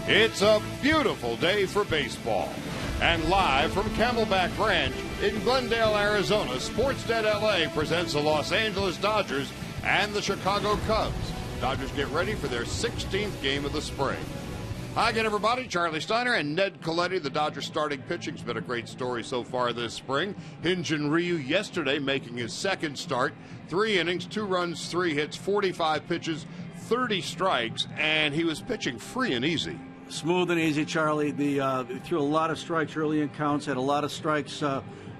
It's a beautiful day for baseball. And live from Camelback Ranch in Glendale, Arizona, Sportsnet LA presents the Los Angeles Dodgers and the Chicago Cubs. Dodgers get ready for their 16th game of the spring. Hi again, everybody. Charlie Steiner and Ned Colletti. The Dodgers starting pitching's been a great story so far this spring. Hyun-Jin Ryu yesterday making his second start. 3 innings, 2 runs, 3 hits, 45 pitches, 30 strikes, and he was pitching free and easy. Smooth and easy, Charlie. He threw a lot of strikes early in counts, had a lot of strikes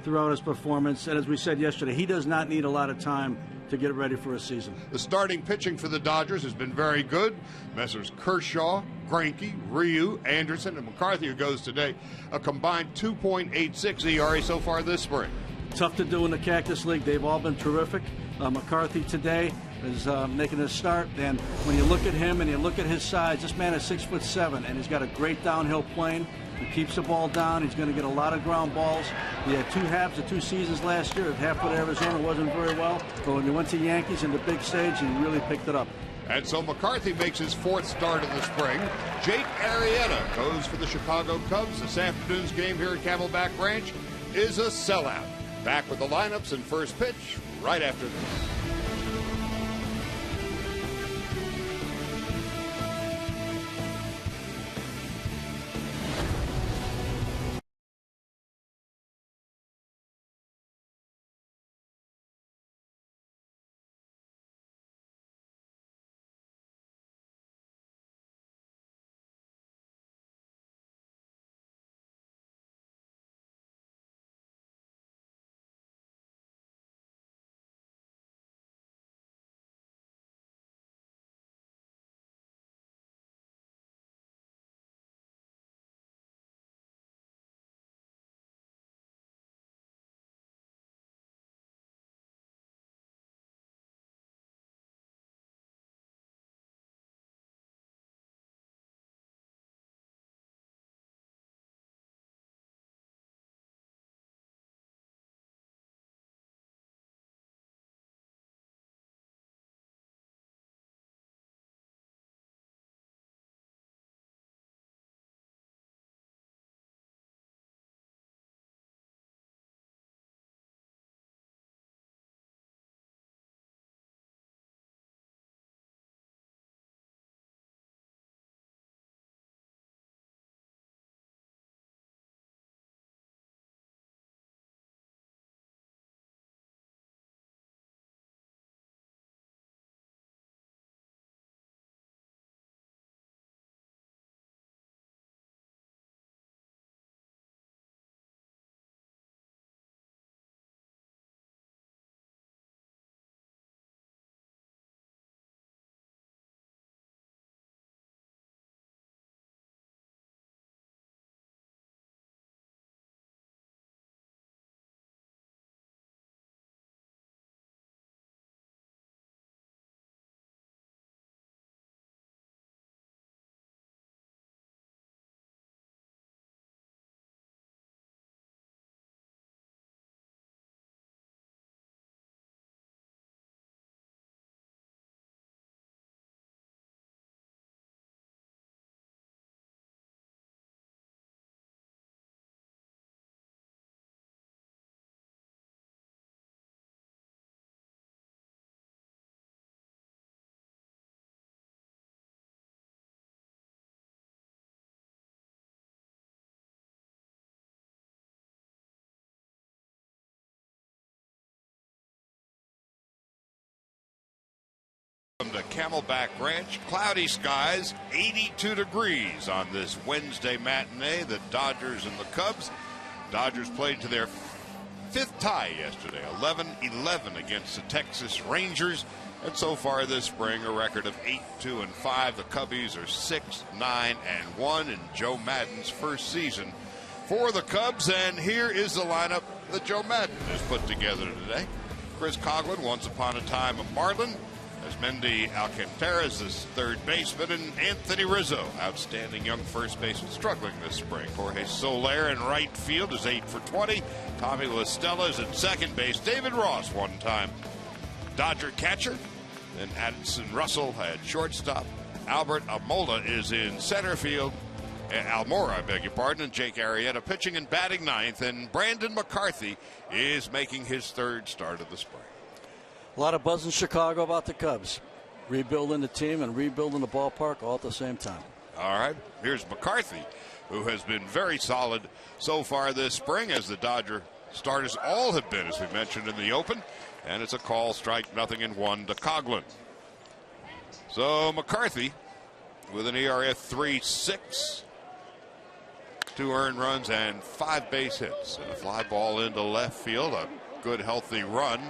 throughout his performance. And as we said yesterday, he does not need a lot of time to get ready for a season. The starting pitching for the Dodgers has been very good. Messrs. Kershaw, Greinke, Ryu, Anderson, and McCarthy, who goes today, a combined 2.86 ERA so far this spring. Tough to do in the Cactus League. They've all been terrific. McCarthy today is making a start, and when you look at him and you look at his size, this man is 6'7", and he's got a great downhill plane. He keeps the ball down. He's going to get a lot of ground balls. He had 2 halves of 2 seasons last year. Half with Arizona wasn't very well, but when he went to Yankees in the big stage, he really picked it up. And so McCarthy makes his 4th start of the spring. Jake Arrieta goes for the Chicago Cubs. This afternoon's game here at Camelback Ranch is a sellout. Back with the lineups and first pitch right after this. To Camelback Ranch, cloudy skies, 82 degrees on this Wednesday matinee. The Dodgers and the Cubs. Dodgers played to their 5th tie yesterday, 11-11 against the Texas Rangers. And so far this spring, a record of 8-2-5. The Cubbies are 6-9-1 in Joe Maddon's first season for the Cubs. And here is the lineup that Joe Maddon has put together today. Chris Coghlan, once upon a time a Marlin. Mendy Alcantara is his 3rd baseman, and Anthony Rizzo, outstanding young first baseman, struggling this spring. Jorge Soler in right field is 8 for 20. Tommy La Stella is at second base. David Ross, one-time Dodger catcher. Then Addison Russell at shortstop. Albert Amola is in center field. Almora, I beg your pardon, and Jake Arrieta pitching and batting ninth, and Brandon McCarthy is making his third start of the spring. A lot of buzz in Chicago about the Cubs. Rebuilding the team and rebuilding the ballpark all at the same time. All right, here's McCarthy, who has been very solid so far this spring, as the Dodger starters all have been, as we mentioned in the open. And it's a call, strike, 0-1 to Coghlan. So McCarthy with an ERA of 3.6, 2 earned runs and 5 base hits. And a fly ball into left field, a good healthy run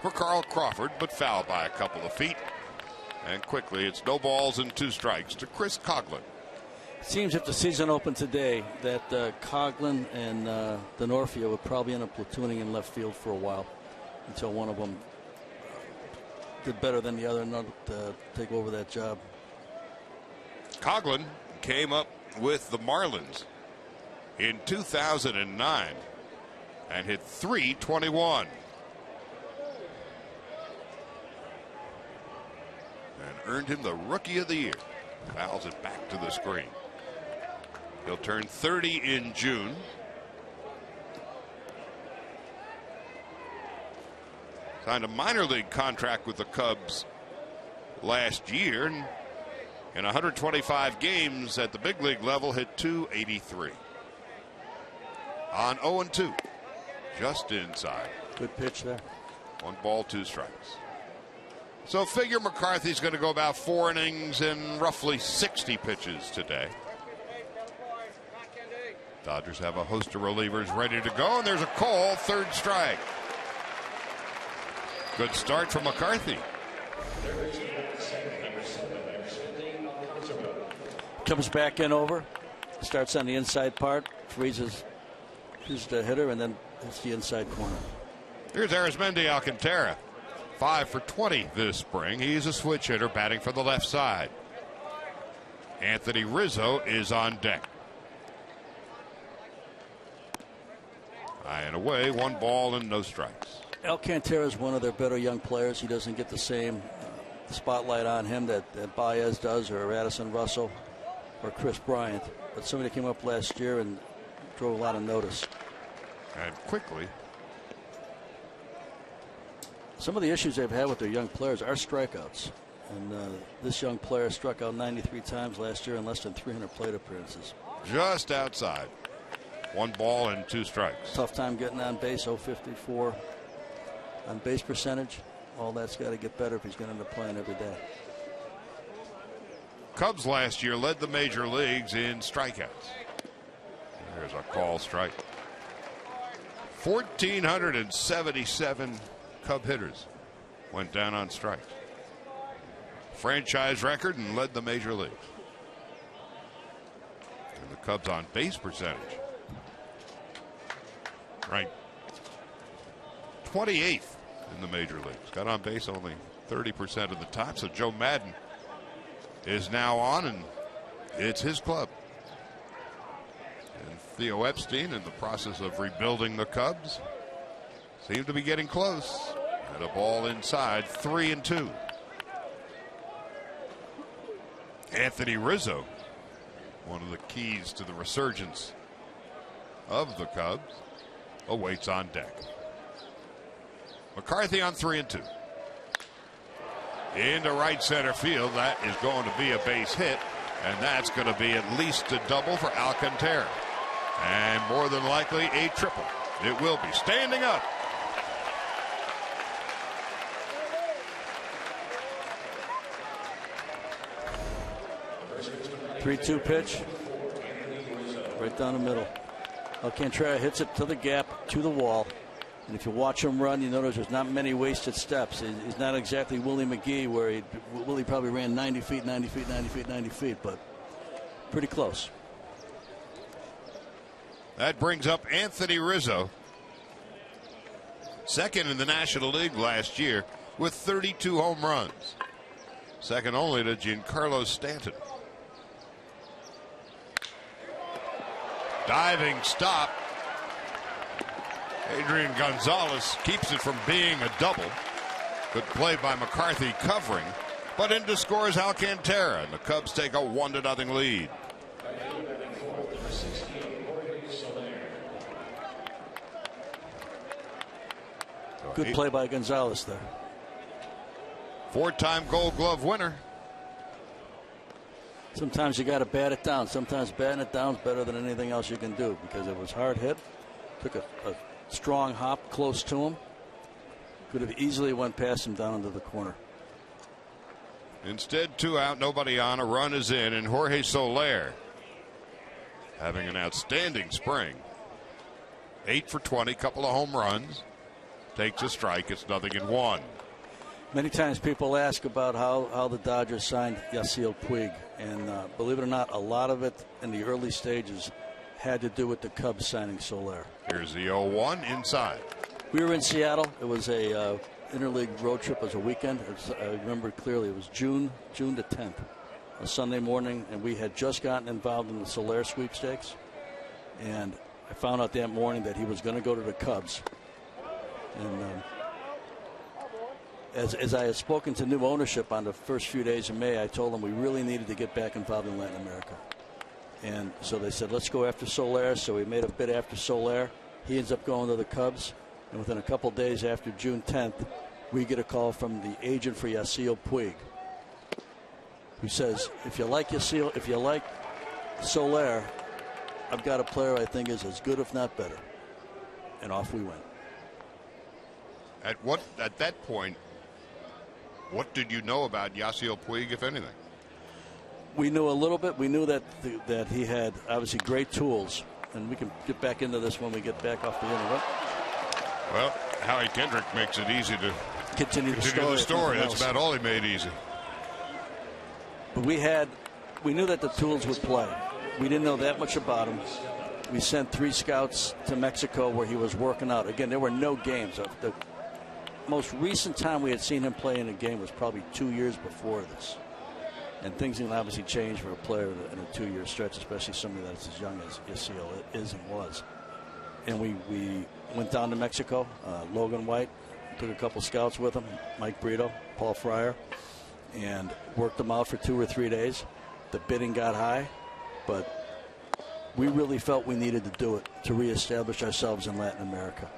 for Carl Crawford, but fouled by a couple of feet. And quickly it's no balls and 2 strikes to Chris Coghlan. Seems if the season opened today that Coghlan and Denorfia would probably end up platooning in left field for a while until one of them did better than the other and not take over that job. Coghlan came up with the Marlins in 2009 and hit .321 and earned him the Rookie of the Year. Fouls it back to the screen. He'll turn 30 in June. Signed a minor league contract with the Cubs last year, and in 125 games at the big league level hit .283 on 0-2, just inside. Good pitch there. 1 ball, 2 strikes. So figure McCarthy's going to go about 4 innings and roughly 60 pitches today. Dodgers have a host of relievers ready to go, and there's a call, 3rd strike. Good start for McCarthy. Comes back in over, starts on the inside part, freezes the hitter, and then hits the inside corner. Here's Arismendi Alcantara, 5 for 20 this spring. He's a switch hitter batting for the left side. Anthony Rizzo is on deck. High and away, 1 ball and no strikes. Alcantara is one of their better young players. He doesn't get the same spotlight on him that Baez does, or Addison Russell, or Chris Bryant. But somebody came up last year and drove a lot of notice. And quickly. Some of the issues they've had with their young players are strikeouts. And this young player struck out 93 times last year in less than 300 plate appearances. Just outside. 1 ball and 2 strikes. Tough time getting on base, 0.54 on base percentage. All that's got to get better if he's going to end up playing every day. Cubs last year led the major leagues in strikeouts. There's a call, strike. 1,477 Cub hitters went down on strikes. Franchise record, and led the major leagues. And the Cubs on base percentage ranked 28th in the major leagues. Got on base only 30% of the time. So Joe Madden is now on, and it's his club. And Theo Epstein, in the process of rebuilding the Cubs, seem to be getting close. And a ball inside, 3-2. Anthony Rizzo, one of the keys to the resurgence of the Cubs, awaits on deck. McCarthy on 3-2. Into right center field. That is going to be a base hit, and that's going to be at least a double for Alcantara, and more than likely a triple. It will be. Standing up. Three-two pitch, right down the middle. Alcantara hits it to the gap, to the wall. And if you watch him run, you notice there's not many wasted steps. He's not exactly Willie McGee, where Willie probably ran 90 feet, 90 feet, 90 feet, 90 feet, but pretty close. That brings up Anthony Rizzo, second in the National League last year with 32 home runs. Second only to Giancarlo Stanton. Diving stop. Adrian Gonzalez keeps it from being a double. Good play by McCarthy covering, but into scores Alcantara, and the Cubs take a 1-0 lead. Good play by Gonzalez there. 4-time Gold Glove winner. Sometimes you got to bat it down. Sometimes batting it down is better than anything else you can do, because it was hard hit. Took a strong hop close to him. Could have easily went past him down into the corner. Instead, 2 out, nobody on. A run is in, and Jorge Soler having an outstanding spring. 8 for 20, couple of home runs. Takes a strike. It's 0-1. Many times people ask about how the Dodgers signed Yasiel Puig, and believe it or not, a lot of it in the early stages had to do with the Cubs signing Soler. Here's the 0-1 inside. We were in Seattle. It was a interleague road trip. It was a weekend. I remember clearly. It was June the 10th, a Sunday morning, and we had just gotten involved in the Soler sweepstakes. And I found out that morning that he was going to go to the Cubs. And as I had spoken to new ownership on the first few days of May, I told them we really needed to get back involved in Latin America. And so they said, let's go after Soler. So we made a bid after Soler. He ends up going to the Cubs. And within a couple days after June 10th, we get a call from the agent for Yasiel Puig, who says, if you like Soler, I've got a player I think is as good, if not better. And off we went. At that point, what did you know about Yasiel Puig, if anything? We knew a little bit. We knew that he had obviously great tools, and we can get back into this when we get back off the internet. Well, Howie Kendrick makes it easy to continue the story. That's about all he made easy. But we knew that the tools would play. We didn't know that much about him. We sent 3 scouts to Mexico where he was working out. Again, there were no games. The most recent time we had seen him play in a game was probably 2 years before this. And things can obviously change for a player in a 2-year stretch, especially somebody that's as young as Yasiel is and was. And we went down to Mexico. Logan White took a couple scouts with him, Mike Brito, Paul Fryer, and worked them out for 2 or 3 days. The bidding got high, but we really felt we needed to do it to reestablish ourselves in Latin America.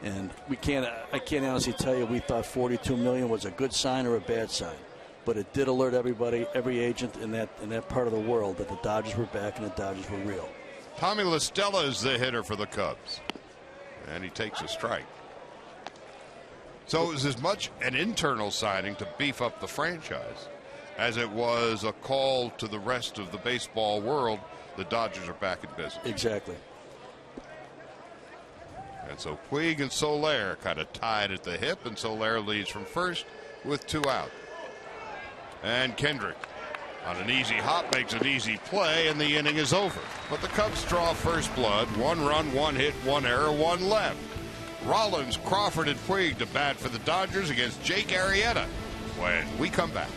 And I can't honestly tell you we thought $42 million was a good sign or a bad sign. But it did alert everybody, every agent in that part of the world, that the Dodgers were back and the Dodgers were real. Tommy La Stella is the hitter for the Cubs, and he takes a strike. So it was as much an internal signing to beef up the franchise as it was a call to the rest of the baseball world. The Dodgers are back in business. Exactly. And so Puig and Soler kind of tied at the hip, and Soler leads from first with 2 out. And Kendrick on an easy hop makes an easy play, and the inning is over. But the Cubs draw first blood. 1 run, 1 hit, 1 error, 1 left. Rollins, Crawford, and Puig to bat for the Dodgers against Jake Arrieta when we come back.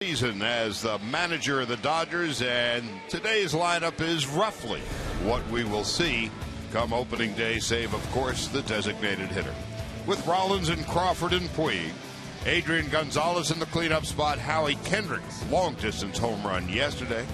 Season as the manager of the Dodgers, and today's lineup is roughly what we will see come opening day, save, of course, the designated hitter. With Rollins and Crawford and Puig, Adrian Gonzalez in the cleanup spot, Howie Kendrick, long-distance home run yesterday.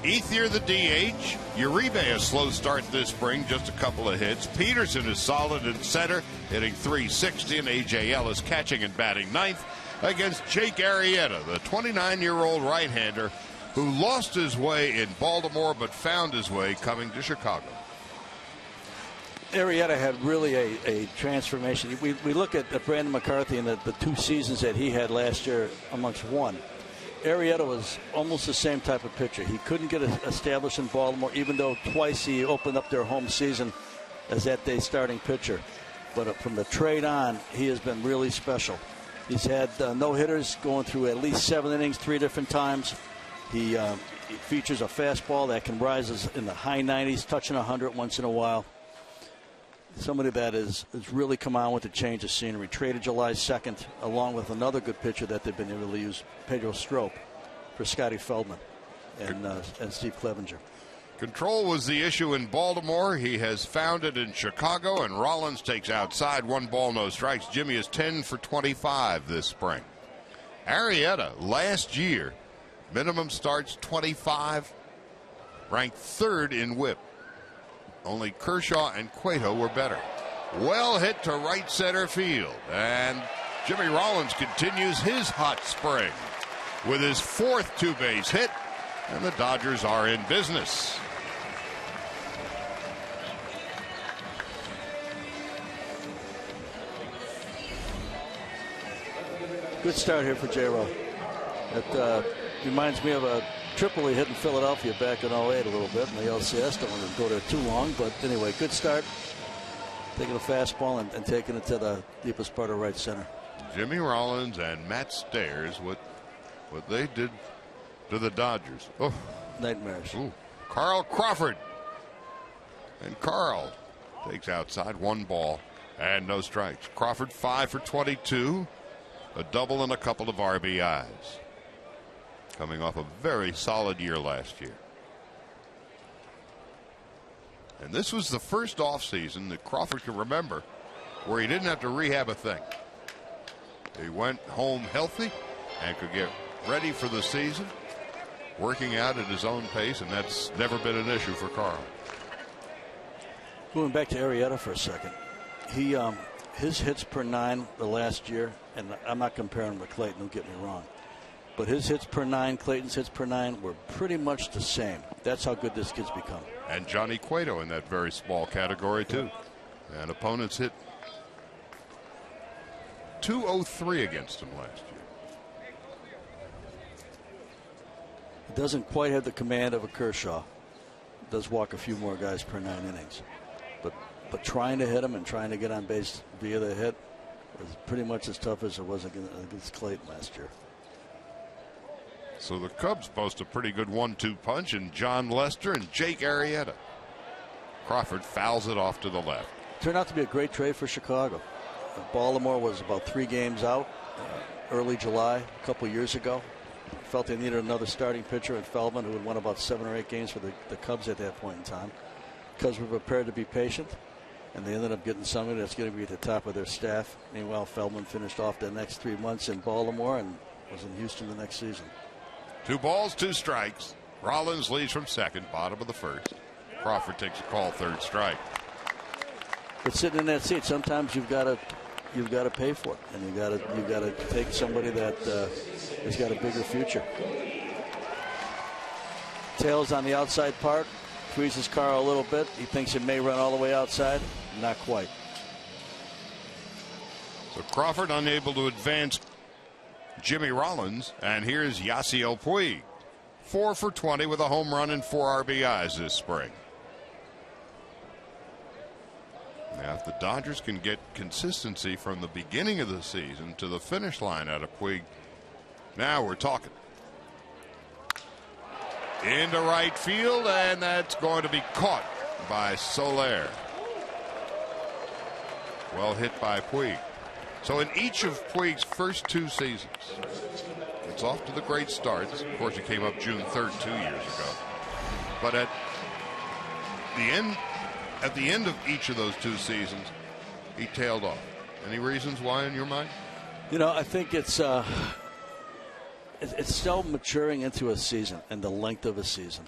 Ethier the DH, Uribe a slow start this spring, just a couple of hits. Peterson is solid in center, hitting .360, and A.J. Ellis catching and batting ninth against Jake Arrieta, the 29-year-old right-hander who lost his way in Baltimore but found his way coming to Chicago. Arrieta had really a transformation. We look at Brandon McCarthy and the 2 seasons that he had last year amongst one. Arrieta was almost the same type of pitcher. He couldn't get established in Baltimore, even though twice he opened up their home season as that day's starting pitcher. But from the trade on, he has been really special. He's had no-hitters going through at least 7 innings 3 different times. He features a fastball that can rise in the high 90s, touching 100 once in a while. Somebody that has really come on with a change of scenery. Traded July 2nd, along with another good pitcher that they've been able to use, Pedro Strop, for Scotty Feldman and Steve Clevenger. Control was the issue in Baltimore. He has found it in Chicago, and Rollins takes outside. 1 ball, no strikes. Jimmy is 10 for 25 this spring. Arrieta, last year, minimum starts 25, ranked 3rd in WHIP. Only Kershaw and Cueto were better. Well hit to right center field. And Jimmy Rollins continues his hot spring with his 4th 2-base hit. And the Dodgers are in business. Good start here for J-Roll. It reminds me of a triple he hit in Philadelphia back in 08 a little bit in the LCS. Don't want to go there too long, but anyway, good start. Taking a fastball and taking it to the deepest part of right center. Jimmy Rollins and Matt Stairs, what they did to the Dodgers. Oh, nightmares. Ooh. Carl Crawford. And Carl takes outside. 1 ball and no strikes. Crawford 5 for 22. A double and a couple of RBIs. Coming off a very solid year last year. And this was the first offseason that Crawford can remember where he didn't have to rehab a thing. He went home healthy and could get ready for the season, working out at his own pace, and that's never been an issue for Carl. Going back to Arrieta for a second. His hits per 9 the last year, and I'm not comparing him to Clayton, don't get me wrong. But his hits per 9, Clayton's hits per 9 were pretty much the same. That's how good this kid's become. And Johnny Cueto in that very small category, too. And opponents hit .203 against him last year. He doesn't quite have the command of a Kershaw. Does walk a few more guys per 9 innings. But trying to hit him and trying to get on base via the hit was pretty much as tough as it was against Clayton last year. So the Cubs post a pretty good 1-2 punch in John Lester and Jake Arrieta. Crawford fouls it off to the left. Turned out to be a great trade for Chicago. Baltimore was about 3 games out early July a couple years ago. Felt they needed another starting pitcher in Feldman, who had won about 7 or 8 games for the Cubs at that point in time. Cubs were prepared to be patient, and they ended up getting somebody that's going to be at the top of their staff. Meanwhile, Feldman finished off the next 3 months in Baltimore and was in Houston the next season. 2 balls, 2 strikes. Rollins leads from second, bottom of the first. Crawford takes a call, 3rd strike. But sitting in that seat, sometimes you've got to pay for it, and you got to take somebody that has got a bigger future. Tails on the outside part, tweezes Carl a little bit. He thinks it may run all the way outside. Not quite. So Crawford unable to advance Jimmy Rollins, and here's Yasiel Puig. 4 for 20 with a home run and 4 RBIs this spring. Now, if the Dodgers can get consistency from the beginning of the season to the finish line out of Puig, now we're talking. Into right field, and that's going to be caught by Soler. Well hit by Puig. So in each of Puig's first 2 seasons, it's off to the great starts. Of course, he came up June 3rd 2 years ago. But at at the end of each of those 2 seasons, he tailed off. Any reasons why in your mind? You know, I think it's still maturing into a season and the length of a season.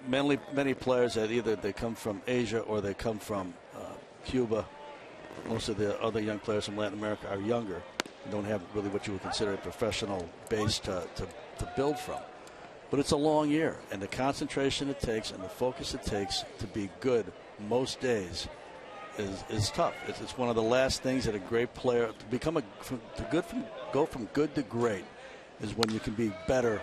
Many players that either they come from Asia or they come from Cuba. Most of the other young players from Latin America are younger. Don't have really what you would consider a professional base to build from. But it's a long year, and the concentration it takes and the focus it takes to be good most days is tough. It's one of the last things that a great player to become go from good to great is when you can be better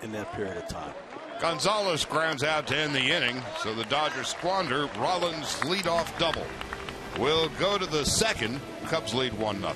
in that period of time. Gonzalez grounds out to end the inning, so the Dodgers squander Rollins' leadoff double. We'll go to the second. Cubs lead 1-0.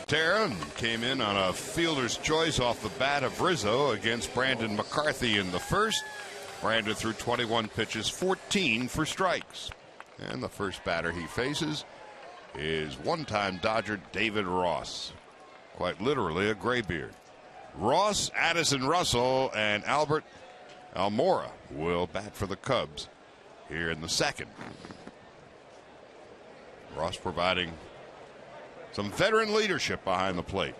Terra came in on a fielder's choice off the bat of Rizzo against Brandon McCarthy in the first. Brandon threw 21 pitches, 14 for strikes. And the first batter he faces is one-time Dodger David Ross. Quite literally a graybeard. Ross, Addison Russell, and Albert Almora will bat for the Cubs here in the second. Ross providing some veteran leadership behind the plate.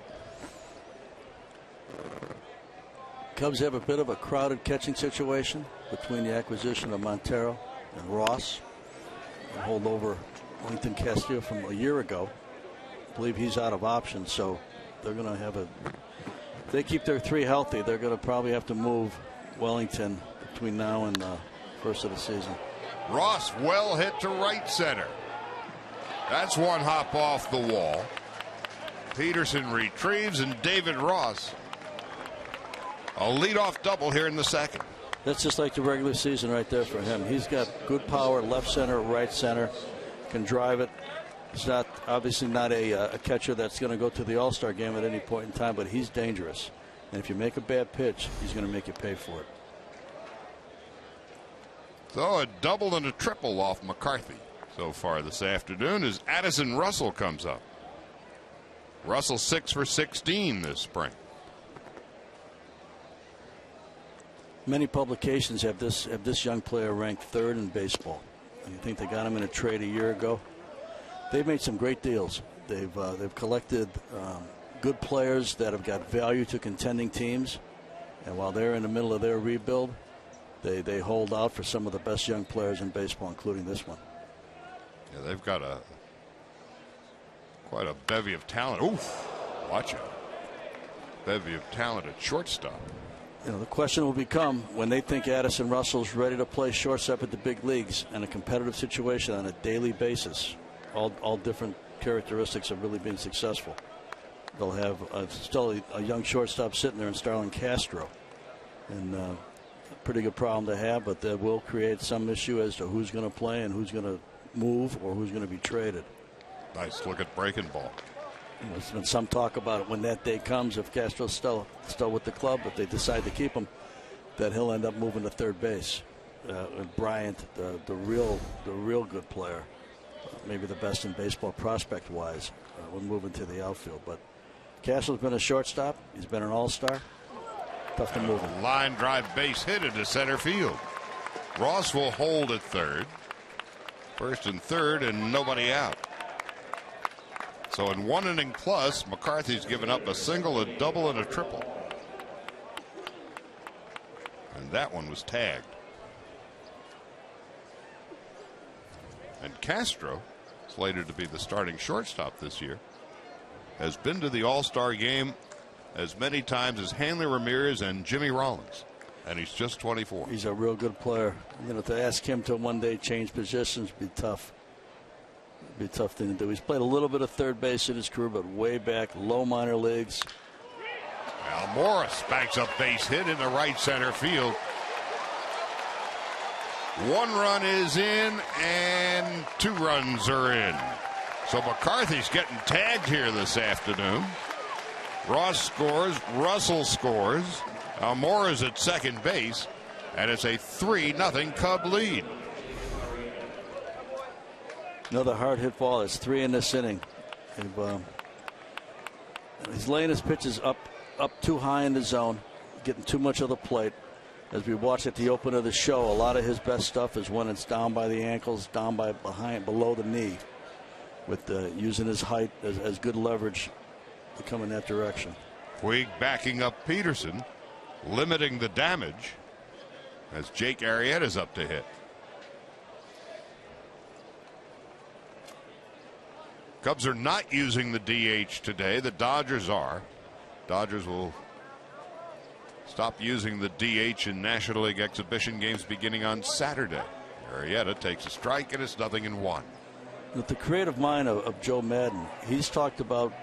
Cubs have a bit of a crowded catching situation between the acquisition of Montero and Ross, and hold over Wellington Castillo from a year ago. I believe he's out of options, so they're going to have if they keep their 3 healthy, they're going to probably have to move Wellington between now and the first of the season. Ross well hit to right center. That's one hop off the wall. Peterson retrieves, and David Ross a leadoff double here in the second. That's just like the regular season right there for him. He's got good power, left center, right center, can drive it. He's not obviously not a catcher that's going to go to the All-Star game at any point in time, but he's dangerous. And if you make a bad pitch, he's going to make you pay for it. So a double and a triple off McCarthy so far this afternoon as Addison Russell comes up. Russell 6 for 16 this spring. Many publications have this young player ranked 3rd in baseball. And you think they got him in a trade a year ago? They've made some great deals. They've collected good players that have got value to contending teams, and while they're in the middle of their rebuild, they hold out for some of the best young players in baseball, including this one. Yeah, they've got quite a bevy of talent. Oof, watch out. Bevy of talent at shortstop. You know, the question will become when they think Addison Russell's ready to play shortstop at the big leagues in a competitive situation on a daily basis. All different characteristics of really being successful. They'll have still a young shortstop sitting there in Starlin Castro, and a pretty good problem to have, but that will create some issue as to who's going to play and who's going to move or who's going to be traded. Nice look at breaking ball. There's been some talk about it when that day comes, if Castro's still with the club, if they decide to keep him, that he'll end up moving to third base. And Bryant, the real good player, maybe the best in baseball prospect wise, will move into the outfield. But Castro's been a shortstop. He's been an all-star. Tough to move him. Line drive base hit into center field. Ross will hold at third. First and third, and nobody out. So in 1 inning plus, McCarthy's given up a single, a double, and a triple. And that one was tagged. And Castro, slated to be the starting shortstop this year, has been to the All-Star game as many times as Hanley Ramirez and Jimmy Rollins. And he's just 24. He's a real good player. To ask him to one day change positions would be tough. It'd be a tough thing to do. He's played a little bit of third base in his career, but way back, low minor leagues. Al Morris banks a base hit into right center field. 1 run is in, and 2 runs are in. So McCarthy's getting tagged here this afternoon. Ross scores, Russell scores, Almora's at second base, and it's a 3-0 Cub lead. Another hard hit ball. It's 3 in this inning. And, he's laying his pitches up too high in the zone, getting too much of the plate. As we watched at the open of the show, a lot of his best stuff is when it's down by the ankles, down by below the knee, with using his height as good leverage to come in that direction. Puig backing up Peterson, limiting the damage as Jake Arrieta's up to hit. Cubs are not using the DH today. The Dodgers are. Dodgers will stop using the DH in National League exhibition games beginning on Saturday. Arrieta takes a strike, and it's 0-1. With the creative mind of Joe Madden, he's talked about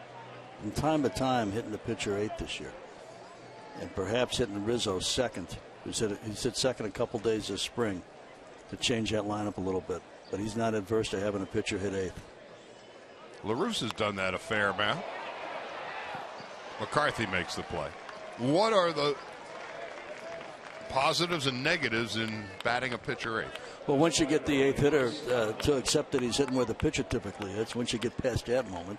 from time to time hitting the pitcher 8th this year, and perhaps hitting Rizzo 2nd. He's hit 2nd a couple days this spring to change that lineup a little bit, but he's not adverse to having a pitcher hit 8th. LaRusse has done that a fair amount. McCarthy makes the play. What are the positives and negatives in batting a pitcher 8th? Well, once you get the 8th hitter to accept that he's hitting where the pitcher typically hits, once you get past that moment,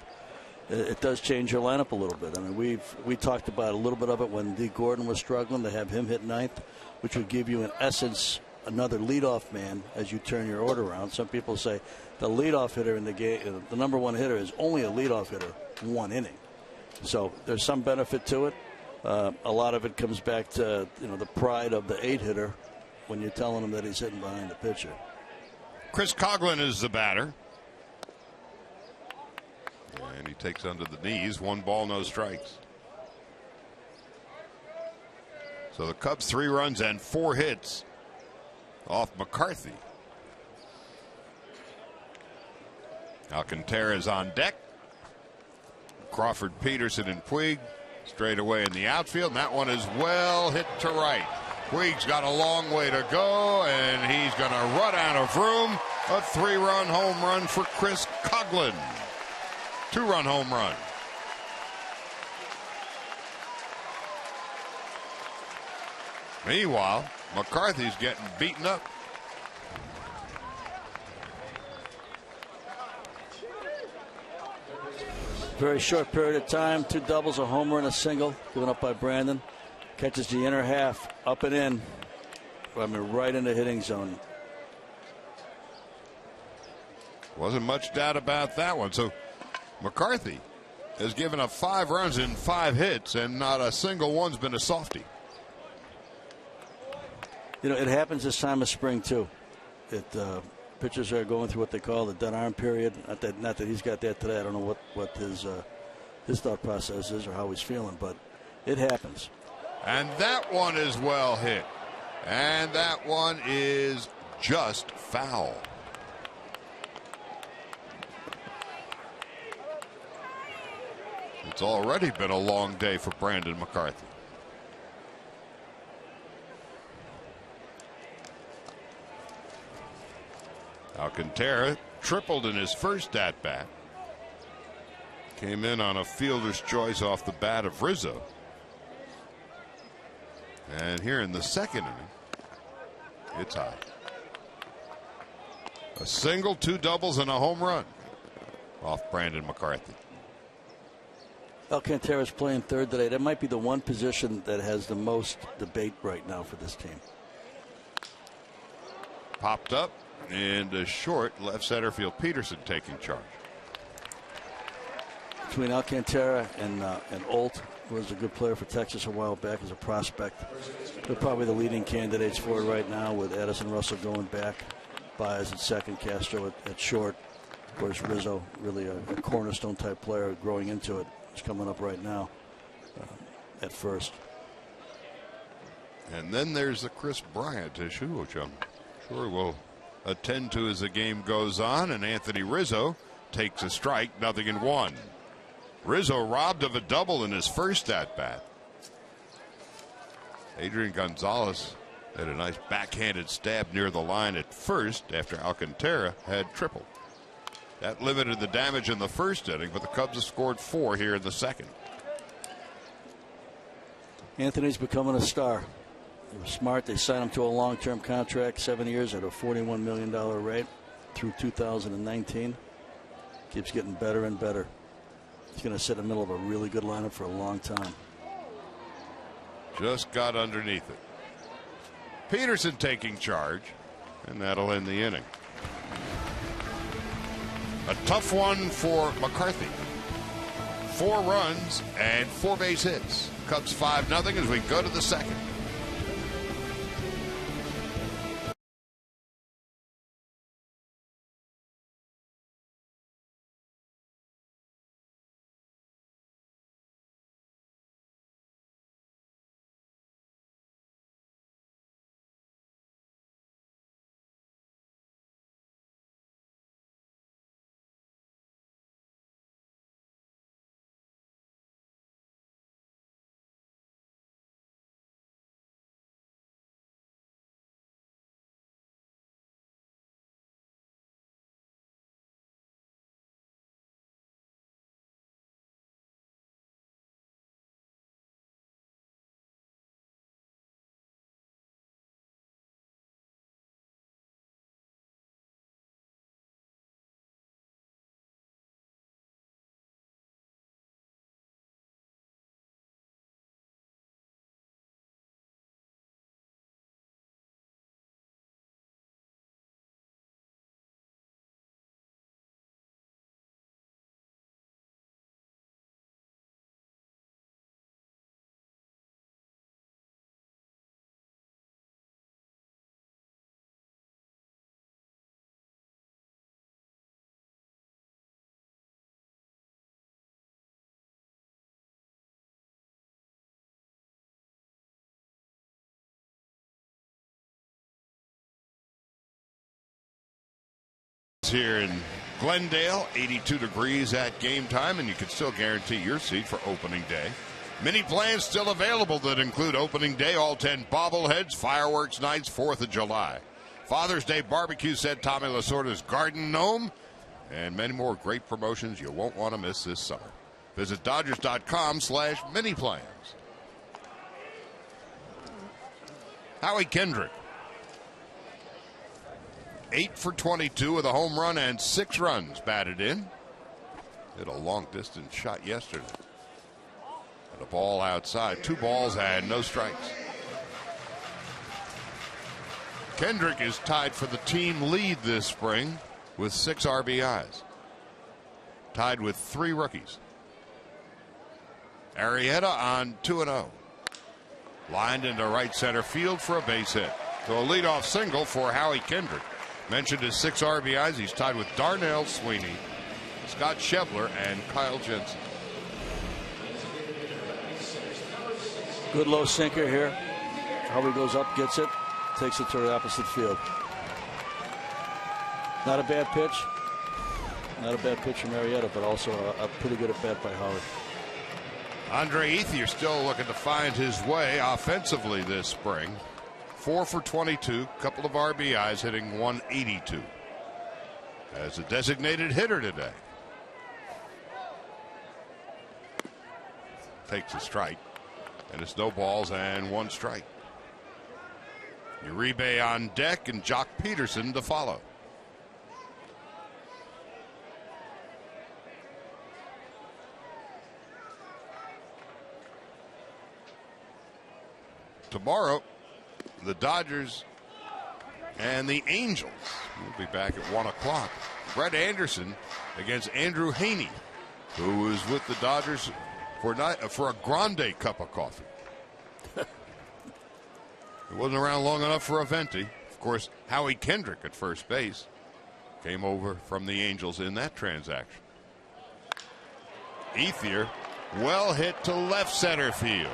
it does change your lineup a little bit. I mean, we talked about a little bit of it when D. Gordon was struggling, to have him hit 9th, which would give you, in essence, another leadoff man as you turn your order around. Some people say the leadoff hitter in the game, the number 1 hitter, is only a leadoff hitter 1 inning. So there's some benefit to it. A lot of it comes back to the pride of the 8 hitter when you're telling him that he's hitting behind the pitcher. Chris Coughlin is the batter, and he takes under the knees. 1 ball, no strikes. So the Cubs 3 runs and 4 hits off McCarthy. Alcantara's on deck. Crawford, Peterson, and Puig straight away in the outfield, and that one is well hit to right. Puig's got a long way to go, and he's going to run out of room. A 3-run home run for Chris Coughlin. 2-run home run. Meanwhile, McCarthy's getting beaten up. Very short period of time, 2 doubles, a homer, and a single given up by Brandon. Catches the inner half, up and in. I mean, right in the hitting zone. Wasn't much doubt about that one. So McCarthy has given up 5 runs in 5 hits, and not a single one's been a softie. It happens this time of spring too. Pitchers are going through what they call the dead arm period. Not that he's got that today. I don't know what his thought process is or how he's feeling, but it happens. And that one is well hit. And that one is just foul. It's already been a long day for Brandon McCarthy. Alcantara tripled in his first at-bat. Came in on a fielder's choice off the bat of Rizzo. And here in the second inning, it's hot. A single, 2 doubles, and a home run off Brandon McCarthy. Alcantara's playing third today. That might be the one position that has the most debate right now for this team. Popped up and a short, left center field. Peterson taking charge. Between Alcantara and Olt, who was a good player for Texas a while back as a prospect, they're probably the leading candidates for it right now, with Addison Russell going back, Baez at second, Castro at short. Of course, Rizzo, really a cornerstone type player growing into it. He's coming up right now at first. And then there's the Chris Bryant issue, which I'm sure we'll attend to as the game goes on. And Anthony Rizzo takes a strike, 0-1. Rizzo robbed of a double in his first at bat. Adrian Gonzalez had a nice backhanded stab near the line at first after Alcantara had tripled. That limited the damage in the first inning, but the Cubs have scored 4 here in the second. Anthony's becoming a star. They were smart. They signed him to a long-term contract, 7 years at a $41 million rate through 2019. Keeps getting better and better. He's going to sit in the middle of a really good lineup for a long time. Just got underneath it. Peterson taking charge, and that'll end the inning. A tough one for McCarthy. 4 runs and 4 base hits. Cubs 5-0 as we go to the second. Here in Glendale, 82 degrees at game time, and you can still guarantee your seat for opening day. Many plans still available that include opening day, all 10 bobbleheads, fireworks nights, 4th of July, Father's Day barbecue set, Tommy Lasorda's Garden Gnome, and many more great promotions you won't want to miss this summer. Visit Dodgers.com/mini-plans. Howie Kendrick, 8 for 22 with a home run and 6 runs batted in. Hit a long distance shot yesterday. And a ball outside. 2 balls and no strikes. Kendrick is tied for the team lead this spring with 6 RBIs. Tied with 3 rookies. Arrieta on 2-0. Lined into right center field for a base hit. So a leadoff single for Howie Kendrick. Mentioned his 6 RBIs. He's tied with Darnell Sweeney, Scott Schebler, and Kyle Jensen. Good low sinker here. Howie goes up, gets it, takes it to the opposite field. Not a bad pitch. Not a bad pitch from Arrieta, but also a pretty good at bat by Howard. Andre Ethier still looking to find his way offensively this spring. 4 for 22, couple of RBIs, hitting 182 as a designated hitter today. takes a strike. And it's no balls and one strike. Uribe on deck and Jock Peterson to follow. Tomorrow, the Dodgers and the Angels will be back at 1 o'clock. Brett Anderson against Andrew Haney, who was with the Dodgers for a grande cup of coffee. It wasn't around long enough for a venti. Of course, Howie Kendrick at first base came over from the Angels in that transaction. Ethier, well hit to left center field.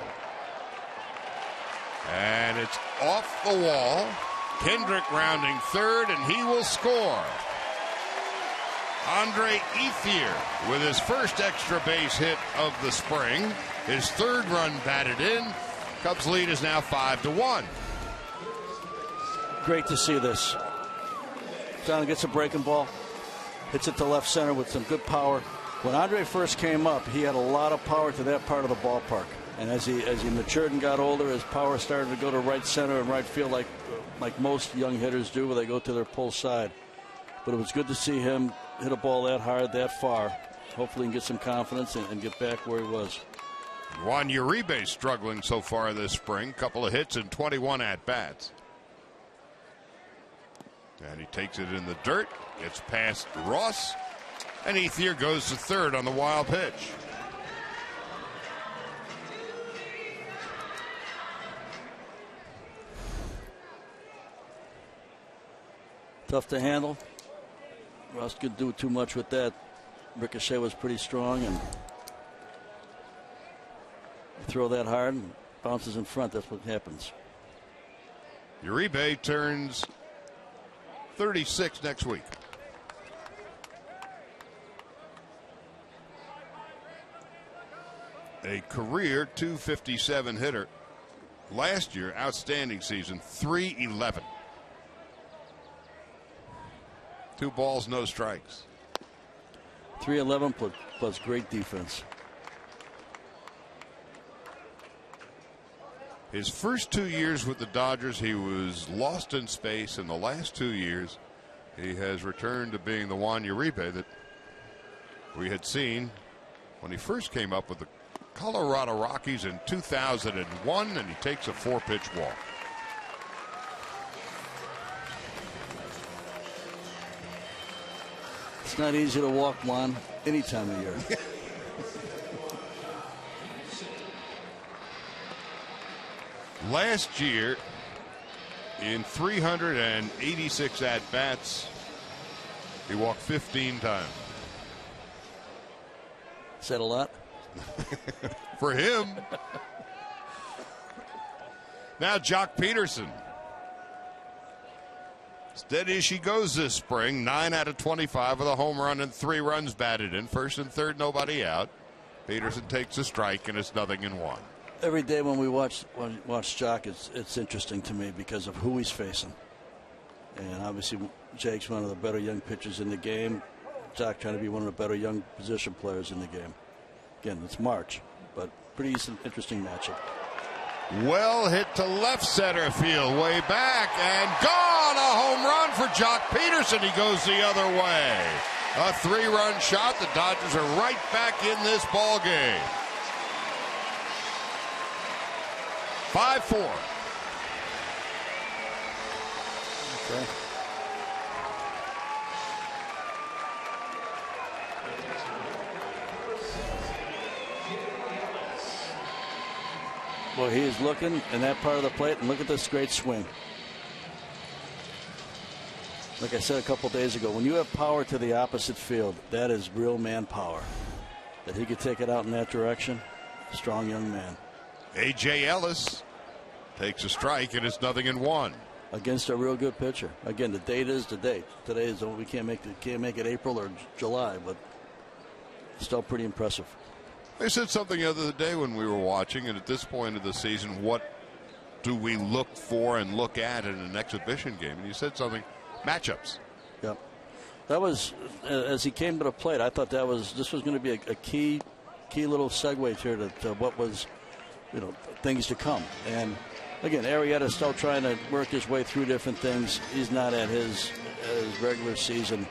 And it's off the wall. Kendrick rounding third, and he will score. Andre Ethier with his first extra base hit of the spring. His third run batted in. Cubs lead is now 5-1. Great to see this. John gets a breaking ball, hits it to left center with some good power. When Andre first came up, he had a lot of power to that part of the ballpark. And as he matured and got older, his power started to go to right center and right field like most young hitters do when they go to their pull side. But it was good to see him hit a ball that hard, that far. Hopefully he can get some confidence and get back where he was. Juan Uribe struggling so far this spring. Couple of hits and 21 at-bats. And he takes it in the dirt. Gets past Ross. And Ethier goes to third on the wild pitch. Tough to handle. Ross could do too much with that. Ricochet was pretty strong, and you throw that hard and bounces in front. That's what happens. Uribe turns 36 next week. A career .257 hitter. Last year, outstanding season, .311. 2 balls, no strikes. 311 plus great defense. His first 2 years with the Dodgers, he was lost in space. In the last 2 years, he has returned to being the Juan Uribe that we had seen when he first came up with the Colorado Rockies in 2001, and he takes a 4-pitch walk. It's not easy to walk, Juan, any time of year. Last year, in 386 at-bats, he walked 15 times. Is that a lot? For him. Now Jock Peterson. Steady as she goes this spring. 9 out of 25 with a home run and 3 runs batted in. First and third, nobody out. Peterson takes a strike, and it's 0-1. Every day when we watch Jock, it's interesting to me because of who he's facing. And obviously, Jake's one of the better young pitchers in the game. Jock trying to be one of the better young position players in the game. Again, it's March, but pretty interesting matchup. Well hit to left center field, way back, and gone! A home run for Jock Peterson. He goes the other way. A 3-run shot. The Dodgers are right back in this ball game. 5-4. Okay. Well, he is looking in that part of the plate, and look at this great swing. Like I said a couple days ago, when you have power to the opposite field, that is real man power. That he could take it out in that direction, strong young man. A.J. Ellis takes a strike, and it's 0-1. Against a real good pitcher. Again, the date is the date. Today is we can't make it April or July, but still pretty impressive. I said something the other day when we were watching, and at this point of the season, what do we look for and look at in an exhibition game? And you said something, matchups. Yep. That was, as he came to the plate, I thought this was going to be a key key little segues here to what was, things to come. And again, Arrieta's still trying to work his way through different things. He's not at his regular season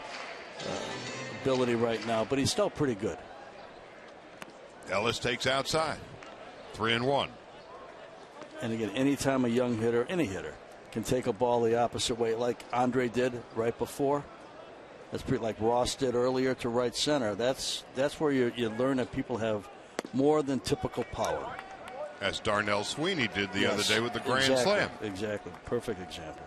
ability right now, but he's still pretty good. Ellis takes outside. 3-1. And again, anytime a young hitter, any hitter, can take a ball the opposite way, like Andre did right before, that's pretty like Ross did earlier to right center. That's where you learn that people have more than typical power. As Darnell Sweeney did the other day with the grand slam. Exactly. Perfect example.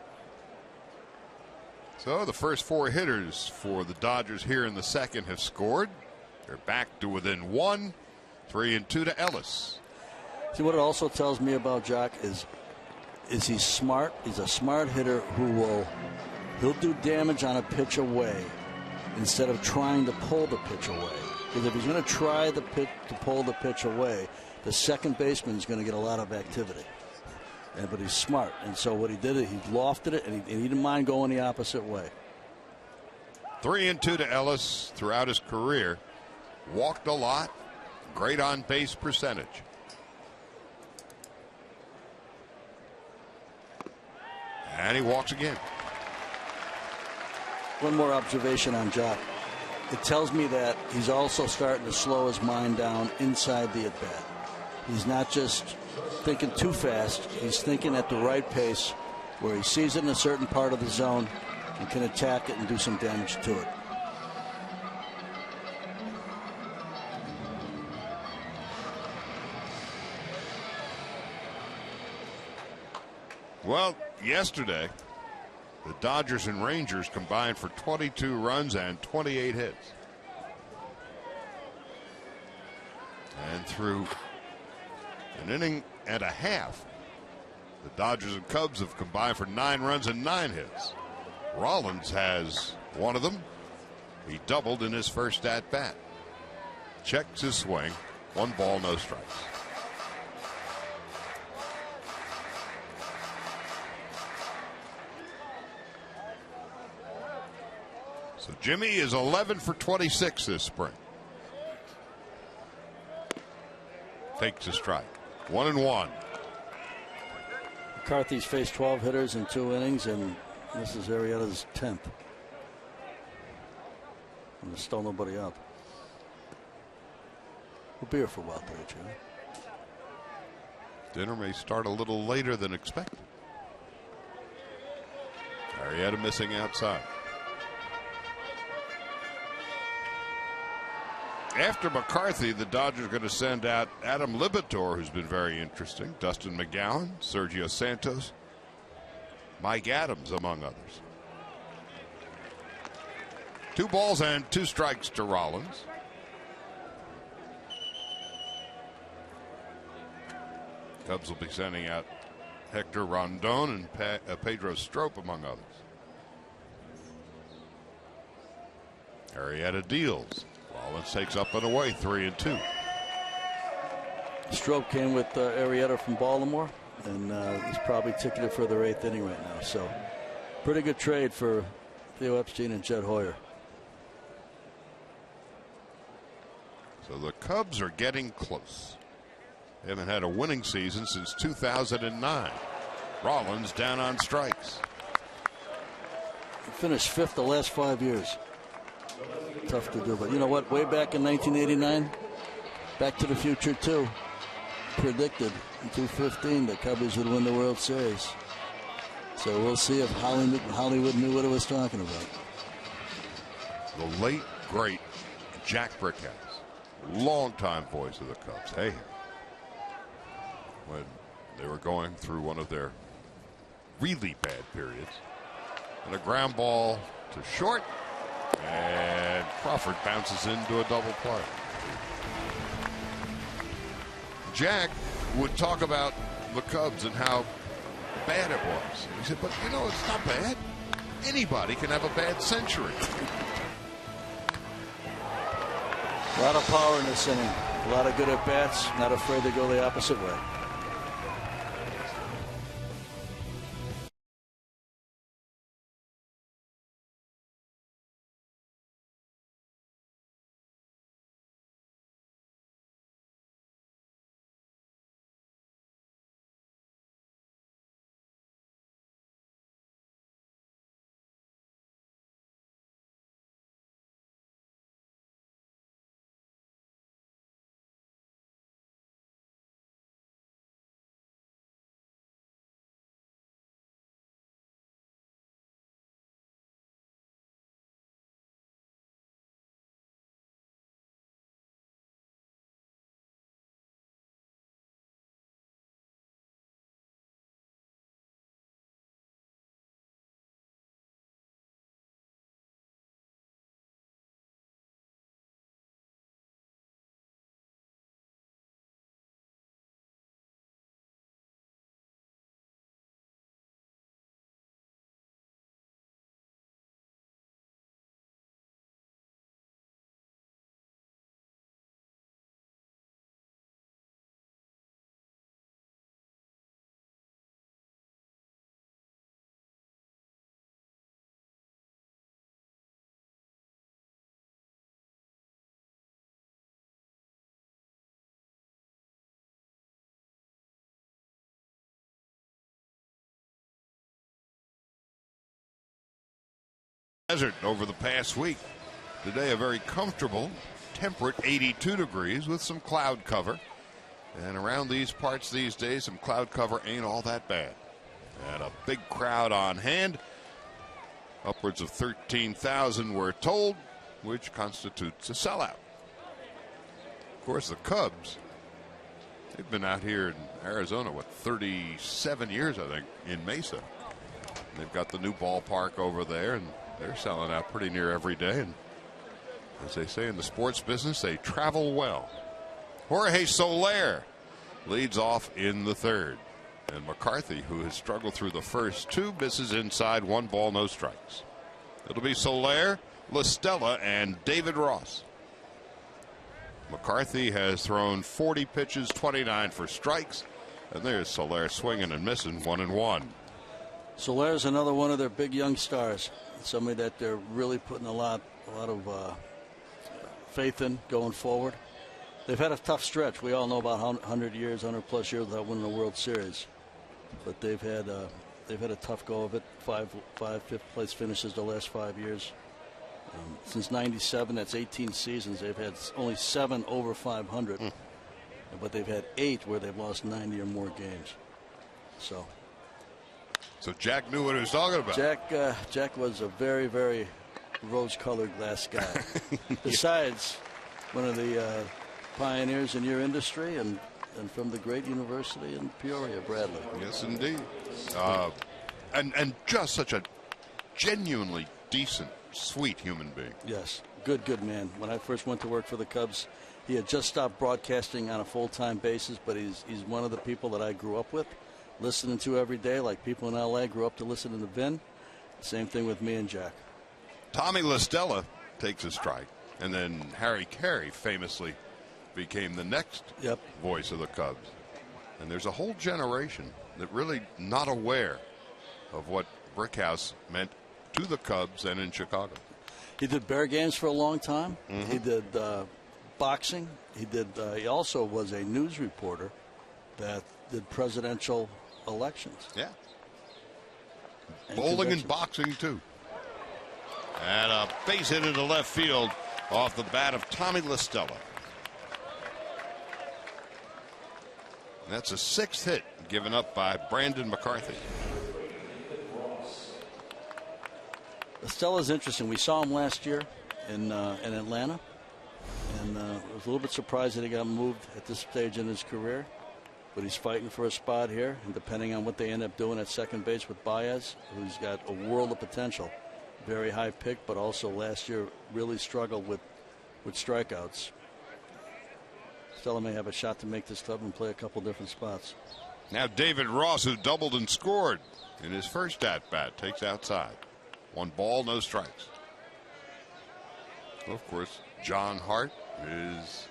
So the first 4 hitters for the Dodgers here in the second have scored. They're back to within 1. 3-2 to Ellis. See, what it also tells me about Jock is he's smart. He's a smart hitter he'll do damage on a pitch away instead of trying to pull the pitch away. Because if he's going to try to pull the pitch away, the second baseman is going to get a lot of activity. But he's smart, and so what he did is he lofted it, and he didn't mind going the opposite way. 3-2 to Ellis throughout his career. Walked a lot. Great on base percentage. And he walks again. One more observation on Jock. It tells me that he's also starting to slow his mind down inside the at-bat. He's not just thinking too fast. He's thinking at the right pace where he sees it in a certain part of the zone and can attack it and do some damage to it. Well, yesterday, the Dodgers and Rangers combined for 22 runs and 28 hits. And through an inning and a half, the Dodgers and Cubs have combined for 9 runs and 9 hits. Rollins has one of them. He doubled in his first at-bat. Checks his swing. 1 ball, no strikes. So Jimmy is 11 for 26 this spring. Takes a strike. 1-1. McCarthy's faced 12 hitters in 2 innings, and this is Arrieta's 10th. And there's still nobody out. We'll be here for a while, Jimmy. Dinner may start a little later than expected. Arrieta missing outside. After McCarthy, the Dodgers are going to send out Adam Libator, who's been very interesting, Dustin McGowan, Sergio Santos, Mike Adams, among others. 2 balls and 2 strikes to Rollins. Cubs will be sending out Hector Rondon and Pedro Strop, among others. Arrieta deals. Rollins takes up and away, 3-2. Strop came with Arrieta from Baltimore, and he's probably ticketed for their 8th inning right now. So, pretty good trade for Theo Epstein and Jed Hoyer. So the Cubs are getting close. They haven't had a winning season since 2009. Rollins down on strikes. He finished 5th the last 5 years. Tough to do, but you know what? Way back in 1989, Back to the Future 2 predicted in 2015 that Cubbies would win the World Series. So we'll see if Hollywood knew what it was talking about. The late, great Jack Brickhouse, longtime voice of the Cubs. Hey, when they were going through one of their really bad periods, and a ground ball to short. And Crawford bounces into a double play. Jack would talk about the Cubs and how bad it was. He said, but you know, it's not bad. Anybody can have a bad century. A lot of power in this inning. A lot of good at-bats. Not afraid to go the opposite way. desert over the past week. Today, a very comfortable, temperate 82 degrees with some cloud cover. And around these parts these days, some cloud cover ain't all that bad. And a big crowd on hand. Upwards of 13,000 we're told, which constitutes a sellout. Of course, the Cubs, they've been out here in Arizona, 37 years, I think, in Mesa. They've got the new ballpark over there, and they're selling out pretty near every day. And as they say in the sports business, they travel well. Jorge Soler leads off in the third. And McCarthy, who has struggled through the first two, misses inside, 1 ball, no strikes. It'll be Soler, La Stella, and David Ross. McCarthy has thrown 40 pitches, 29 for strikes. And there's Soler swinging and missing, 1-1. Soler's another one of their big young stars. Somebody that they're really putting a lot of faith in going forward. They've had a tough stretch. We all know about 100 years, 100+ years without winning a World Series. But they've had a tough go of it. Five fifth-place finishes the last 5 years. Since '97, that's 18 seasons. They've had only 7 over 500, but they've had 8 where they've lost 90 or more games. So Jack knew what he was talking about. Jack was a very, very rose-colored glass guy. Besides, one of the pioneers in your industry and from the great university in Peoria, Bradley. Yes, indeed. And just such a genuinely decent, sweet human being. Yes, good man. When I first went to work for the Cubs, he had just stopped broadcasting on a full-time basis, but he's one of the people that I grew up with, listening to every day, like people in L.A. grew up to listen to Vin. Same thing with me and Jack. Tommy La Stella takes a strike, and then Harry Carey famously became the next voice of the Cubs. And there's a whole generation that really not aware of what Brickhouse meant to the Cubs and in Chicago. He did bear games for a long time. He did boxing. He also was a news reporter that did presidential elections. Yeah. Bowling and boxing, too. And a base hit into left field off the bat of Tommy La Stella. That's a 6th hit given up by Brandon McCarthy. La Stella's interesting. We saw him last year in Atlanta, and I was a little bit surprised that he got moved at this stage in his career. But he's fighting for a spot here, and depending on what they end up doing at second base with Baez, who's got a world of potential. Very high pick, but also last year really struggled with strikeouts. Stella may have a shot to make this club and play a couple different spots. Now David Ross, who doubled and scored in his first at-bat, takes outside. 1 ball, no strikes. Of course, John Hart is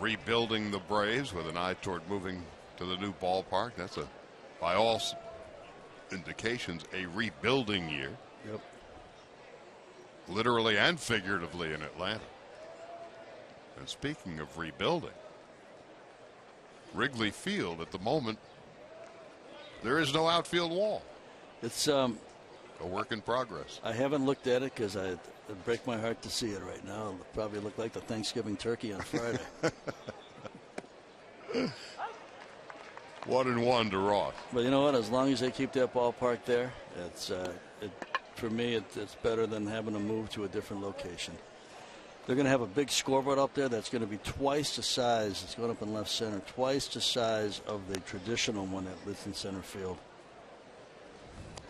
rebuilding the Braves with an eye toward moving to the new ballpark. That's by all indications, a rebuilding year. Yep. Literally and figuratively in Atlanta. And speaking of rebuilding, Wrigley Field at the moment, there is no outfield wall. It's a work in progress. I haven't looked at it because it'd break my heart to see it right now. It'll probably look like the Thanksgiving turkey on Friday. 1-1 to Ross. But you know what? As long as they keep that ballpark there, for me, it's better than having to move to a different location. They're going to have a big scoreboard up there that's going to be twice the size. It's going up in left center, twice the size of the traditional one that lives in center field.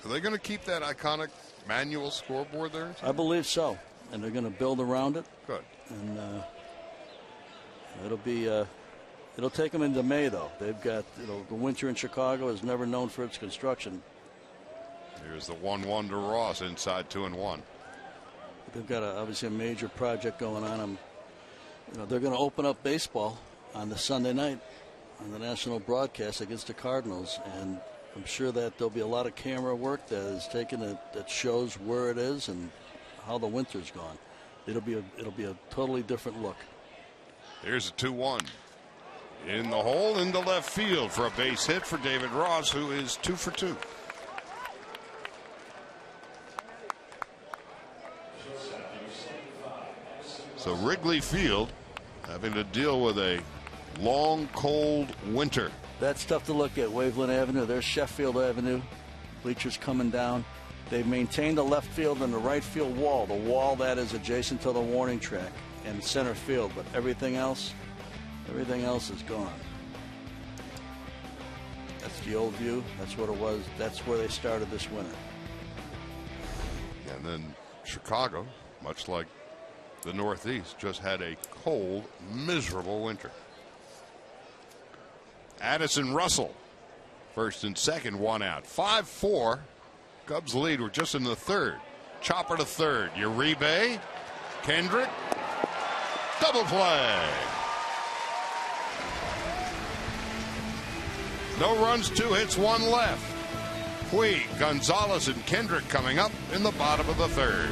Are they going to keep that iconic manual scoreboard there? I believe so, and they're going to build around it. Good. And it'll take them into May, though. They've got, the winter in Chicago is never known for its construction. Here's the 1-1 to Ross, inside 2-1. They've got obviously a major project going on. They're going to open up baseball on the Sunday night on the national broadcast against the Cardinals, and I'm sure that there'll be a lot of camera work that is taken that shows where it is and how the winter's gone. It'll be a totally different look. Here's a 2-1 in the hole into left field for a base hit for David Ross, who is 2 for 2. So Wrigley Field having to deal with a long, cold winter. That's tough to look at. Waveland Avenue, there's Sheffield Avenue. Bleachers coming down. They've maintained the left field and the right field wall, the wall that is adjacent to the warning track and center field, but everything else is gone. That's the old view. That's what it was. That's where they started this winter. And then Chicago, much like the Northeast, just had a cold, miserable winter. Addison Russell, first and second, one out. 5-4. Cubs lead. We're just in the third. Chopper to third. Uribe, Kendrick, double play. No runs, 2 hits, 1 left. Puig, Gonzalez, and Kendrick coming up in the bottom of the third.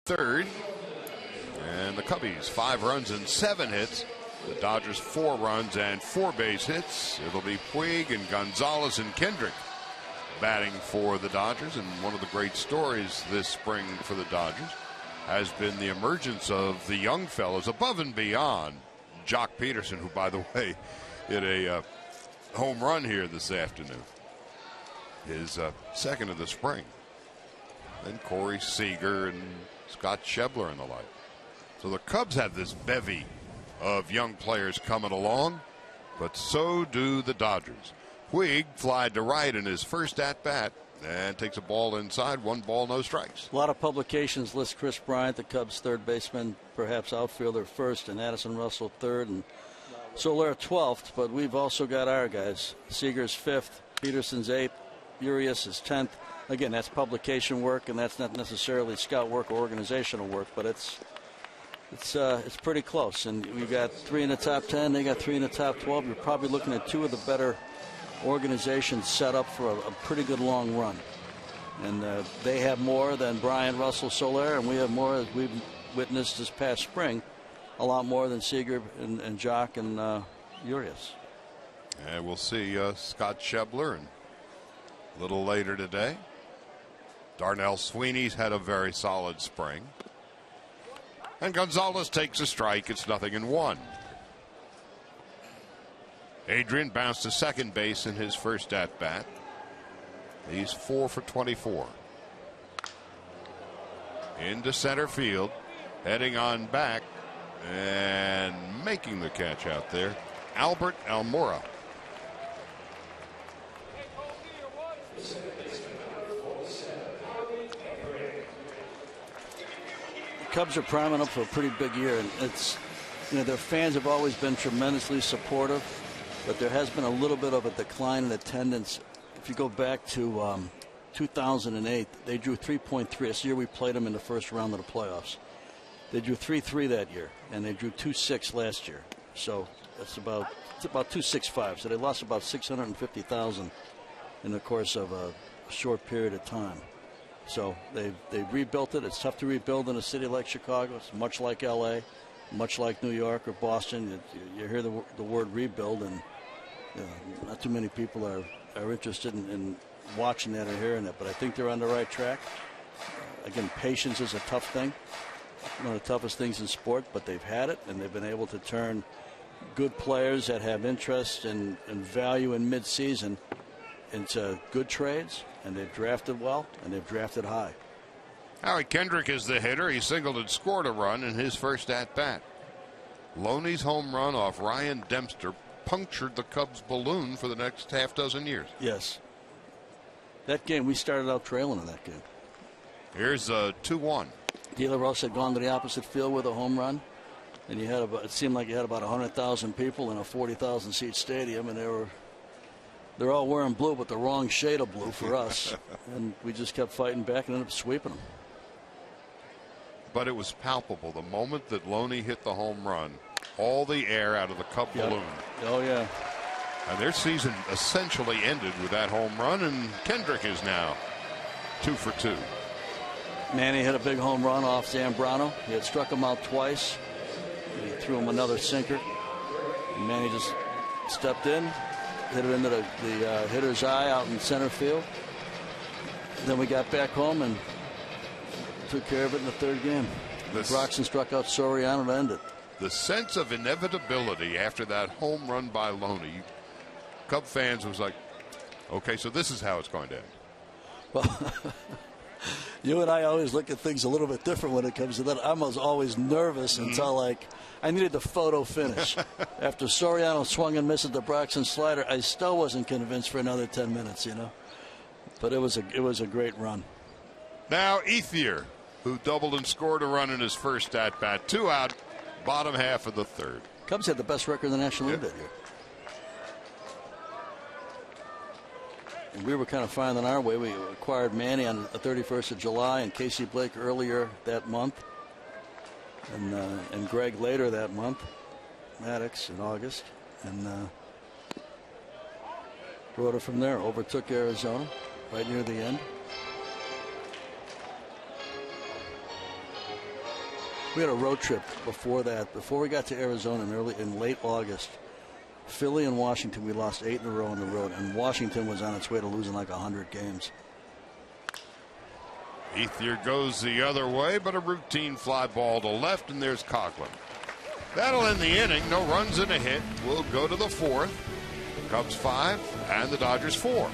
Third, and the Cubbies 5 runs and 7 hits. The Dodgers 4 runs and 4 base hits. It'll be Puig and Gonzalez and Kendrick batting for the Dodgers. And one of the great stories this spring for the Dodgers has been the emergence of the young fellows above and beyond Jock Peterson, who, by the way, hit a home run here this afternoon, his second of the spring. Then Corey Seager and Scott Schebler and the like. So the Cubs have this bevy of young players coming along, but so do the Dodgers. Puig flied to right in his first at-bat and takes a ball inside. 1 ball, no strikes. A lot of publications list Chris Bryant, the Cubs' third baseman, perhaps outfielder, first, and Addison Russell third, and Soler 12th, but we've also got our guys. Seager's 5th, Peterson's 8th, Urias is 10th. Again, that's publication work, and that's not necessarily scout work or organizational work, but it's pretty close. And we've got 3 in the top 10. They got 3 in the top 12. You're probably looking at 2 of the better organizations set up for a pretty good long run. And they have more than Bryant, Russell, Soler, and we have more, as we've witnessed this past spring, a lot more than Seager and Jock and Urias. And we'll see Scott Schebler and a little later today. Darnell Sweeney's had a very solid spring. And Gonzalez takes a strike. It's 0-1. Adrian bounced to second base in his first at-bat. He's 4 for 24. Into center field. Heading on back. And making the catch out there, Albert Almora. Cubs are priming up for a pretty big year, and it's, their fans have always been tremendously supportive, but there has been a little bit of a decline in attendance. If you go back to 2008, they drew 3.3. This year we played them in the first round of the playoffs. They drew 3.3 that year, and they drew 2.6 last year. So it's about 2.65. So they lost about 650,000 in the course of short period of time. So they've rebuilt it. It's tough to rebuild in a city like Chicago. It's much like L.A., much like New York or Boston. You hear the word rebuild, and not too many people are interested in watching that or hearing it. But I think they're on the right track. Again, patience is a tough thing, one of the toughest things in sport, but they've had it, and they've been able to turn good players that have interest and value in midseason into good trades, and they've drafted well, and they've drafted high. Howie Kendrick is the hitter. He singled and scored a run in his first at-bat. Loney's home run off Ryan Dempster punctured the Cubs' balloon for the next half dozen years. Yes. That game, we started out trailing in that game. Here's a 2-1. De La Rosa had gone to the opposite field with a home run, and it seemed like you had about 100,000 people in a 40,000 seat stadium, and they're all wearing blue, but the wrong shade of blue for us. And we just kept fighting back and ended up sweeping them. But it was palpable. The moment that Loney hit the home run, all the air out of the Cub balloon. Oh, yeah. And their season essentially ended with that home run, and Kendrick is now 2 for 2. Manny hit a big home run off Zambrano. He had struck him out twice. He threw him another sinker. And Manny just stepped in, hit it into the hitter's eye out in center field. Then we got back home and took care of it in the third game. Broxton struck out Soriano to end it. The sense of inevitability after that home run by Loney, Cub fans was like, okay, so this is how it's going to end. Well, you and I always look at things a little bit different when it comes to that. I was always nervous until I needed the photo finish. After Soriano swung and missed the Broxton slider, I still wasn't convinced for another 10 minutes, But it was a great run. Now Ethier, who doubled and scored a run in his first at-bat. 2 out, bottom half of the third. Cubs had the best record in the National League that year. And we were kind of finding our way. We acquired Manny on the 31st of July and Casey Blake earlier that month. And Greg later that month. Maddox in August. And rode it from there. Overtook Arizona right near the end. We had a road trip before that. Before we got to Arizona in late August, Philly and Washington, we lost 8 in a row on the road, and Washington was on its way to losing like 100 games. Ethier goes the other way, but a routine fly ball to left, and there's Coughlin. That'll end the inning. No runs and a hit. We'll go to the fourth. Cubs 5 and the Dodgers 4.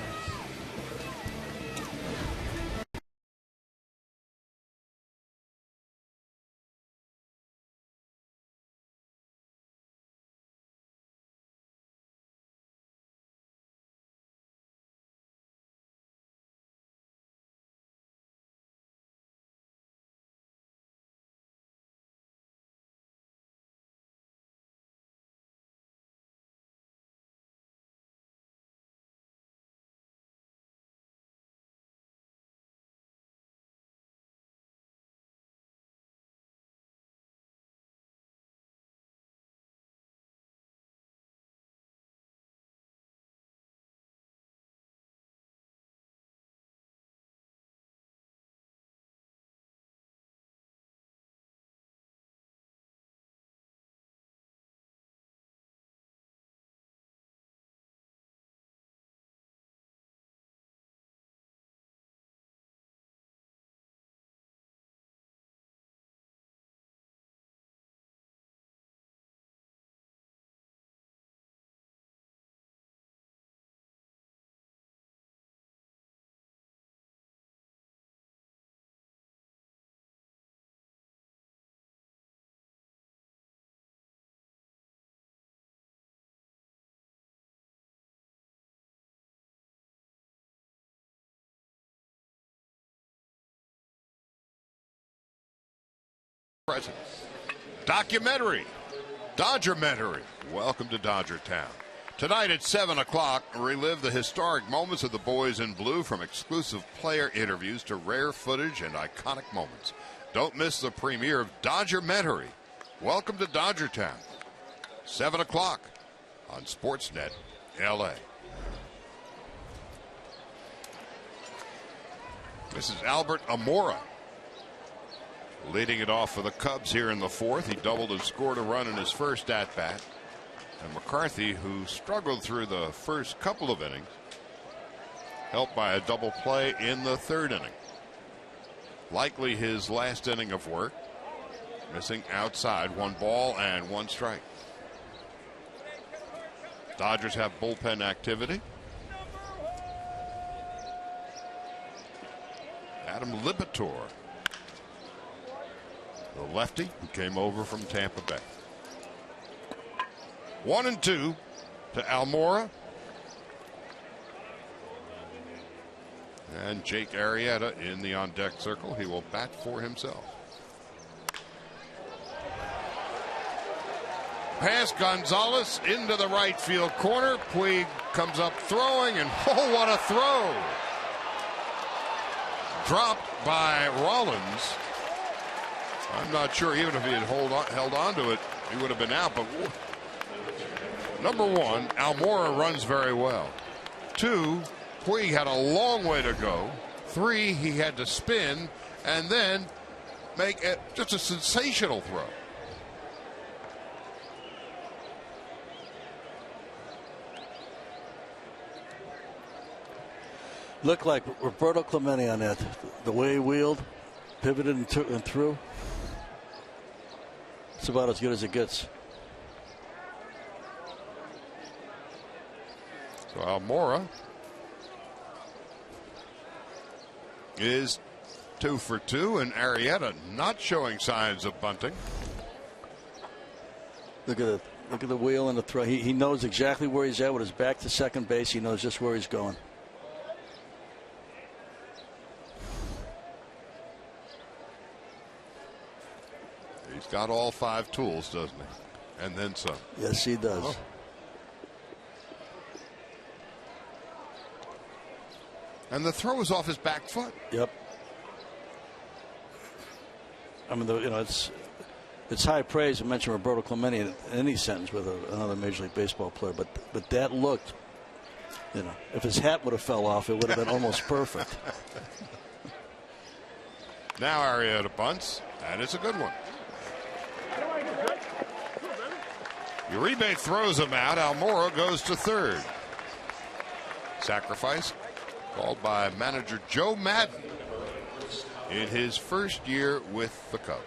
Present. Documentary. Dodgermentary. Welcome to Dodger Town. Tonight at 7 o'clock, relive the historic moments of the boys in blue, from exclusive player interviews to rare footage and iconic moments. Don't miss the premiere of Dodgermentary. Welcome to Dodger Town. 7 o'clock on Sportsnet LA. This is Albert Almora leading it off for the Cubs here in the fourth. He doubled and scored a run in his first at bat. And McCarthy, who struggled through the first couple of innings, helped by a double play in the third inning. Likely his last inning of work. Missing outside, 1 ball and 1 strike. Dodgers have bullpen activity. Adam Lipitor, the lefty who came over from Tampa Bay. 1-2 to Almora. And Jake Arrieta in the on-deck circle. He will bat for himself. Pass Gonzalez into the right field corner. Puig comes up throwing, and oh, what a throw! Dropped by Rollins. I'm not sure, even if he had held on to it, he would have been out. But number one, Almora runs very well. 2, Puig had a long way to go. 3, he had to spin and then make just a sensational throw. Looked like Roberto Clemente on that. The way he wheeled, pivoted and threw. It's about as good as it gets. So Almora is 2 for 2, and Arrieta not showing signs of bunting. Look at the wheel and the throw. He knows exactly where he's at with his back to second base. He knows just where he's going. He's got all 5 tools, doesn't he? And then some. Yes, he does. Oh. And the throw is off his back foot. Yep. I mean, it's high praise to mention Roberto Clemente in any sentence with another Major League Baseball player, but that looked, if his hat would have fell off, it would have been almost perfect. Now Arrieta bunts, and it's a good one. Uribe throws him out. Almora goes to third. Sacrifice called by manager Joe Madden in his first year with the Cubs.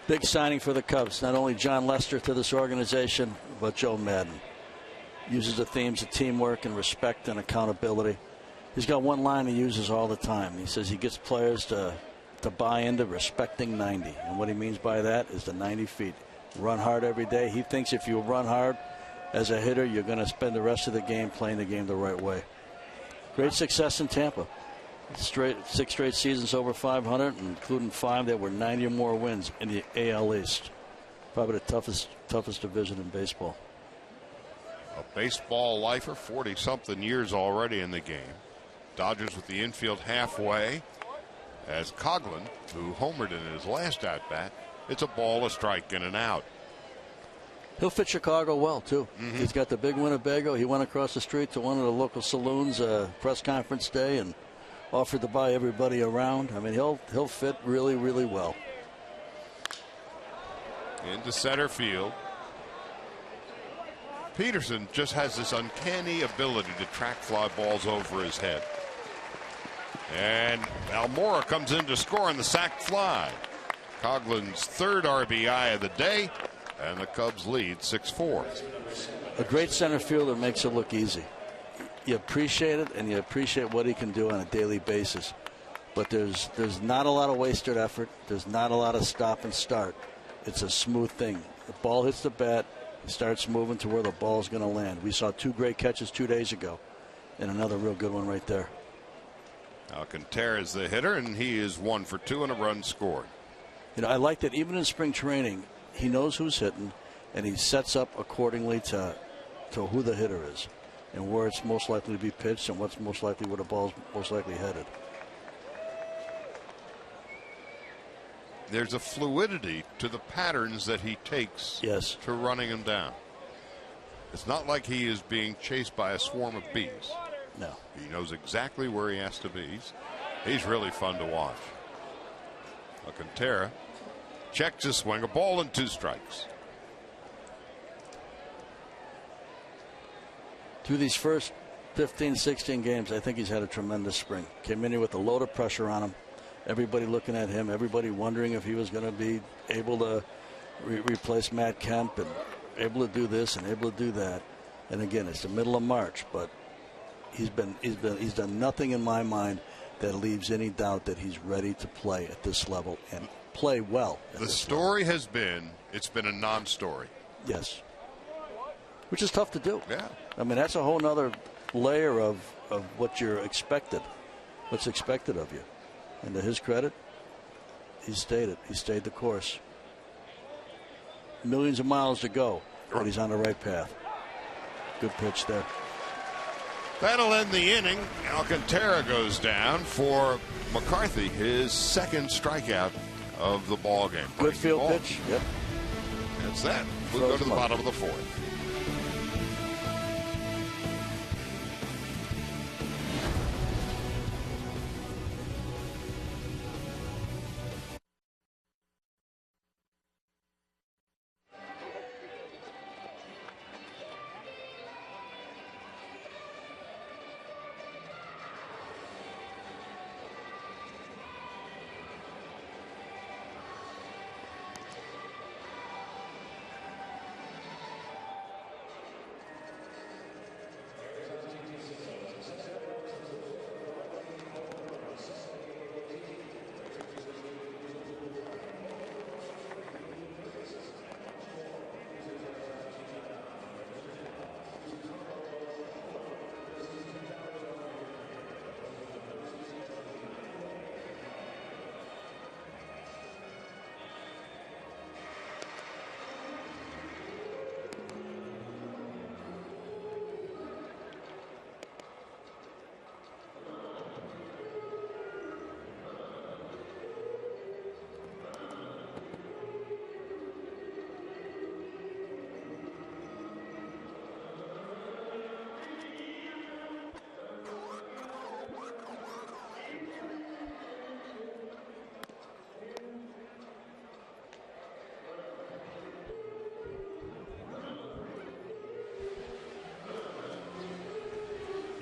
Big signing for the Cubs. Not only John Lester to this organization, but Joe Madden. Uses the themes of teamwork and respect and accountability. He's got one line he uses all the time. He says he gets players to buy into respecting 90. And what he means by that is the 90 feet. Run hard every day. He thinks if you run hard as a hitter, you're going to spend the rest of the game playing the game the right way. Great success in Tampa. 6 straight seasons over 500, including 5 that were 90 or more wins in the AL East. Probably the toughest division in baseball. A baseball lifer, 40-something years already in the game. Dodgers with the infield halfway as Coughlin, who homered in his last at-bat, it's a ball, a strike, in and out. He'll fit Chicago well, too. Mm-hmm. He's got the big Winnebago. He went across the street to one of the local saloons press conference day and offered to buy everybody around. I mean, he'll fit really, really well. Into center field. Peterson just has this uncanny ability to track fly balls over his head. And Almora comes in to score on the sac fly. Coughlin's 3rd RBI of the day, and the Cubs lead 6-4. A great center fielder makes it look easy. You appreciate it, and you appreciate what he can do on a daily basis. But there's not a lot of wasted effort. There's not a lot of stop and start. It's a smooth thing. The ball hits the bat, it starts moving to where the ball's going to land. We saw 2 great catches 2 days ago, and another real good one right there. Alcantara is the hitter, and he is 1 for 2 and a run scored. I like that even in spring training, he knows who's hitting, and he sets up accordingly to who the hitter is and where it's most likely to be pitched and what's most likely where the ball's most likely headed. There's a fluidity to the patterns that he takes to running him down. It's not like he is being chased by a swarm of bees. No. He knows exactly where he has to be. He's really fun to watch. Alcantara checks his swing, a ball and 2 strikes. Through these first 15, 16 games, I think he's had a tremendous spring. Came in here with a load of pressure on him. Everybody looking at him, everybody wondering if he was going to be able to replace Matt Kemp and able to do this and able to do that. And again, it's the middle of March, but he's done nothing in my mind that leaves any doubt that he's ready to play at this level and play well. The story has been, it's been a non-story. Yes. Which is tough to do. Yeah. I mean, that's a whole nother layer of what you're expected, what's expected of you. And to his credit, he stayed the course. Millions of miles to go, but he's on the right path. Good pitch there. That'll end the inning. Alcantara goes down for McCarthy, his 2nd strikeout of the ball game. Good field pitch. Yep. That's that. We'll go to the bottom of the 4th.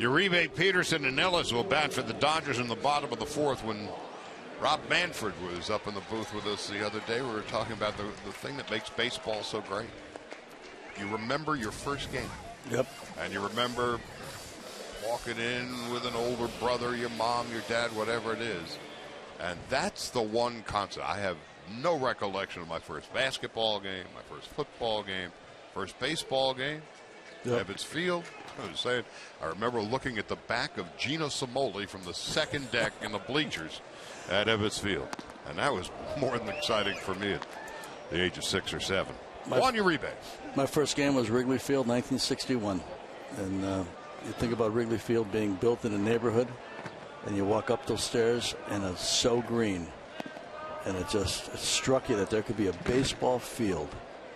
Uribe, Peterson, and Ellis will bat for the Dodgers in the bottom of the 4th. When Rob Manfred was up in the booth with us the other day, we were talking about the thing that makes baseball so great. You remember your first game. Yep. And you remember walking in with an older brother, your mom, your dad, whatever it is. And that's the one constant. I have no recollection of my first basketball game, my first football game, first baseball game. Yep. Ebbets Field. I was saying, I remember looking at the back of Gino Simoli from the 2nd deck in the bleachers at Ebbets Field. And that was more than exciting for me at the age of 6 or 7. Juan Uribe. My first game was Wrigley Field, 1961. And you think about Wrigley Field being built in a neighborhood, and you walk up those stairs, and it's so green. And it struck you that there could be a baseball field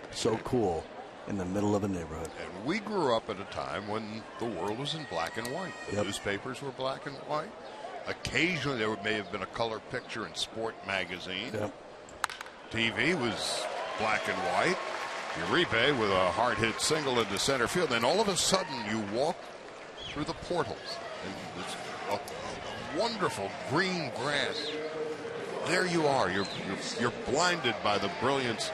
so cool in the middle of a neighborhood. And we grew up at a time when the world was in black and white. The newspapers were black and white. Occasionally there may have been a color picture in Sport magazine. Yep. TV was black and white. Uribe with a hard hit single into center field. Then all of a sudden you walk through the portals. And it's a wonderful green grass. There you are. You're blinded by the brilliance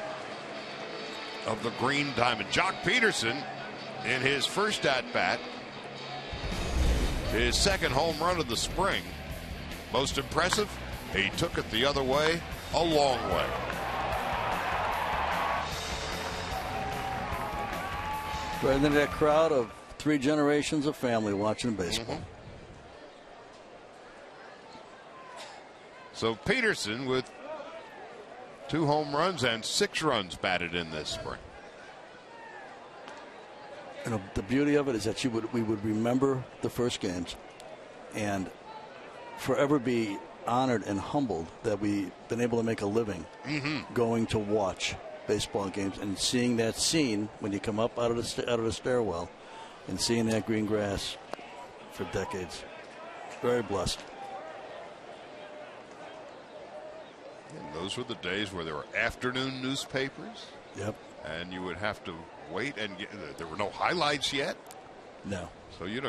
of the green diamond. Jock Peterson in his first at-bat, his 2nd home run of the spring. Most impressive, he took it the other way, a long way. Right into that crowd of 3 generations of family watching baseball. Mm-hmm. So Peterson with 2 home runs and 6 runs batted in this spring. You know, the beauty of it is that we would remember the first games and forever be honored and humbled that we've been able to make a living going to watch baseball games and seeing that scene when you come up out of the stairwell and seeing that green grass for decades. Very blessed. And those were the days where there were afternoon newspapers. Yep. And you would have to wait, and there were no highlights yet. No. So, you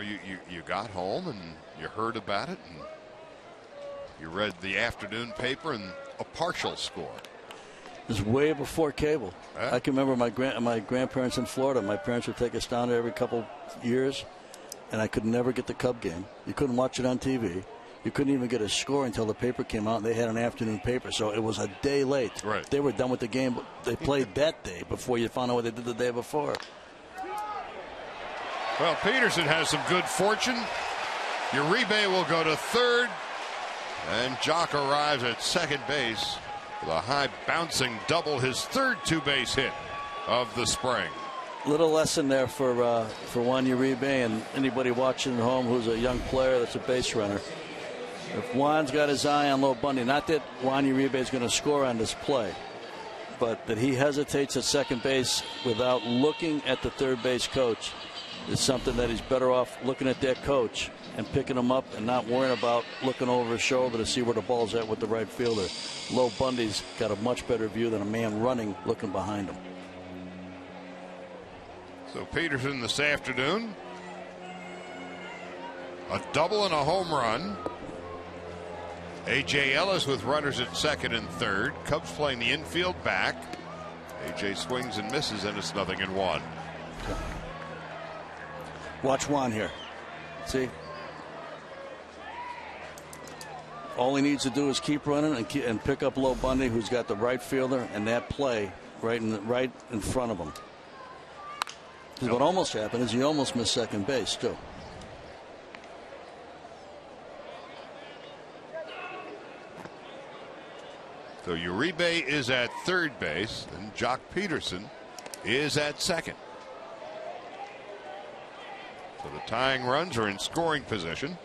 got home and you heard about it, and you read the afternoon paper and a partial score. It was way before cable. Yeah. I can remember my grandparents in Florida. My parents would take us down there every couple years, and I could never get the Cub game. You couldn't watch it on TV. You couldn't even get a score until the paper came out, and they had an afternoon paper, so it was a day late. Right. They were done with the game, but they played that day before you found out what they did the day before. Well, Peterson has some good fortune. Uribe will go to third, and Jock arrives at second base with a high bouncing double, his third two-base hit of the spring. Little lesson there for Juan Uribe and anybody watching at home who's a young player that's a base runner. If Juan's got his eye on Low Bundy, not that Juan Uribe is going to score on this play, but that he hesitates at second base without looking at the third base coach is something that he's better off looking at that coach and picking him up and not worrying about looking over his shoulder to see where the ball's at with the right fielder. Low Bundy's got a much better view than a man running looking behind him. So Peterson this afternoon, a double and a home run. A.J. Ellis with runners at second and third. Cubs playing the infield back. A.J. swings and misses, and it's 0-1. Watch Juan here. See? All he needs to do is keep running and pick up Low Bundy, who's got the right fielder, and that play right in front of him. What almost happened is he almost missed second base, too. So Uribe is at third base, and Jock Peterson is at second. So the tying runs are in scoring position.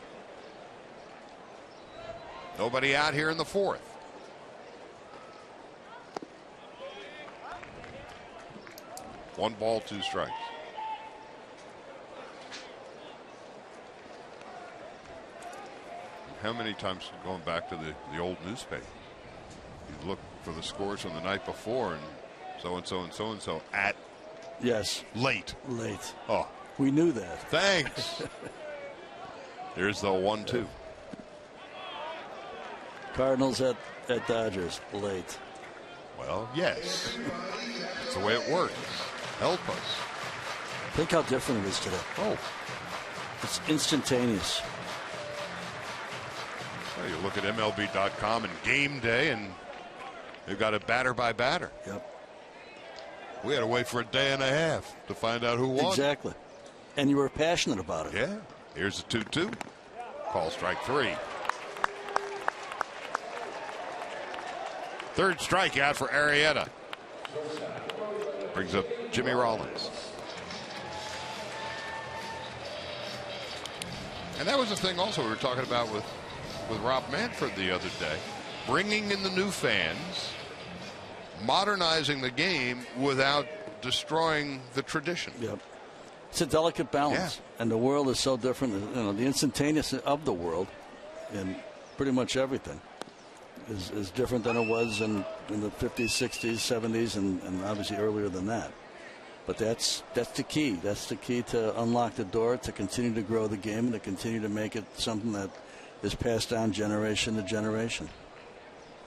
Nobody out here in the fourth. One ball, two strikes. How many times, going back to the old newspaper, you look for the scores from the night before, and so-and-so and so-and-so at yes late. Oh, we knew that. Thanks. Here's the 1-2. Cardinals at Dodgers late. Well, yes. That's the way it works. Help us. Think how different it is today. Oh. It's instantaneous. Well, you look at MLB.com and game day, and they've got it batter by batter. Yep. We had to wait for a day and a half to find out who won. Exactly. And you were passionate about it. Yeah. Here's the 2-2. Call strike 3. Third strikeout for Arrieta. Brings up Jimmy Rollins. And that was the thing also we were talking about with Rob Manfred the other day. Bringing in the new fans, modernizing the game without destroying the tradition. Yep. It's a delicate balance. Yeah. And the world is so different. You know, the instantaneous of the world in pretty much everything is different than it was in the 50s, 60s, 70s, and obviously earlier than that. But that's the key. That's the key to unlock the door, to continue to grow the game, and to continue to make it something that is passed down generation to generation.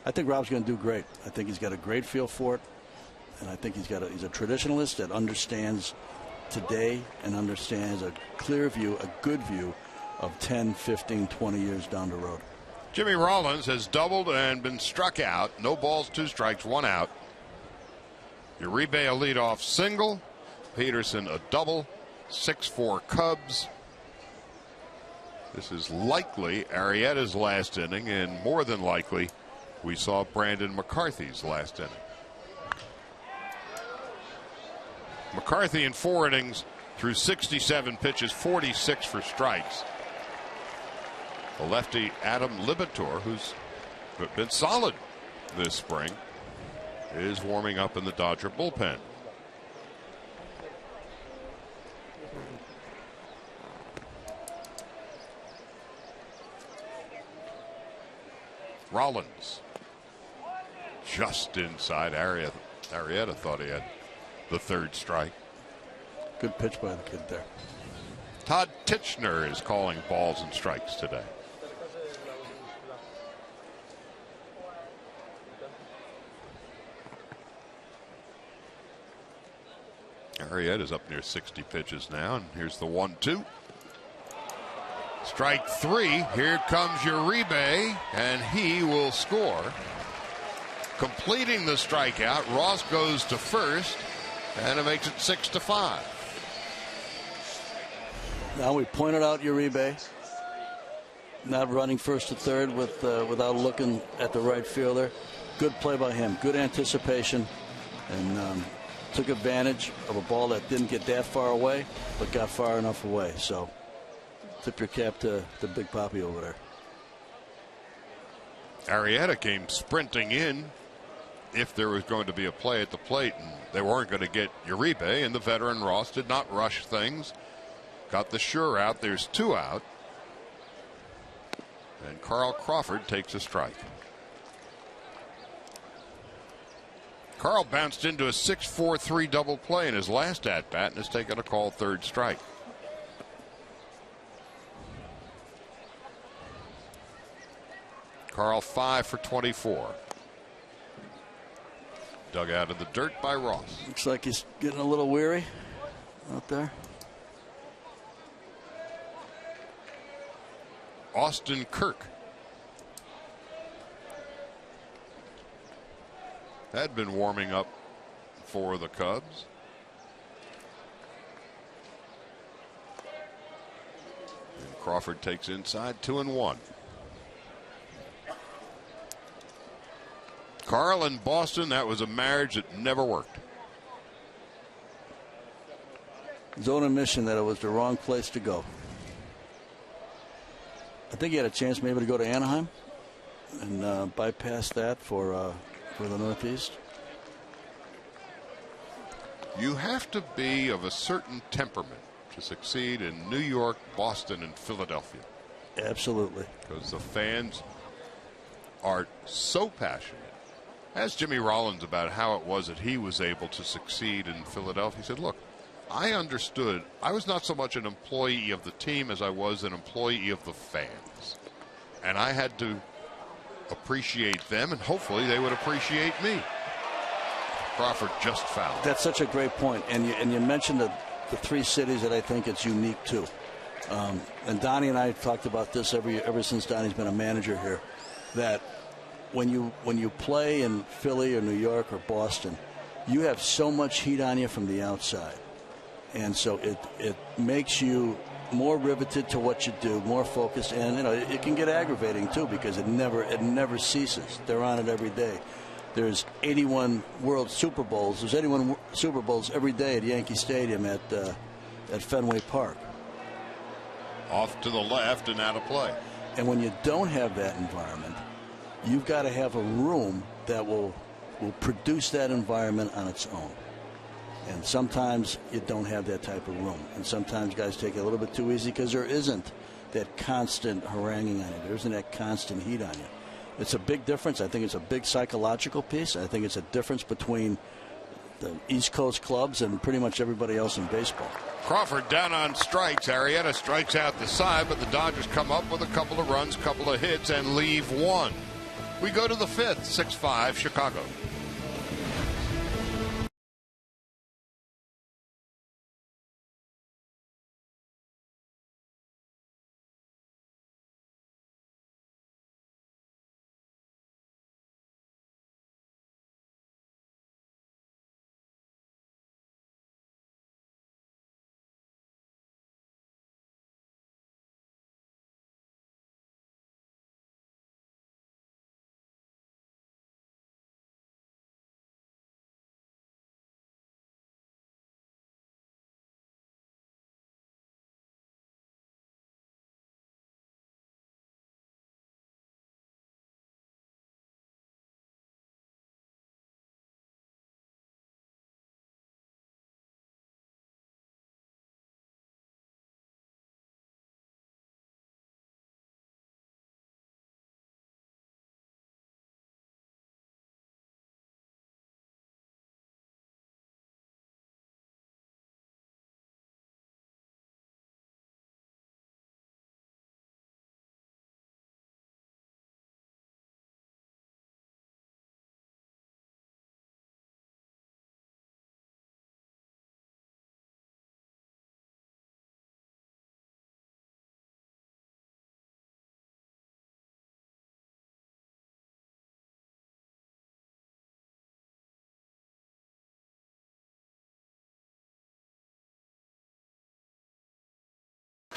I think Rob's going to do great. I think he's got a great feel for it, and I think he's a traditionalist that understands today and understands a clear view, a good view of 10, 15, 20 years down the road. Jimmy Rollins has doubled and been struck out. No balls, 2 strikes, 1 out. Uribe a leadoff single. Peterson a double. 6-4 Cubs. This is likely Arrieta's last inning, and more than likely we saw Brandon McCarthy's last inning. McCarthy in 4 innings threw 67 pitches, 46 for strikes. The lefty Adam Libator, who's been solid this spring, is warming up in the Dodger bullpen. Rollins just inside. Arrieta thought he had the third strike. Good pitch by the kid there. Todd Titchener is calling balls and strikes today. Arrieta's up near 60 pitches now, and here's the 1-2. Strike three. Here comes Uribe, and he will score. Completing the strikeout, Ross goes to first, and it makes it 6-5. Now we pointed out Uribe not running first to third without looking at the right fielder. Good play by him. Good anticipation, and took advantage of a ball that didn't get that far away, but got far enough away. So tip your cap to Big Papi over there. Arrieta came sprinting in if there was going to be a play at the plate, and they weren't going to get Uribe, and the veteran Ross did not rush things. Got the sure out. There's 2 out. And Carl Crawford takes a strike. Carl bounced into a 6-4-3 double play in his last at bat and has taken a called third strike. Carl 5 for 24. Dug out of the dirt by Ross. Looks like he's getting a little weary out there. Austin Kirk had been warming up for the Cubs. And Crawford takes inside, 2-1. Carl and Boston, that was a marriage that never worked. His own admission that it was the wrong place to go. I think he had a chance maybe to go to Anaheim and bypass that for the Northeast. You have to be of a certain temperament to succeed in New York, Boston, and Philadelphia. Absolutely. Because the fans are so passionate. Asked Jimmy Rollins about how it was that he was able to succeed in Philadelphia. He said, look, I understood. I was not so much an employee of the team as I was an employee of the fans. And I had to appreciate them, and hopefully they would appreciate me. Crawford just fouled. That's such a great point. And you mentioned the 3 cities that I think it's unique to. And Donnie and I have talked about this ever since Donnie's been a manager here, that when you play in Philly or New York or Boston, you have so much heat on you from the outside. And so it makes you more riveted to what you do, more focused, and it can get aggravating too because it never ceases. They're on it every day. There's 81 World Super Bowls. There's 81 Super Bowls every day at Yankee Stadium at Fenway Park. Off to the left and out of play. And when you don't have that environment, you've got to have a room that will produce that environment on its own. And sometimes you don't have that type of room. And sometimes guys take it a little bit too easy because there isn't that constant haranguing on you. There isn't that constant heat on you. It's a big difference. I think it's a big psychological piece. I think it's a difference between the East Coast clubs and pretty much everybody else in baseball. Crawford down on strikes. Arrieta strikes out the side, but the Dodgers come up with a couple of runs, couple of hits, and leave one. We go to the 5th, 6-5 Chicago.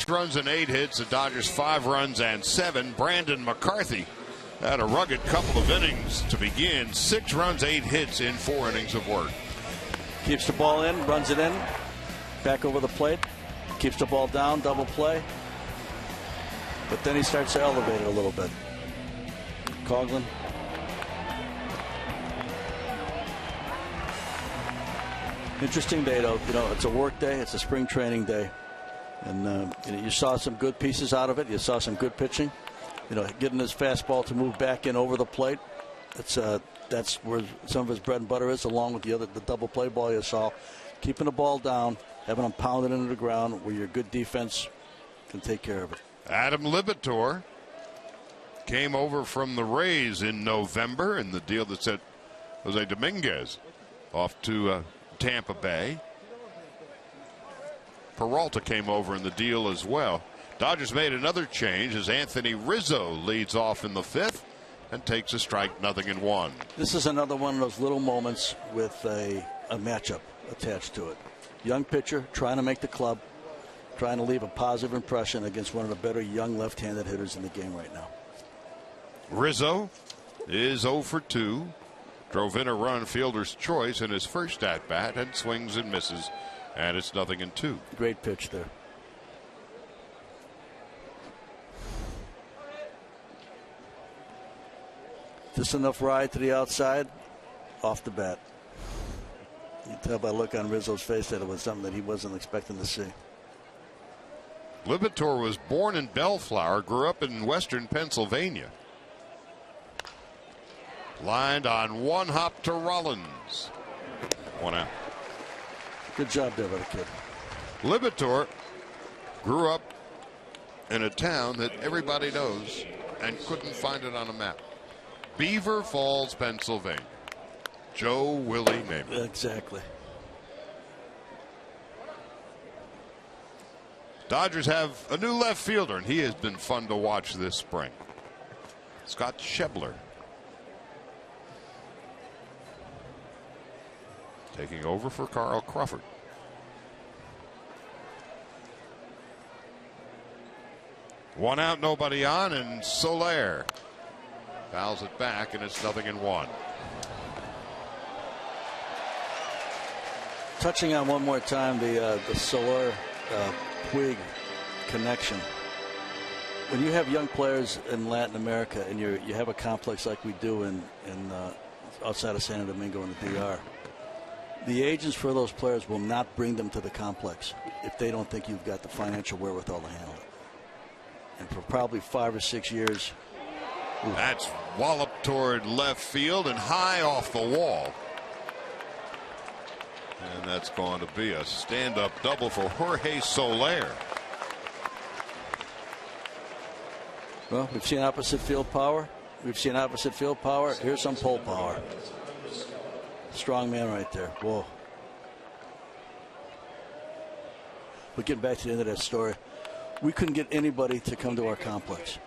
6 runs and 8 hits. The Dodgers 5 runs and 7. Brandon McCarthy had a rugged couple of innings to begin. 6 runs, 8 hits in 4 innings of work. Keeps the ball in, runs it in, back over the plate, keeps the ball down, double play. But then he starts to elevate it a little bit. Coughlin. Interesting day, though. You know, it's a work day. It's a spring training day. And you saw some good pieces out of it. You saw some good pitching. You know, getting his fastball to move back in over the plate. That's where some of his bread and butter is, along with the double play ball you saw. Keeping the ball down, having him pound it into the ground where your good defense can take care of it. Adam Libator came over from the Rays in November in the deal that sent Jose Dominguez off to Tampa Bay. Peralta came over in the deal as well. Dodgers made another change as Anthony Rizzo leads off in the 5th and takes a strike, 0-1. This is another one of those little moments with a matchup attached to it. Young pitcher trying to make the club, trying to leave a positive impression against one of the better young left-handed hitters in the game right now. Rizzo is 0 for 2. Drove in a run, fielder's choice in his first at-bat, and swings and misses, and it's 0-2. Great pitch there. Just enough ride to the outside, off the bat. You can tell by the look on Rizzo's face that it was something that he wasn't expecting to see. Libator was born in Bellflower, grew up in western Pennsylvania. Lined on 1 hop to Rollins. 1 out. Good job there by the kid. Libator grew up in a town that everybody knows and couldn't find it on a map. Beaver Falls, Pennsylvania. Joe Willie Namath. Exactly. Dodgers have a new left fielder, and he has been fun to watch this spring. Scott Schebler taking over for Carl Crawford. One out, nobody on, and Soler fouls it back, and it's 0-1. Touching on one more time the Soler Puig connection. When you have young players in Latin America and you have a complex like we do in outside of Santo Domingo in the DR, the agents for those players will not bring them to the complex if they don't think you've got the financial wherewithal to handle it. And for probably 5 or 6 years. That's walloped toward left field and high off the wall. And that's going to be a stand-up double for Jorge Soler. Well, we've seen opposite field power. We've seen opposite field power. Here's some pole power. Strong man right there. Whoa. But getting back to the end of that story, we couldn't get anybody to come to our complex.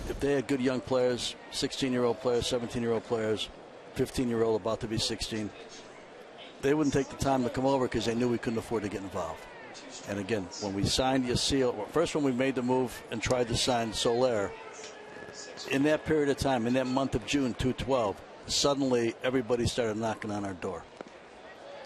If they had good young players, 16-year-old players, 17-year-old players, 15-year-old about to be 16, they wouldn't take the time to come over because they knew we couldn't afford to get involved. And again, when we signed Yasiel, first when we made the move and tried to sign Soler, in that period of time, in that month of June 2012, suddenly everybody started knocking on our door.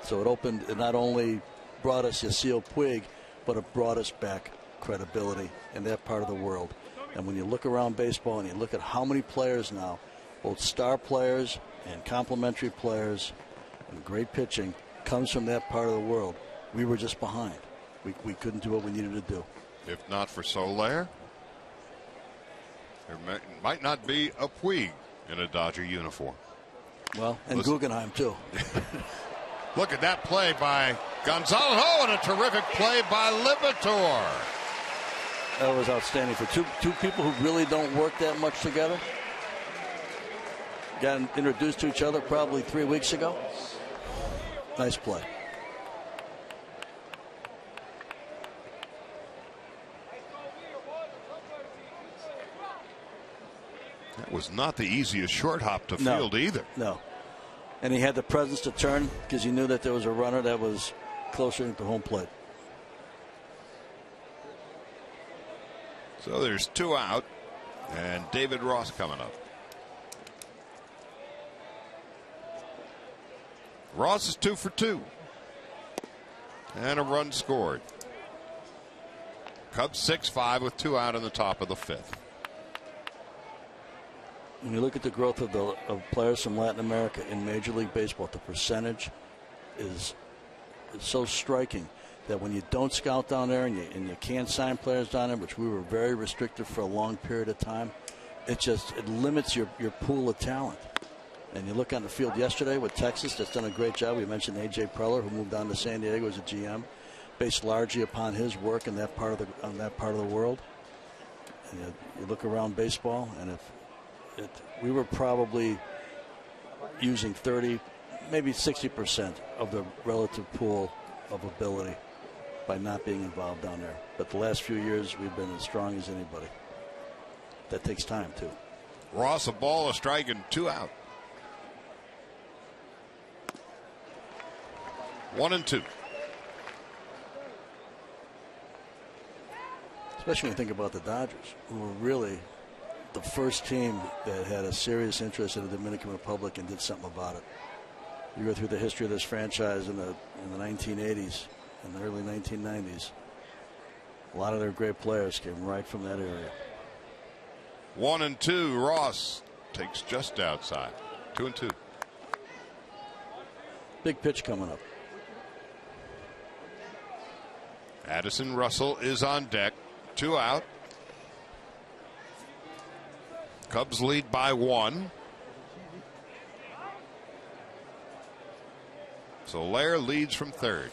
So it not only brought us Yasiel Puig, but it brought us back credibility in that part of the world. And when you look around baseball and you look at how many players now, both star players and complimentary players and great pitching comes from that part of the world, we were just behind. We couldn't do what we needed to do. If not for Soler, there might not be a Puig in a Dodger uniform. Well, and Guggenheim, too. Look at that play by Gonzalez. Oh, and a terrific play by Libator. That was outstanding for two people who really don't work that much together. Got introduced to each other probably 3 weeks ago. Nice play. That was not the easiest short hop to field either. No. And he had the presence to turn because he knew that there was a runner that was closer to home plate. So there's 2 out, and David Ross coming up. Ross is 2 for 2. And a run scored. Cubs 6-5 with 2 out in the top of the 5th. When you look at the growth of players from Latin America in Major League Baseball, the percentage is so striking that when you don't scout down there and you can't sign players down there, which we were very restrictive for a long period of time, it limits your pool of talent. And you look on the field yesterday with Texas, that's done a great job. We mentioned A.J. Preller, who moved on to San Diego as a GM, based largely upon his work in that part of the world. And you look around baseball, and we were probably using 30, maybe 60% of the relative pool of ability by not being involved down there. But the last few years, we've been as strong as anybody. That takes time, too. Ross, a ball, a strike, and 2 out. 1-2. Especially when you think about the Dodgers, who were really the first team that had a serious interest in the Dominican Republic and did something about it. You go through the history of this franchise in the 1980s and the early 1990s. A lot of their great players came right from that area. 1-2. Ross takes just outside. 2-2. Big pitch coming up. Addison Russell is on deck. 2 out. Cubs lead by 1. Soler leads from third.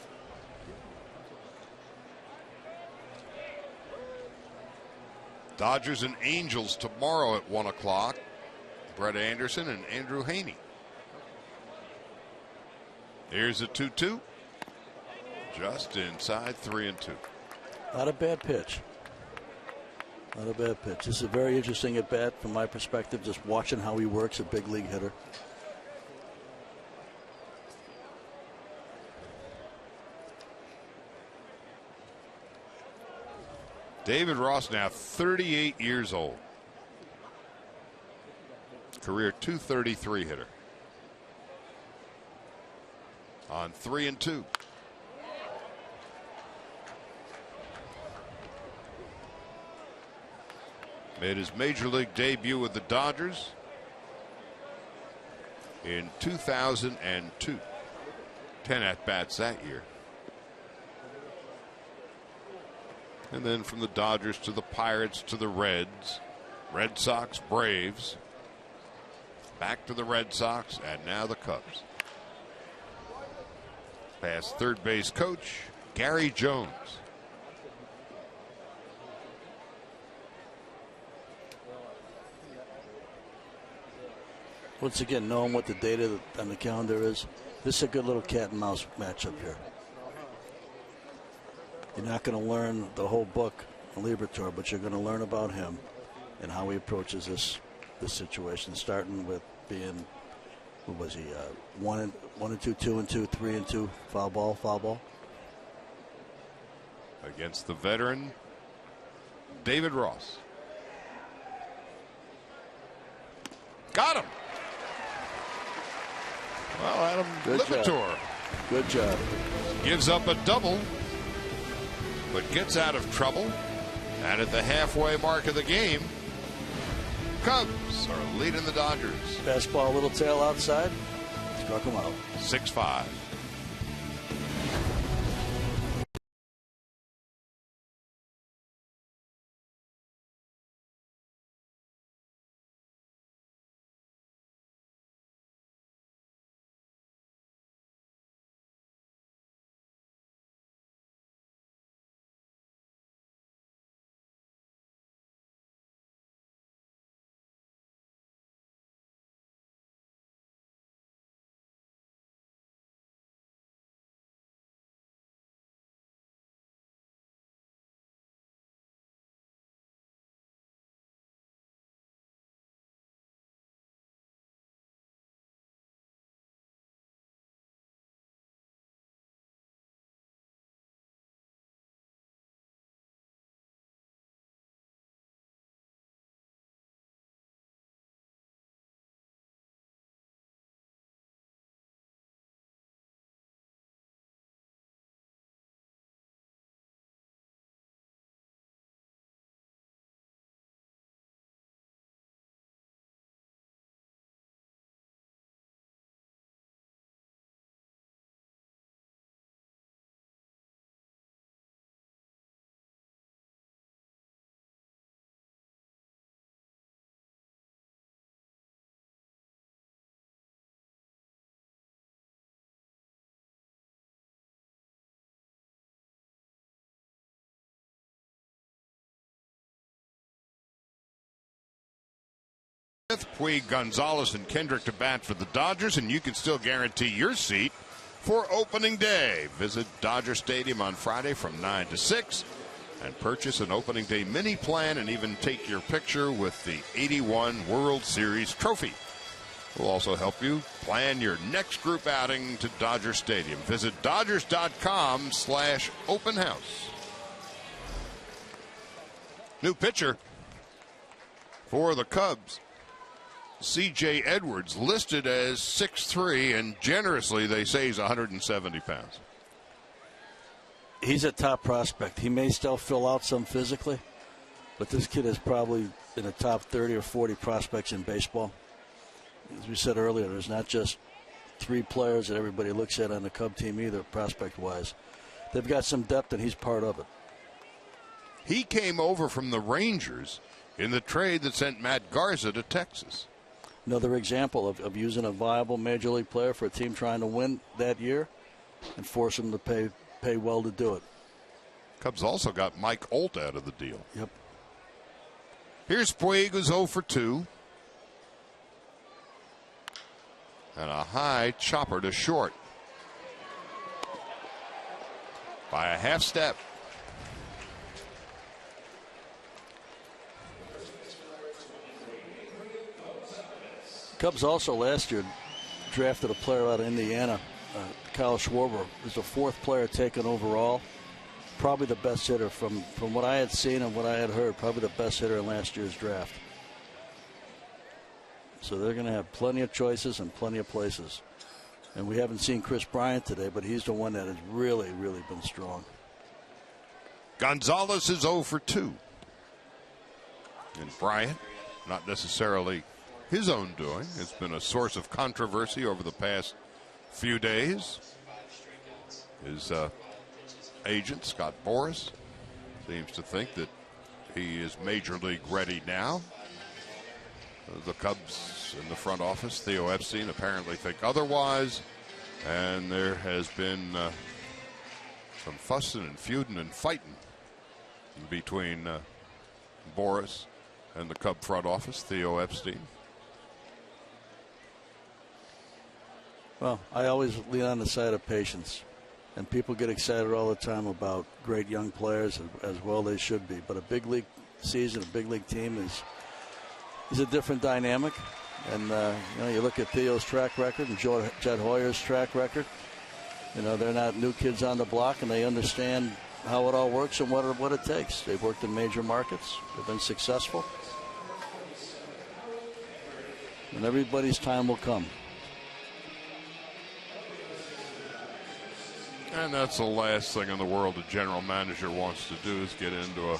Dodgers and Angels tomorrow at 1 o'clock. Brett Anderson and Andrew Haney. Here's a 2-2. Just inside 3-2. Not a bad pitch. Not a bad pitch. This is a very interesting at bat from my perspective, just watching how he works, a big league hitter. David Ross now 38 years old. Career .233 hitter. On 3-2. Made his major league debut with the Dodgers in 2002. 10 at-bats that year. And then from the Dodgers to the Pirates to the Reds, Red Sox, Braves, back to the Red Sox, and now the Cubs. Past third base coach Gary Jones. Once again, knowing what the data on the calendar is, this is a good little cat and mouse matchup here. You're not going to learn the whole book on Liberatore, but you're going to learn about him and how he approaches this situation, starting with being, who was he, 1-2, 2-2, 3-2, foul ball. Against the veteran David Ross. Got him. Well, Adam Liberatore. Good job. Gives up a double, but gets out of trouble. And at the halfway mark of the game, Cubs are leading the Dodgers. Fastball, little tail outside. Struck him out. 6-5. Puig, Gonzalez, and Kendrick to bat for the Dodgers, and you can still guarantee your seat for opening day. Visit Dodger Stadium on Friday from 9 to 6 and purchase an opening day mini plan and even take your picture with the 81 World Series trophy. We'll also help you plan your next group outing to Dodger Stadium. Visit Dodgers.com/open house. New pitcher for the Cubs, C.J. Edwards, listed as 6'3", and generously they say he's 170 pounds. He's a top prospect. He may still fill out some physically, but this kid is probably in the top 30 or 40 prospects in baseball. As we said earlier, there's not just 3 players that everybody looks at on the Cub team either, prospect-wise. They've got some depth, and he's part of it. He came over from the Rangers in the trade that sent Matt Garza to Texas. Another example of using a viable major league player for a team trying to win that year and force them to pay well to do it. Cubs also got Mike Olt out of the deal. Yep. Here's Puig, who's 0 for 2. And a high chopper to short by a half step. Cubs also last year drafted a player out of Indiana, Kyle Schwarber, who's the 4th player taken overall. Probably the best hitter from what I had seen and what I had heard, probably the best hitter in last year's draft. So they're going to have plenty of choices and plenty of places. And we haven't seen Chris Bryant today, but he's the one that has really, really been strong. Gonzalez is 0 for 2. And Bryant, not necessarily his own doing. It's been a source of controversy over the past few days. His agent, Scott Boras, seems to think that he is major league ready now. The Cubs in the front office, Theo Epstein, apparently think otherwise. And there has been some fussing and feuding and fighting between Boras and the Cub front office, Theo Epstein. Well, I always lean on the side of patience. And people get excited all the time about great young players, as well they should be. But a big league season, a big league team is a different dynamic. And, you look at Theo's track record and Jed Hoyer's track record. They're not new kids on the block, and they understand how it all works and what it takes. They've worked in major markets. They've been successful. And everybody's time will come. And that's the last thing in the world a general manager wants to do, is get into a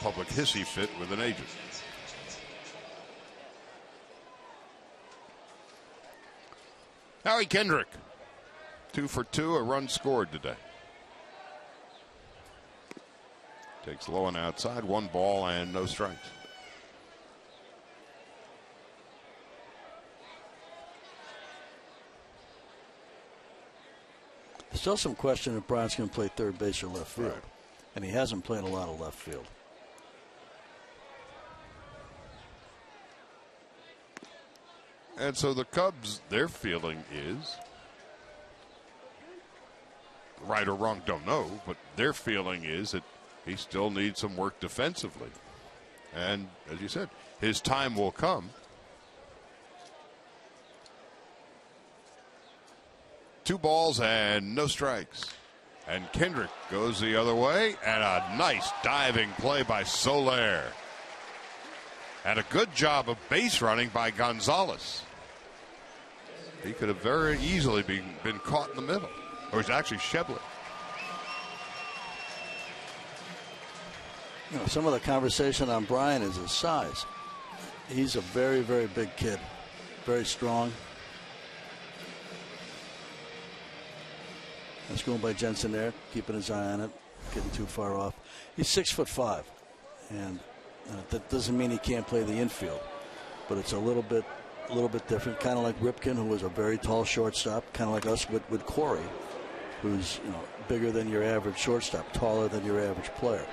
public hissy fit with an agent. Howie Kendrick, 2 for 2, a run scored today. Takes low and outside, 1 ball and no strikes. Still some question if Bryant's going to play third base or left field. Right. And he hasn't played a lot of left field. And so the Cubs, their feeling is, right or wrong, don't know, but their feeling is that he still needs some work defensively. And as you said, his time will come. 2 balls and no strikes. And Kendrick goes the other way, and a nice diving play by Soler. And a good job of base running by Gonzalez. He could have very easily been caught in the middle. Or it's actually Shebler. Some of the conversation on Bryant is his size. He's a very, very big kid. Very strong. That's going by Jensen there, keeping his eye on it, getting too far off. He's 6'5", and that doesn't mean he can't play the infield, but it's a little bit different. Kind of like Ripken, who was a very tall shortstop. Kind of like us with Corey, who's bigger than your average shortstop, taller than your average player.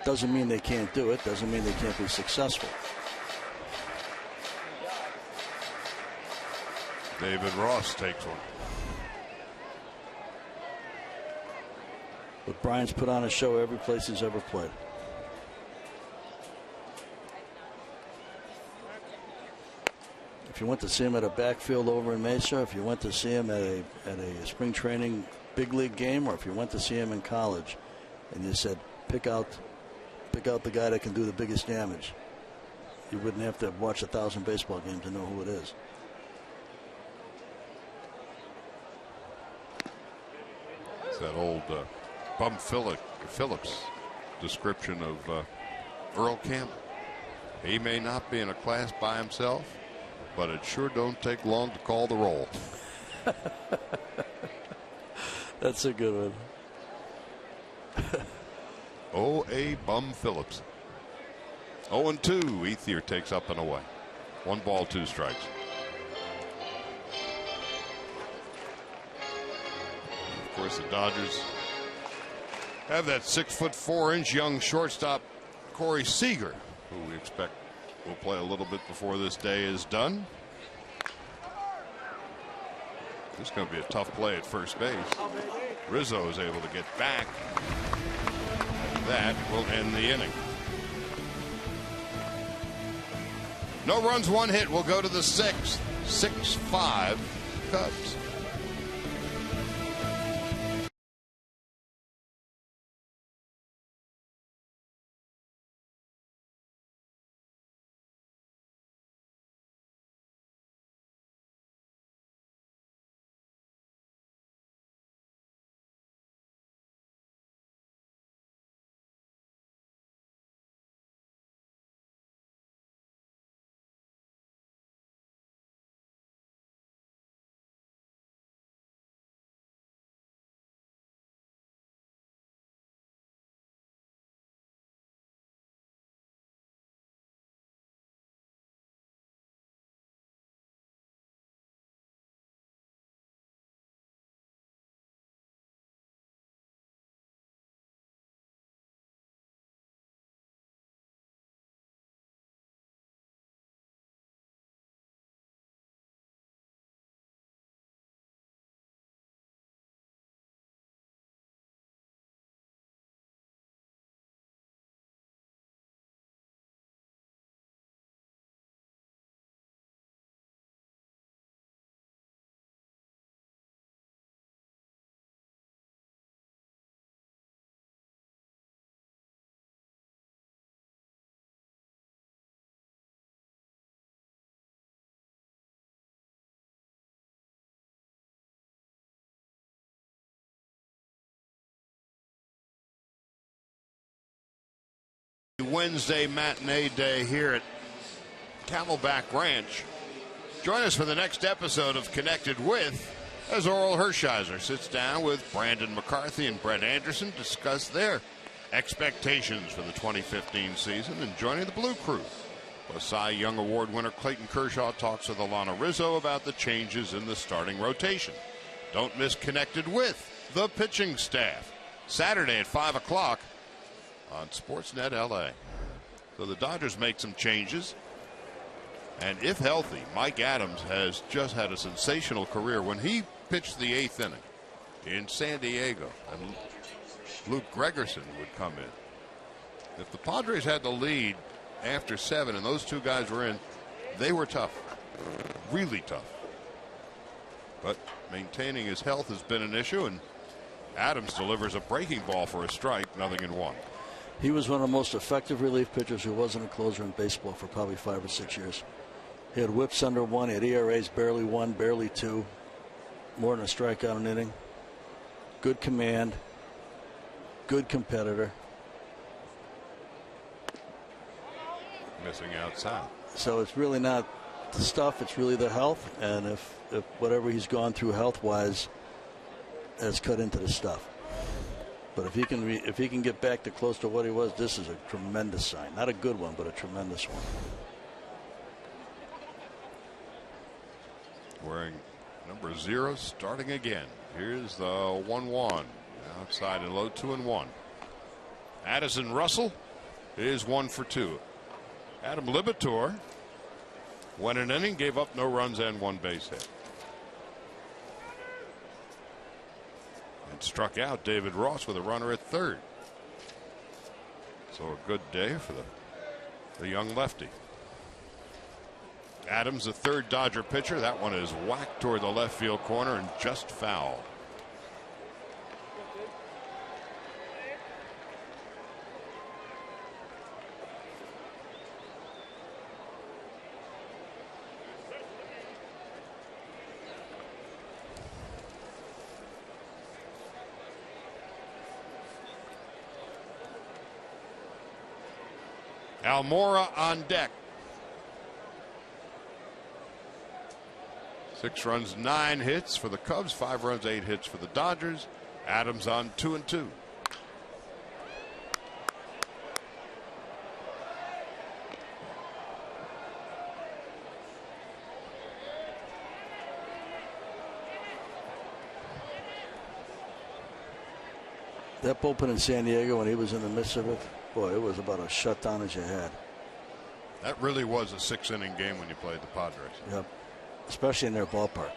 Doesn't mean they can't do it. Doesn't mean they can't be successful. David Ross takes one. But Brian's put on a show every place he's ever played. If you went to see him at a backfield over in Mesa, if you went to see him at a spring training big league game, or if you went to see him in college, and you said pick out the guy that can do the biggest damage, you wouldn't have to watch 1,000 baseball games to know who it is. It's that old Bum Phillips description of Earl Campbell. He may not be in a class by himself, but it sure don't take long to call the roll. That's a good one. O.A. Bum Phillips. 0-2. Ethier takes up and away. 1 ball, 2 strikes. Of course, the Dodgers have that 6'4" young shortstop Corey Seager, who we expect will play a little bit before this day is done. This is going to be a tough play at first base. Rizzo is able to get back. That will end the inning. No runs, 1 hit. We'll go to the 6th. 6-5 Cubs. Wednesday matinee day here at Camelback Ranch. Join us for the next episode of Connected With as Oral Hershiser sits down with Brandon McCarthy and Brett Anderson to discuss their expectations for the 2015 season and joining the Blue Crew. Plus, Cy Young Award winner Clayton Kershaw talks with Alana Rizzo about the changes in the starting rotation. Don't miss Connected With the pitching staff. Saturday at 5 o'clock on Sportsnet LA. So the Dodgers make some changes. And if healthy, Mike Adams has just had a sensational career when he pitched the 8th inning in San Diego. And Luke Gregerson would come in. If the Padres had the lead after 7 and those 2 guys were in, they were tough. Really tough. But maintaining his health has been an issue, and Adams delivers a breaking ball for a strike, 0-1. He was one of the most effective relief pitchers who wasn't a closer in baseball for probably 5 or 6 years. He had whips under 1, he had ERAs barely 1, barely 2, more than a strikeout an inning. Good command, good competitor. Missing outside. So it's really not the stuff, it's really the health, and if whatever he's gone through health-wise has cut into the stuff. But if he can get back to close to what he was, this is a tremendous sign. Not a good one, but a tremendous one. Wearing number 0, starting again. Here's the 1-1. Outside and low, 2-1. Addison Russell is 1 for 2. Adam Libator went an inning, gave up no runs and 1 base hit. and struck out David Ross with a runner at third. So a good day for the young lefty. Adams, the third Dodger pitcher. That one is whacked toward the left field corner and just foul. Almora on deck. 6 runs, 9 hits for the Cubs, 5 runs, 8 hits for the Dodgers. Adams on 2-2. That bullpen in San Diego when he was in the midst of it, boy, it was about as shut down as you had. That really was a 6-inning game when you played the Padres. Yep. Especially in their ballpark.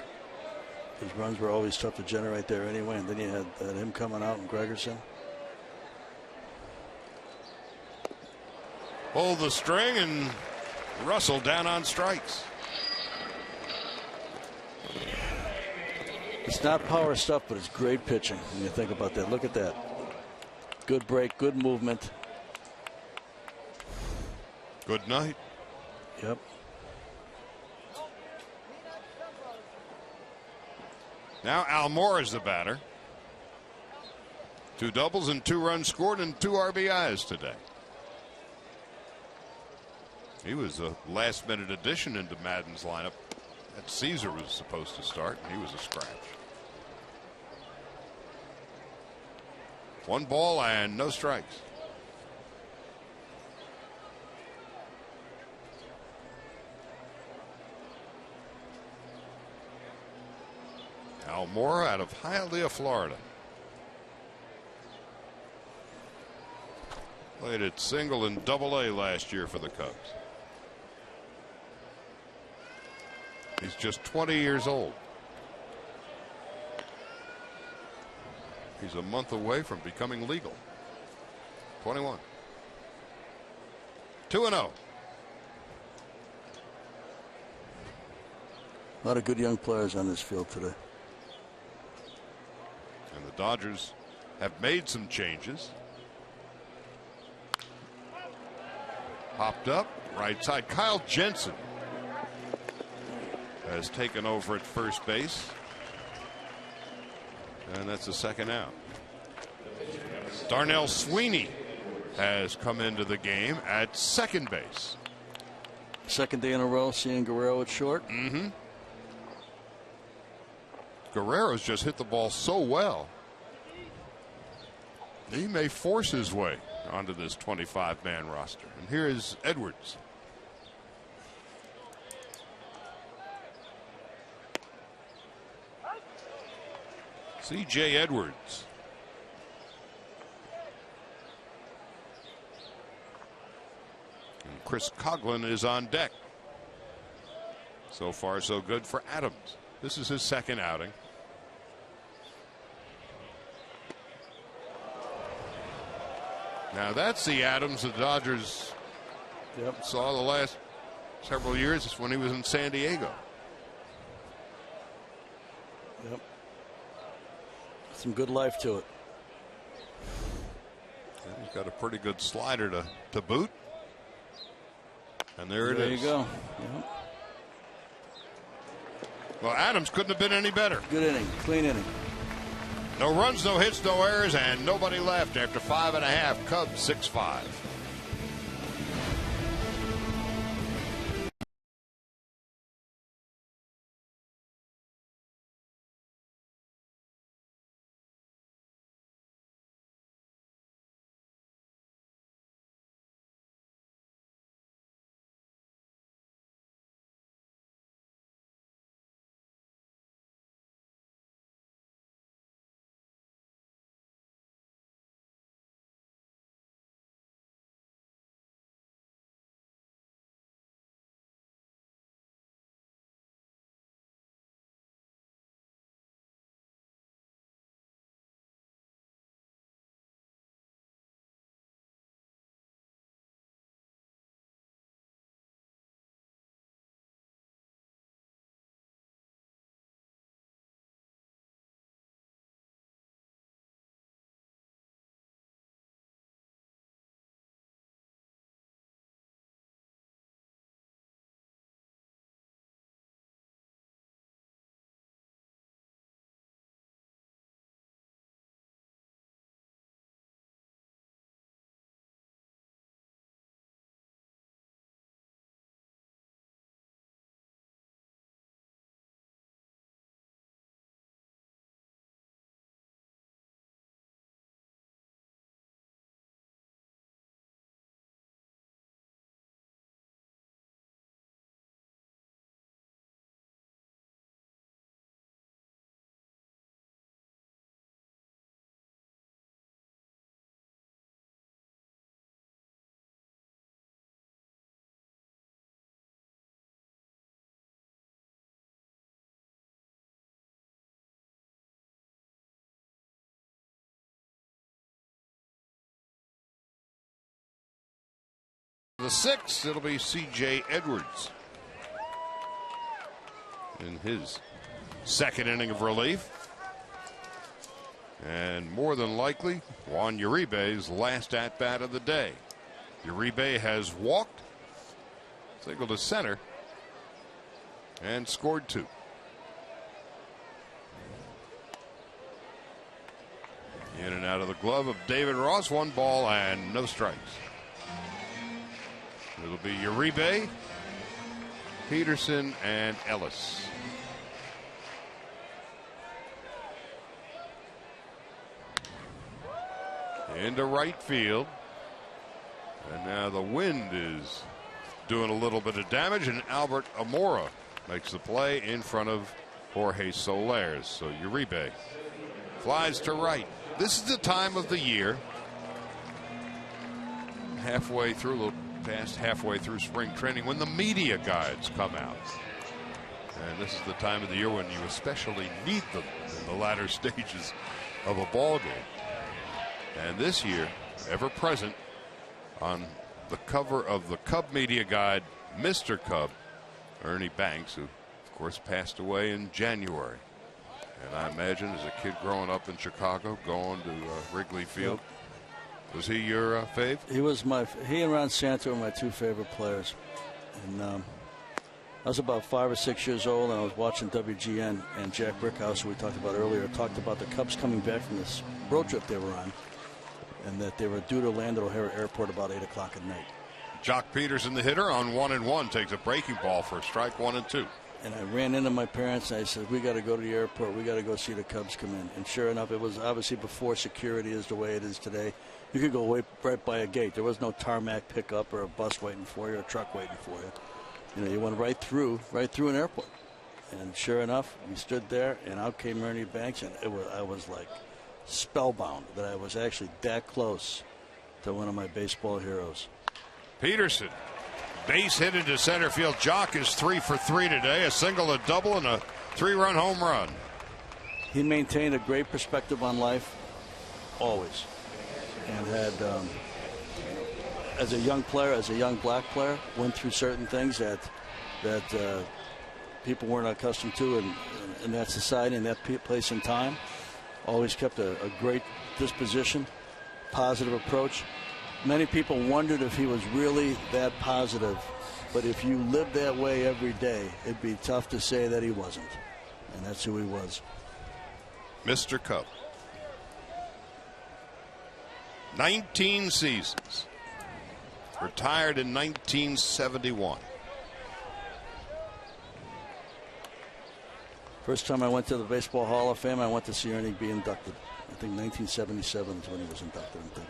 These runs were always tough to generate there anyway, and then you had him coming out and Gregerson. Pull the string and Russell down on strikes. It's not power stuff, but it's great pitching when you think about that. Look at that. Good break, good movement. Good night. Yep. Now Almora is the batter. 2 doubles and 2 runs scored and 2 RBIs today. He was a last-minute addition into Madden's lineup. That Caesar was supposed to start, and he was a scratch. 1 ball and no strikes. Almora out of Hialeah, Florida. Played at single and double A last year for the Cubs. He's just 20 years old. He's a month away from becoming legal. 21. 2-0. A lot of good young players on this field today. And the Dodgers have made some changes. Popped up right side. Kyle Jensen has taken over at first base. And that's the second out. Darnell Sweeney has come into the game at second base. Second day in a row seeing Guerrero at short. Mm-hmm. Guerrero's just hit the ball so well. He may force his way onto this 25-man roster. And here is Edwards. C.J. Edwards. And Chris Coughlin is on deck. So far, so good for Adams. This is his second outing. Now that's the Adams the Dodgers saw the last several years. It's when he was in San Diego. Yep. Some good life to it. And he's got a pretty good slider to boot. And there it is. There you go. Yep. Well, Adams couldn't have been any better. Good inning. Clean inning. No runs, no hits, no errors, and nobody left after 5.5. Cubs 6-5. The 6th, it'll be C.J. Edwards in his second inning of relief. And more than likely, Juan Uribe's last at-bat of the day. Uribe has walked, singled to center, and scored 2. In and out of the glove of David Ross, 1 ball and no strikes. It'll be Uribe, Peterson, and Ellis. Into right field. And now the wind is doing a little bit of damage, and Albert Amora makes the play in front of Jorge Soler. So Uribe flies to right. This is the time of the year, halfway through, a little past halfway through spring training, when the media guides come out. And this is the time of the year when you especially need them in the latter stages of a ball game. And this year, ever present on the cover of the Cub media guide, Mr. Cub, Ernie Banks, who of course passed away in January. And I imagine as a kid growing up in Chicago, going to Wrigley Field. Yep. Was he your fave? He and Ron Santo were my 2 favorite players. And I was about 5 or 6 years old, and I was watching WGN, and Jack Brickhouse, who we talked about earlier, talked about the Cubs coming back from this road trip they were on, and that they were due to land at O'Hare Airport about 8 o'clock at night. Jock Peterson, the hitter, on 1-1, takes a breaking ball for a strike, 1-2. And I ran into my parents and I said, we got to go to the airport. We got to go see the Cubs come in. And sure enough, it was obviously before security is the way it is today. You could go right by a gate. There was no tarmac pickup or a bus waiting for you or a truck waiting for you. You know, you went right through an airport. And sure enough, we stood there, and out came Ernie Banks, and I was like spellbound that I was actually that close to one of my baseball heroes. Peterson. Base hit into center field. Jock is 3 for 3 today. A single, a double, and a 3-run home run. He maintained a great perspective on life, always, and had, as a young player, as a young black player, went through certain things that people weren't accustomed to in that society, in that place and time. Always kept a great disposition, positive approach. Many people wondered if he was really that positive, but if you lived that way every day, it'd be tough to say that he wasn't. And that's who he was. Mr. Cub. 19 seasons. Retired in 1971. First time I went to the Baseball Hall of Fame, I went to see Ernie be inducted. I think 1977 is when he was inducted, I think.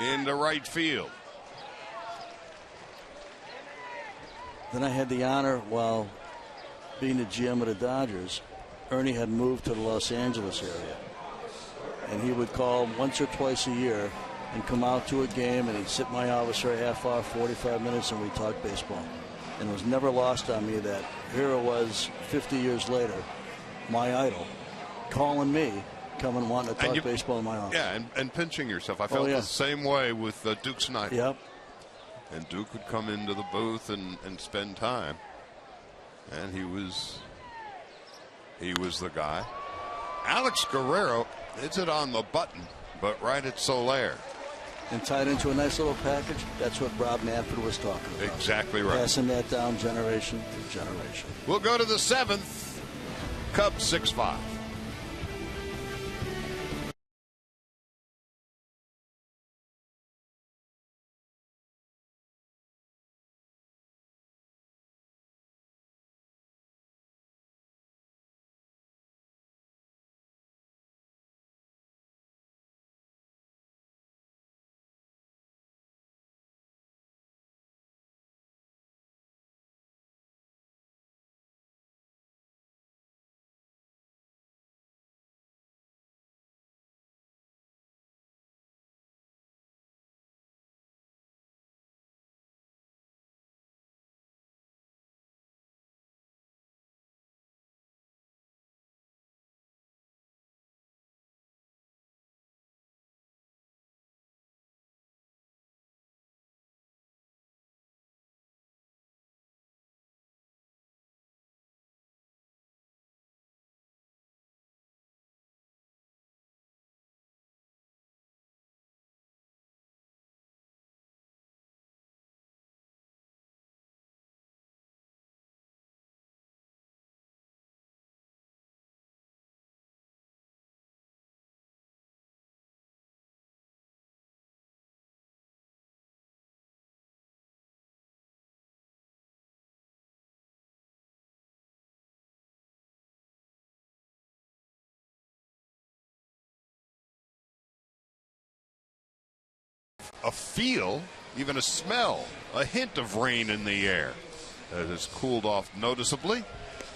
Into right field. Then I had the honor, while being the GM of the Dodgers, Ernie had moved to the Los Angeles area. And he would call once or twice a year and come out to a game, and he'd sit in my office for a half hour, 45 minutes, and we'd talk baseball. And it was never lost on me that here it was 50 years later, my idol, calling me, coming wanting to talk baseball in my office. Yeah, and pinching yourself. I felt the same way with Duke Snider. Yep. And Duke would come into the booth and spend time. And he was the guy. Alex Guerrero hits it on the button, but right at Soler. And tied into a nice little package. That's what Rob Manfred was talking about. Exactly right. Passing that down generation to generation. We'll go to the 7th. Cubs 6-5. a feel, even a smell, a hint of rain in the air. It has cooled off noticeably.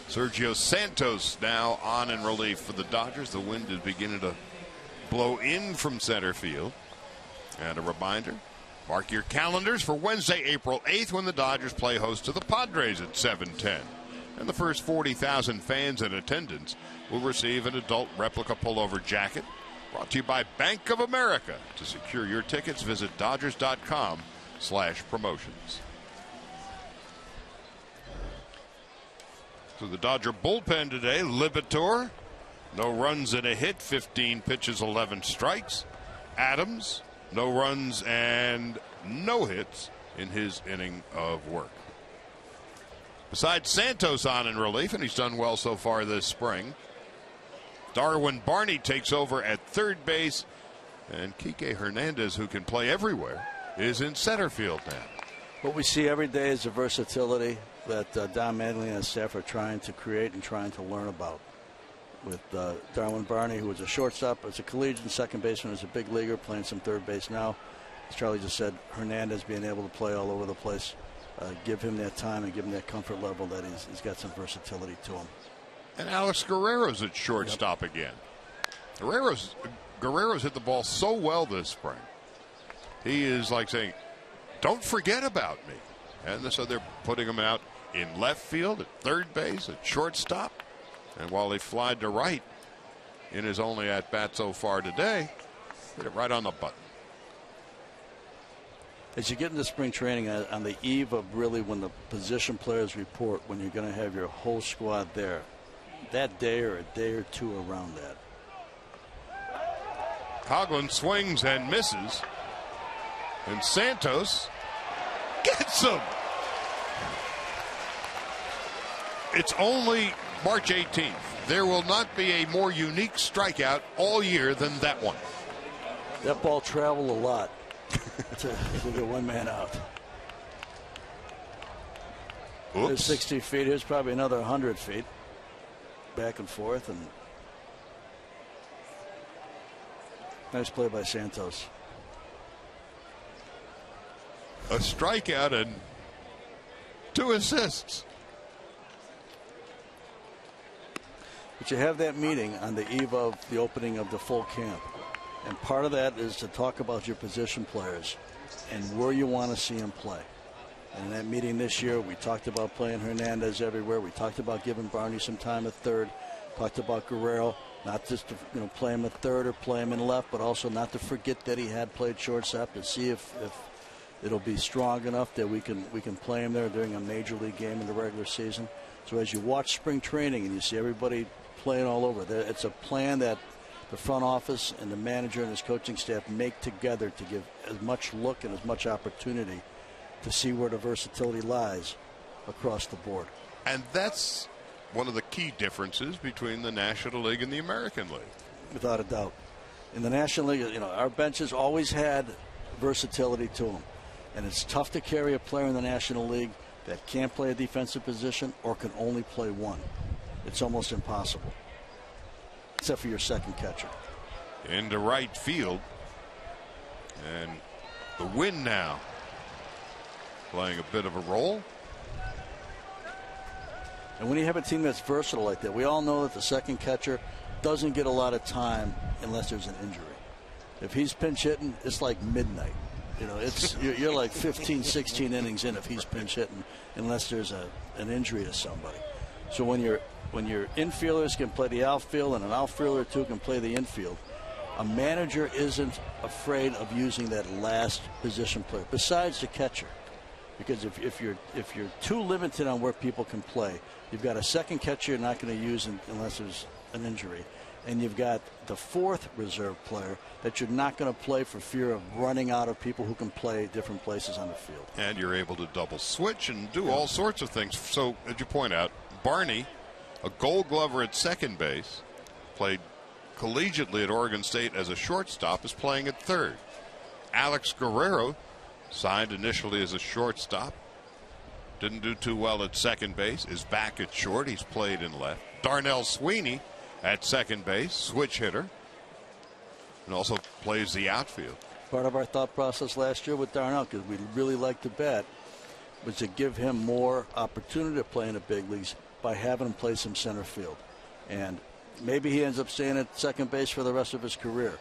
Sergio Santos now on in relief for the Dodgers. The wind is beginning to blow in from center field. And a reminder, mark your calendars for Wednesday, April 8th, when the Dodgers play host to the Padres at 7:10. And the first 40,000 fans in attendance will receive an adult replica pullover jacket, brought to you by Bank of America. To secure your tickets, visit Dodgers.com/promotions. So the Dodger bullpen today, Liberatore, no runs and a hit, 15 pitches, 11 strikes. Adams, no runs and no hits in his inning of work. Besides Santos on in relief, and he's done well so far this spring, Darwin Barney takes over at third base, and Kike Hernandez, who can play everywhere, is in center field now. What we see every day is the versatility that Don Mattingly and his staff are trying to create and trying to learn about. With Darwin Barney, who was a shortstop, as a collegiate second baseman, as a big leaguer, playing some third base now. As Charlie just said, Hernandez being able to play all over the place. Give him that time and give him that comfort level that he's got some versatility to him. And Alex Guerrero's at shortstop again. Guerrero's hit the ball so well this spring. He is like saying, don't forget about me. And so they're putting him out in left field, at third base, at shortstop. And while he flied to right in his only at-bat so far today, hit it right on the button. As you get into spring training, on the eve of really when the position players report, when you're going to have your whole squad there, that day or a day or two around that. Coughlin swings and misses. And Santos gets him. It's only March 18th. There will not be a more unique strikeout all year than that one. That ball traveled a lot to get one man out. Oops. There's 60 feet. Here's probably another 100 feet. Back and forth. And nice play by Santos. A strikeout and 2 assists. But you have that meeting on the eve of the opening of the full camp. And part of that is to talk about your position players and where you want to see them play. And in that meeting this year, we talked about playing Hernandez everywhere. We talked about giving Barney some time at third. Talked about Guerrero, not just to play him at third or play him in left, but also not to forget that he had played shortstop, to see if it'll be strong enough that we can play him there during a major league game in the regular season. So as you watch spring training and you see everybody playing all over, it's a plan that the front office and the manager and his coaching staff make together to give as much look and as much opportunity to see where the versatility lies across the board. And that's one of the key differences between the National League and the American League. Without a doubt. In the National League, our benches always had versatility to them. And it's tough to carry a player in the National League that can't play a defensive position or can only play one. It's almost impossible, except for your second catcher. Into right field. And the wind now playing a bit of a role. And when you have a team that's versatile like that, we all know that the second catcher doesn't get a lot of time unless there's an injury. If he's pinch hitting, it's like midnight. You're like 15, 16 innings in if he's pinch hitting, unless there's an injury to somebody. So when your infielders can play the outfield and an outfielder or two can play the infield, a manager isn't afraid of using that last position player besides the catcher. Because if you're too limited on where people can play, you've got a second catcher you're not going to use unless there's an injury, and you've got the fourth reserve player that you're not going to play for fear of running out of people who can play different places on the field. And you're able to double switch and do all sorts of things. So, as you point out, Barney, a Gold Glover at second base, played collegiately at Oregon State as a shortstop, is playing at third. Alex Guerrero, signed initially as a shortstop, didn't do too well at second base, is back at short. He's played in left. Darnell Sweeney at second base, switch hitter, and also plays the outfield. Part of our thought process last year with Darnell, because we really liked the bat, was to give him more opportunity to play in the big leagues by having him play some center field. And maybe he ends up staying at second base for the rest of his career.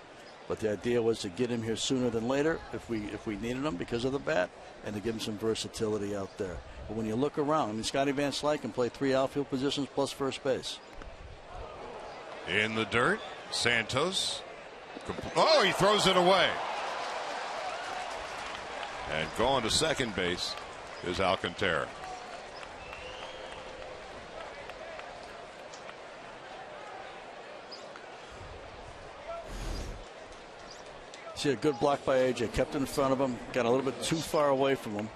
But the idea was to get him here sooner than later if we needed him because of the bat, and to give him some versatility out there. But when you look around, I mean, Scotty Van Slyke can play 3 outfield positions plus first base. In the dirt, Santos. Oh, he throws it away. And going to second base is Alcantara. See a good block by AJ, kept in front of him, got a little bit too far away from him.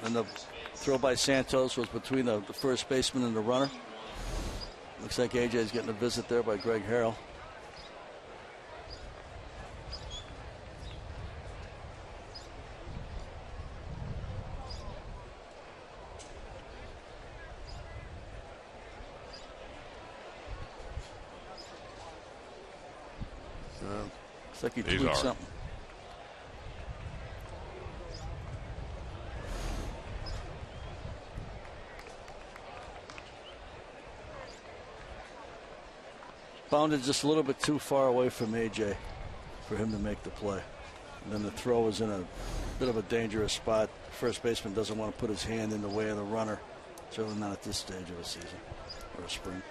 And the throw by Santos was between the first baseman and the runner. Looks like AJ is getting a visit there by Greg Harrell. Looks like he tweaked something. Bounded just a little bit too far away from AJ for him to make the play. And then the throw was in a bit of a dangerous spot. First baseman doesn't want to put his hand in the way of the runner. Certainly not at this stage of a season or a spring.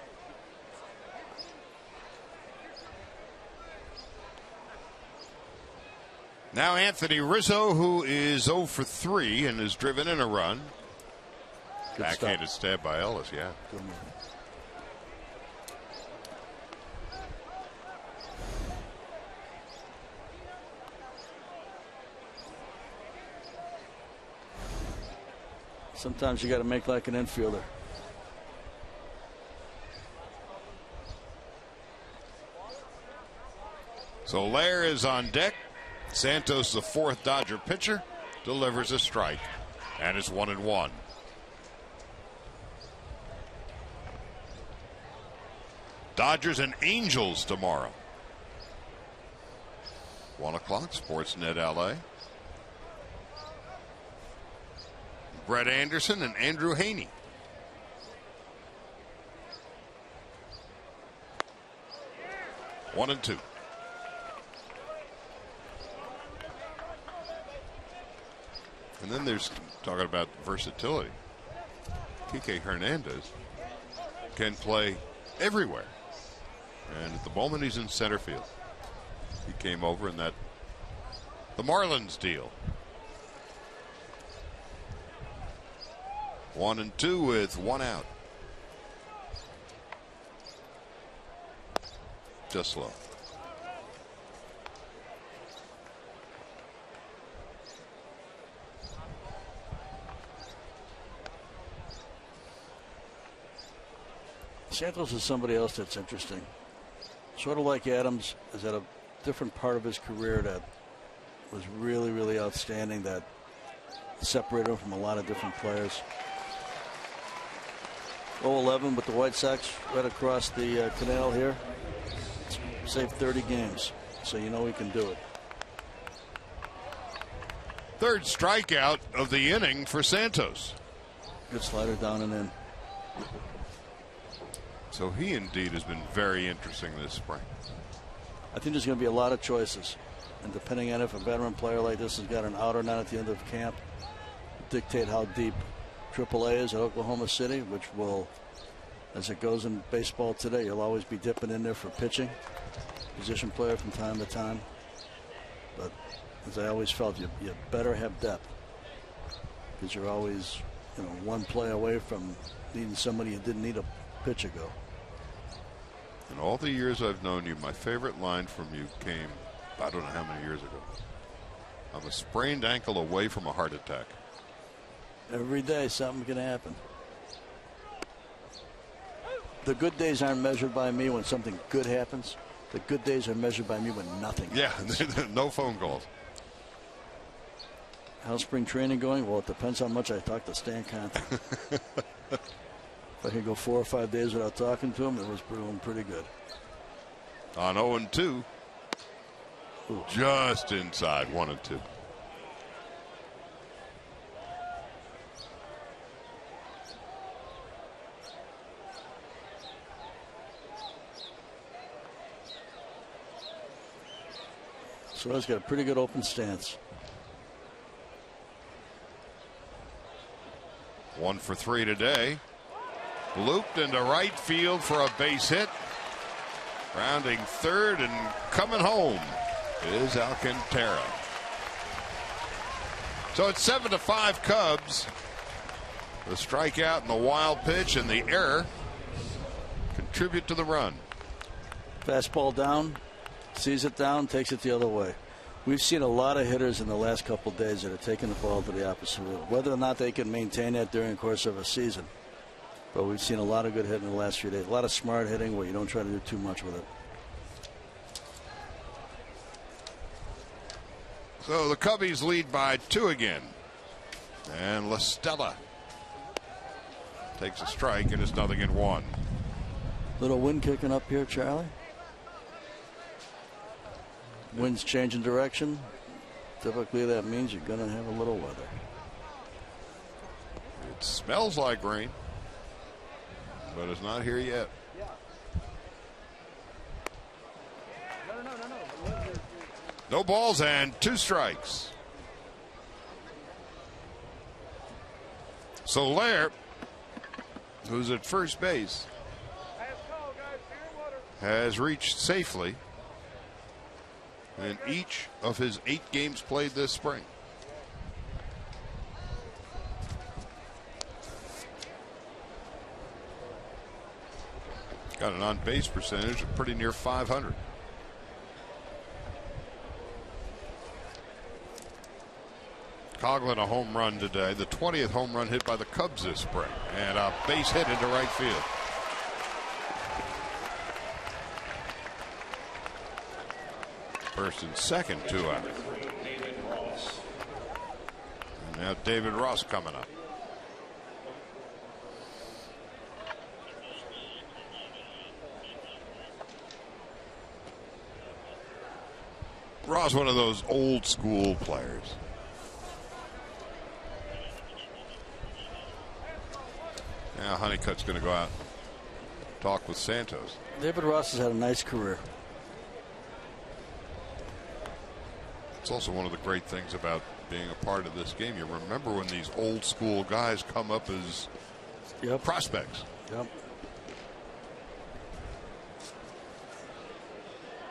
Now Anthony Rizzo, who is 0 for 3 and has driven in a run. Backhanded stab by Ellis, yeah. Good move. Sometimes you got to make like an infielder. So Lair is on deck. Santos, the 4th Dodger pitcher, delivers a strike, and it's 1-1. Dodgers and Angels tomorrow. 1 o'clock, Sportsnet LA. Brett Anderson and Andrew Haney. One and two. And then there's talking about versatility. Kike Hernandez can play everywhere. And at the moment he's in center field. He came over in the Marlins deal. 1-2 with 1 out. Just slow. Santos is somebody else that's interesting. Sort of like Adams, is at a different part of his career that was really, really outstanding, that separated him from a lot of different players. 0-11 with the White Sox right across the canal here. Saved 30 games, so you know he can do it. 3rd strikeout of the inning for Santos. Good slider down and in. So he indeed has been very interesting this spring. I think there's going to be a lot of choices, and depending on if a veteran player like this has got an out or not at the end of camp, dictate how deep AAA is at Oklahoma City, which will, as it goes in baseball today, you'll always be dipping in there for pitching, position player from time to time. But as I always felt, you better have depth, because you're always, one play away from needing somebody you didn't need a pitch ago. In all the years I've known you, my favorite line from you came, I don't know how many years ago. I'm a sprained ankle away from a heart attack. Every day something can happen. The good days aren't measured by me when something good happens. The good days are measured by me when nothing happens. Yeah, no phone calls. How's spring training going? Well, it depends how much I talk to Stan Conte. If I could go 4 or 5 days without talking to him, it was doing pretty good. On 0-2, Just inside, 1-2. So he's got a pretty good open stance. 1 for 3 today. Looped into right field for a base hit. Rounding third and coming home is Alcantara. So it's 7-5 Cubs. The strikeout and the wild pitch and the error contribute to the run. Fastball down, sees it down, takes it the other way. We've seen a lot of hitters in the last couple of days that are taking the ball to the opposite field. Whether or not they can maintain that during the course of a season. But we've seen a lot of good hitting in the last few days. A lot of smart hitting where you don't try to do too much with it. So the Cubbies lead by 2 again. And La Stella takes a strike, and it's 0-1. Little wind kicking up here, Charlie. Wind's changing direction. Typically that means you're going to have a little weather. It smells like rain, but it's not here yet. No balls and 2 strikes. Soler, who's at first base, has reached safely in each of his 8 games played this spring. Got an on-base percentage of pretty near 500. Coughlin a home run today, the 20th home run hit by the Cubs this spring, and a base hit into right field. First and second, 2 out. And now David Ross coming up. Ross, one of those old school players. Now Honeycutt's going to go out and talk with Santos. David Ross has had a nice career. It's also one of the great things about being a part of this game. You remember when these old school guys come up as prospects. Yep.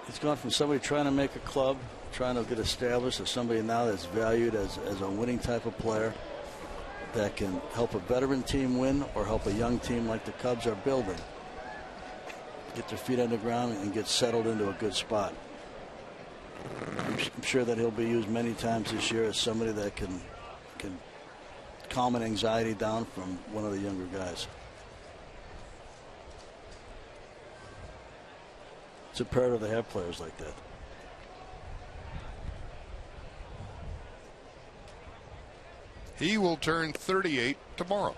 It's gone from somebody trying to make a club, trying to get established, to somebody now that's valued as a winning type of player that can help a veteran team win or help a young team like the Cubs are building get their feet on the ground and get settled into a good spot. I'm sure that he'll be used many times this year as somebody that can calm an anxiety down from one of the younger guys. It's imperative to have players like that. He will turn 38 tomorrow.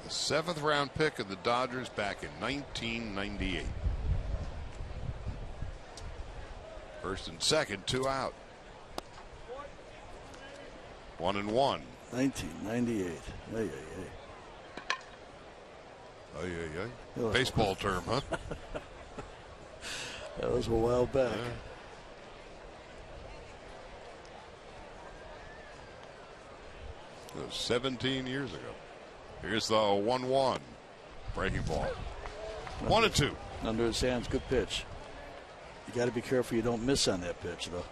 The 7th round pick of the Dodgers back in 1998. First and second, 2 out. 1-1. 1998. Ay, ay, ay. Ay, ay, ay. Baseball term, huh? That was a while back. Yeah. That was 17 years ago. Here's the 1-1 breaking ball. 1-2. Under his hands, good pitch. You got to be careful you don't miss on that pitch, though.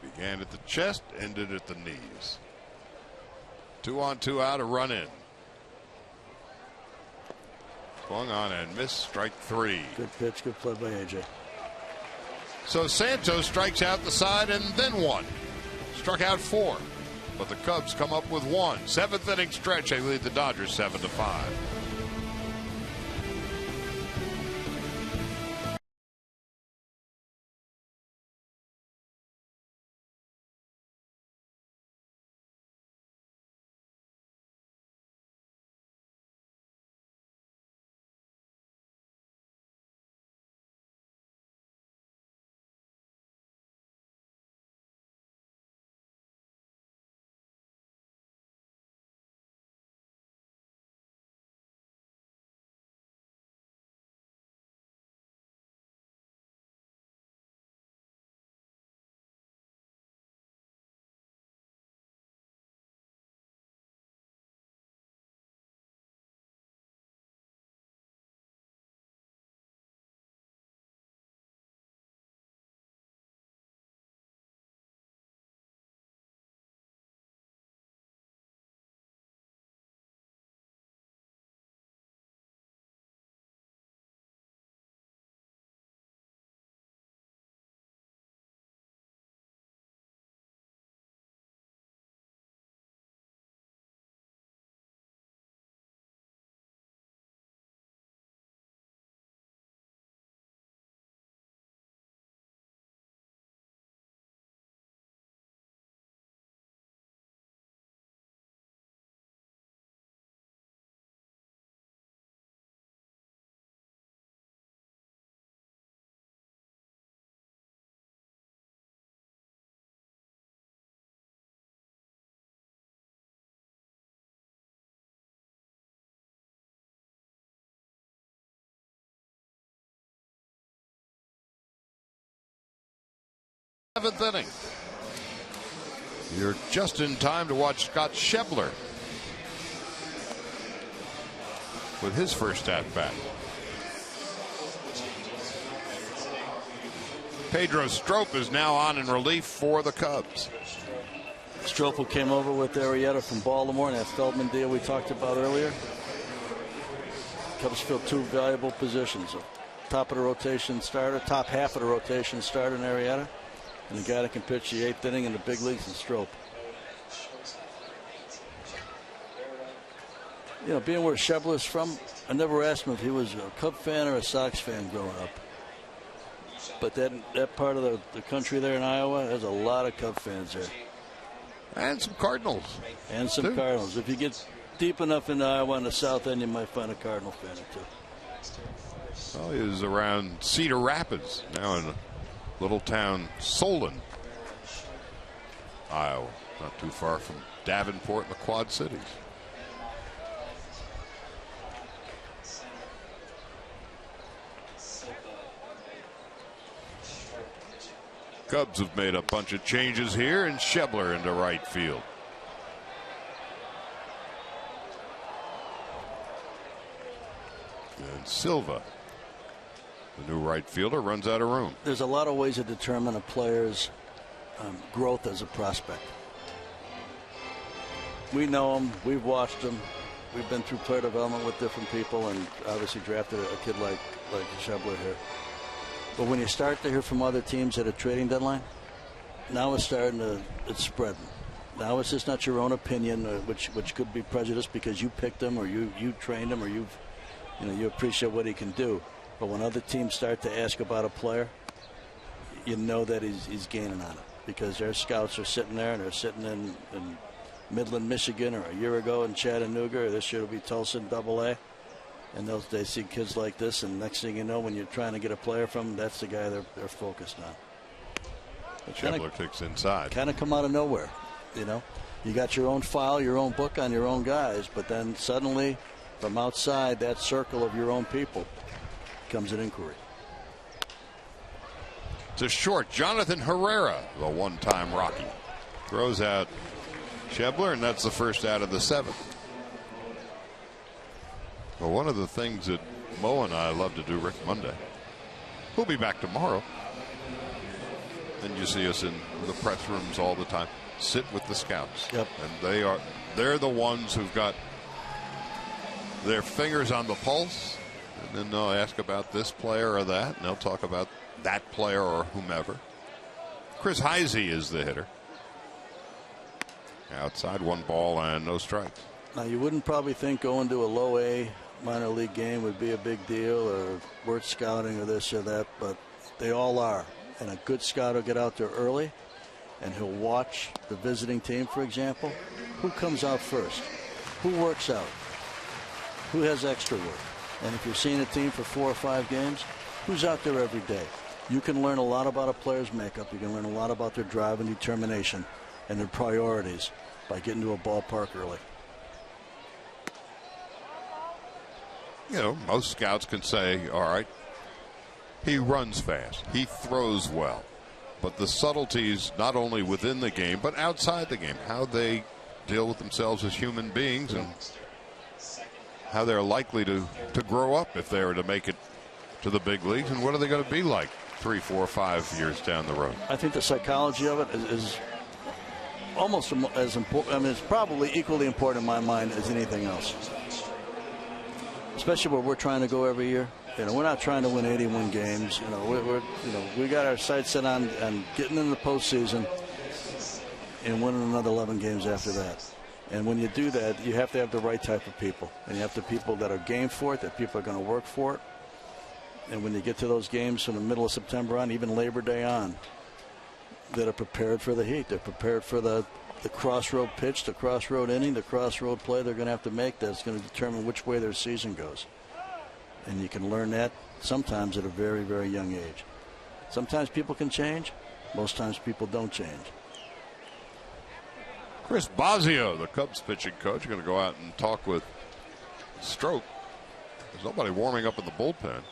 Began at the chest, ended at the knees. 2 on, 2 out, a run in. Swung on and missed, strike 3. Good pitch, good play by AJ. So Santos strikes out the side and then 1. Struck out 4. But the Cubs come up with 1. 7th inning stretch. They lead the Dodgers 7-5. 7th inning. You're just in time to watch Scott Schebler with his first at bat. Pedro Strop is now on in relief for the Cubs. Strop, who came over with Arrieta from Baltimore and that Feldman deal we talked about earlier. Cubs fill two valuable positions: top of the rotation starter, top half of the rotation starter in Arrieta, and the guy that can pitch the 8th inning in the big leagues in Strop. You know, being where Schebler's from, I never asked him if he was a Cub fan or a Sox fan growing up. But that part of the country there in Iowa, there's a lot of Cub fans there. And some Cardinals. And some too. Cardinals. If you get deep enough into Iowa on the south end, you might find a Cardinal fan or two. Well, he was around Cedar Rapids, now in a little town, Solon, Iowa. Not too far from Davenport and the Quad Cities. Cubs have made a bunch of changes here, and Schebler into right field. And Silva, the new right fielder, runs out of room. There's a lot of ways to determine a player's growth as a prospect. We know him. We've watched him. We've been through player development with different people, and obviously drafted a kid like Schebler here. But when you start to hear from other teams at a trading deadline, now it's spreading. Now it's just not your own opinion, which could be prejudice because you picked him or you trained him or you appreciate what he can do. But when other teams start to ask about a player, you know that he's gaining on it because their scouts are sitting there and they're sitting in Midland, Michigan, or a year ago in Chattanooga, or this year it'll be Tulsa in AA. And they see kids like this, and next thing you know, when you're trying to get a player from, that's the guy they're focused on. Schebler kicks inside. Kind of come out of nowhere, you know. You got your own file, your own book on your own guys, but then suddenly, from outside that circle of your own people, comes an inquiry. To short, Jonathan Herrera, the one-time Rocky, throws out Schebler, and that's the first out of the 7th. Well, one of the things that Mo and I love to do, Rick, Monday, we'll be back tomorrow. And you see us in the press rooms all the time. Sit with the scouts. Yep. And they're the ones who've got their fingers on the pulse. And then they'll ask about this player or that. And they'll talk about that player or whomever. Chris Heisey is the hitter. Outside, 1 ball and no strikes. Now, you wouldn't probably think going to a low A minor league game would be a big deal or worth scouting or this or that, but they all are. And a good scout will get out there early and he'll watch the visiting team, for example. Who comes out first? Who works out? Who has extra work? And if you're seeing a team for 4 or 5 games, who's out there every day? You can learn a lot about a player's makeup. You can learn a lot about their drive and determination and their priorities by getting to a ballpark early. You know, most scouts can say, all right, he runs fast, he throws well. But the subtleties, not only within the game, but outside the game, how they deal with themselves as human beings and how they're likely to grow up if they were to make it to the big leagues, and what are they going to be like 3, 4, 5 years down the road. I think the psychology of it is almost as important. I mean, it's probably equally important in my mind as anything else. Especially where we're trying to go every year. You know, we're not trying to win 81 games. You know, we got our sights set on getting in the postseason and winning another 11 games after that. And when you do that, you have to have the right type of people, and you have the people that are game for it, that people are going to work for it. And when you get to those games from the middle of September on, even Labor Day on, that are prepared for the heat, they're prepared for the crossroad pitch, the crossroad inning, the crossroad play they're going to have to make that's going to determine which way their season goes. And you can learn that sometimes at a very, very young age. Sometimes people can change. Most times people don't change. Chris Bosio, the Cubs pitching coach, going to go out and talk with Strop. There's nobody warming up in the bullpen.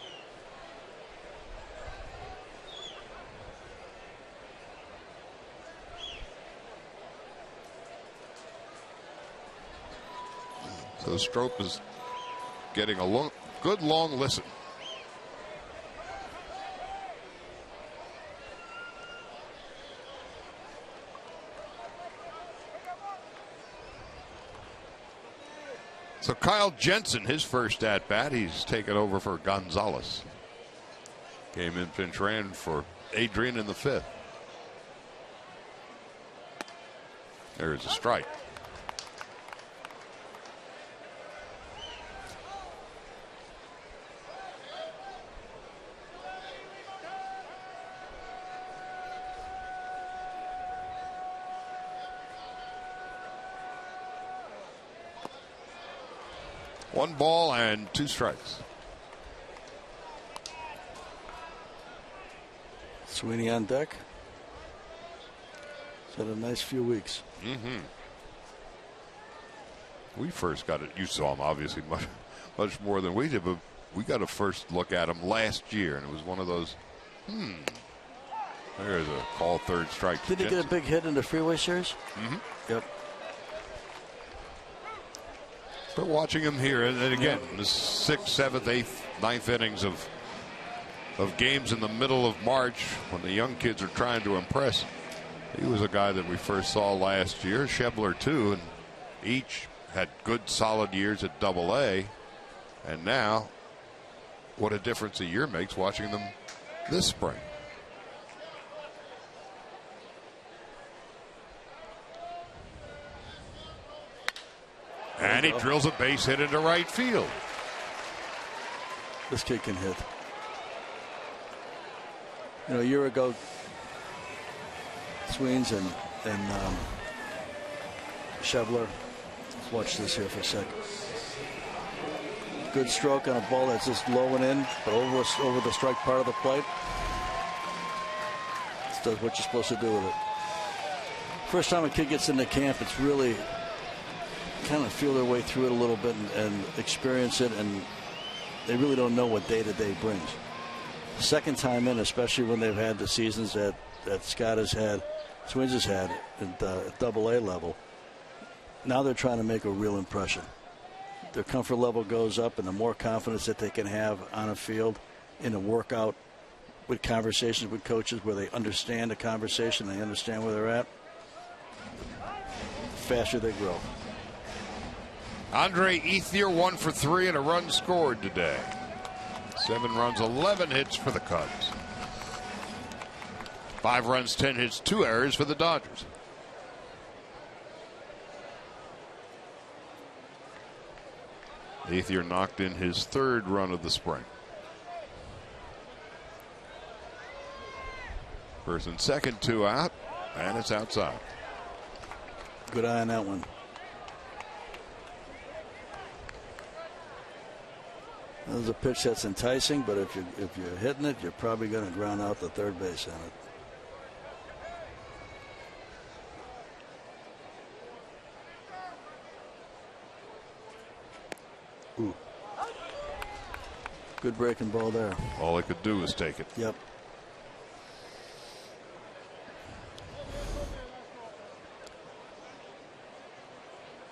So Strop is getting a good long listen. So Kyle Jensen, his first at bat, he's taken over for Gonzalez. Came in, pinch ran for Adrian in the 5th. There's a strike. One ball and 2 strikes. Sweeney on deck. It's had a nice few weeks. We first got it. You saw him obviously much more than we did, but we got a first look at him last year, and it was one of those. There's a call, 3rd strike. Did he get a big hit in the Freeway Series? Yep. But watching him here, and then again, the 6th, 7th, 8th, 9th innings of games in the middle of March when the young kids are trying to impress. He was a guy that we first saw last year, Schebler too, and each had good solid years at Double-A. And now, what a difference a year makes watching them this spring. And he drills a base hit into right field. This kid can hit. You know, a year ago, Sweens and Schebler. Let's watch this here for a second. Good stroke on a ball that's just low and in, but over the strike part of the plate. This does what you're supposed to do with it. First time a kid gets into camp, it's really kind of feel their way through it a little bit and experience it, and they really don't know what day-to-day brings. Second time in, especially when they've had the seasons that Scott has had, Sweens has had at Double-A level, now they're trying to make a real impression. Their comfort level goes up, and the more confidence that they can have on a field, in a workout, with conversations with coaches where they understand the conversation, they understand where they're at, the faster they grow. Andre Ethier 1 for 3 and a run scored today. 7 runs, 11 hits for the Cubs. 5 runs, 10 hits, 2 errors for the Dodgers. Ethier knocked in his 3rd run of the spring. First and second, 2 out, and it's outside. Good eye on that one. There's a pitch that's enticing, but if you're hitting it, you're probably going to ground out the third base on it. Ooh. Good breaking ball there. All he could do was take it. Yep.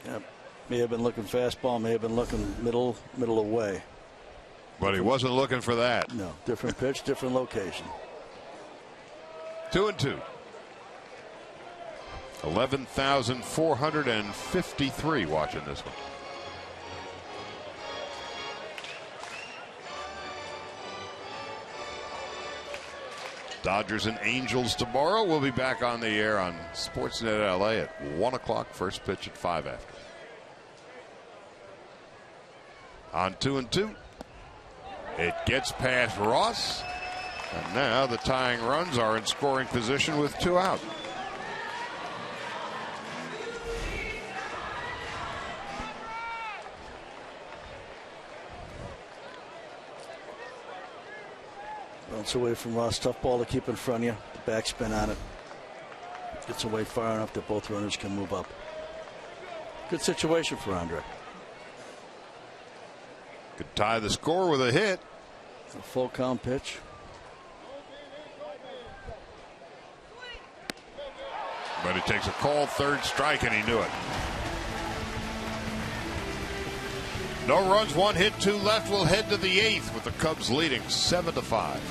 Yep. May have been looking fastball, may have been looking middle away. But he wasn't looking for that. No, different pitch, different location. 2-2. 11,453 watching this one. Dodgers and Angels tomorrow. We'll be back on the air on Sportsnet LA at 1 o'clock. First pitch at 5 after. On 2-2. It gets past Ross. And now the tying runs are in scoring position with 2 out. Bounce away from Ross. Tough ball to keep in front of you. The backspin on it. Gets away far enough that both runners can move up. Good situation for Andre. Could tie the score with a hit. A full count pitch. But he takes a call, 3rd strike, and he knew it. No runs, 1 hit, 2 left. We'll head to the 8th with the Cubs leading 7-5.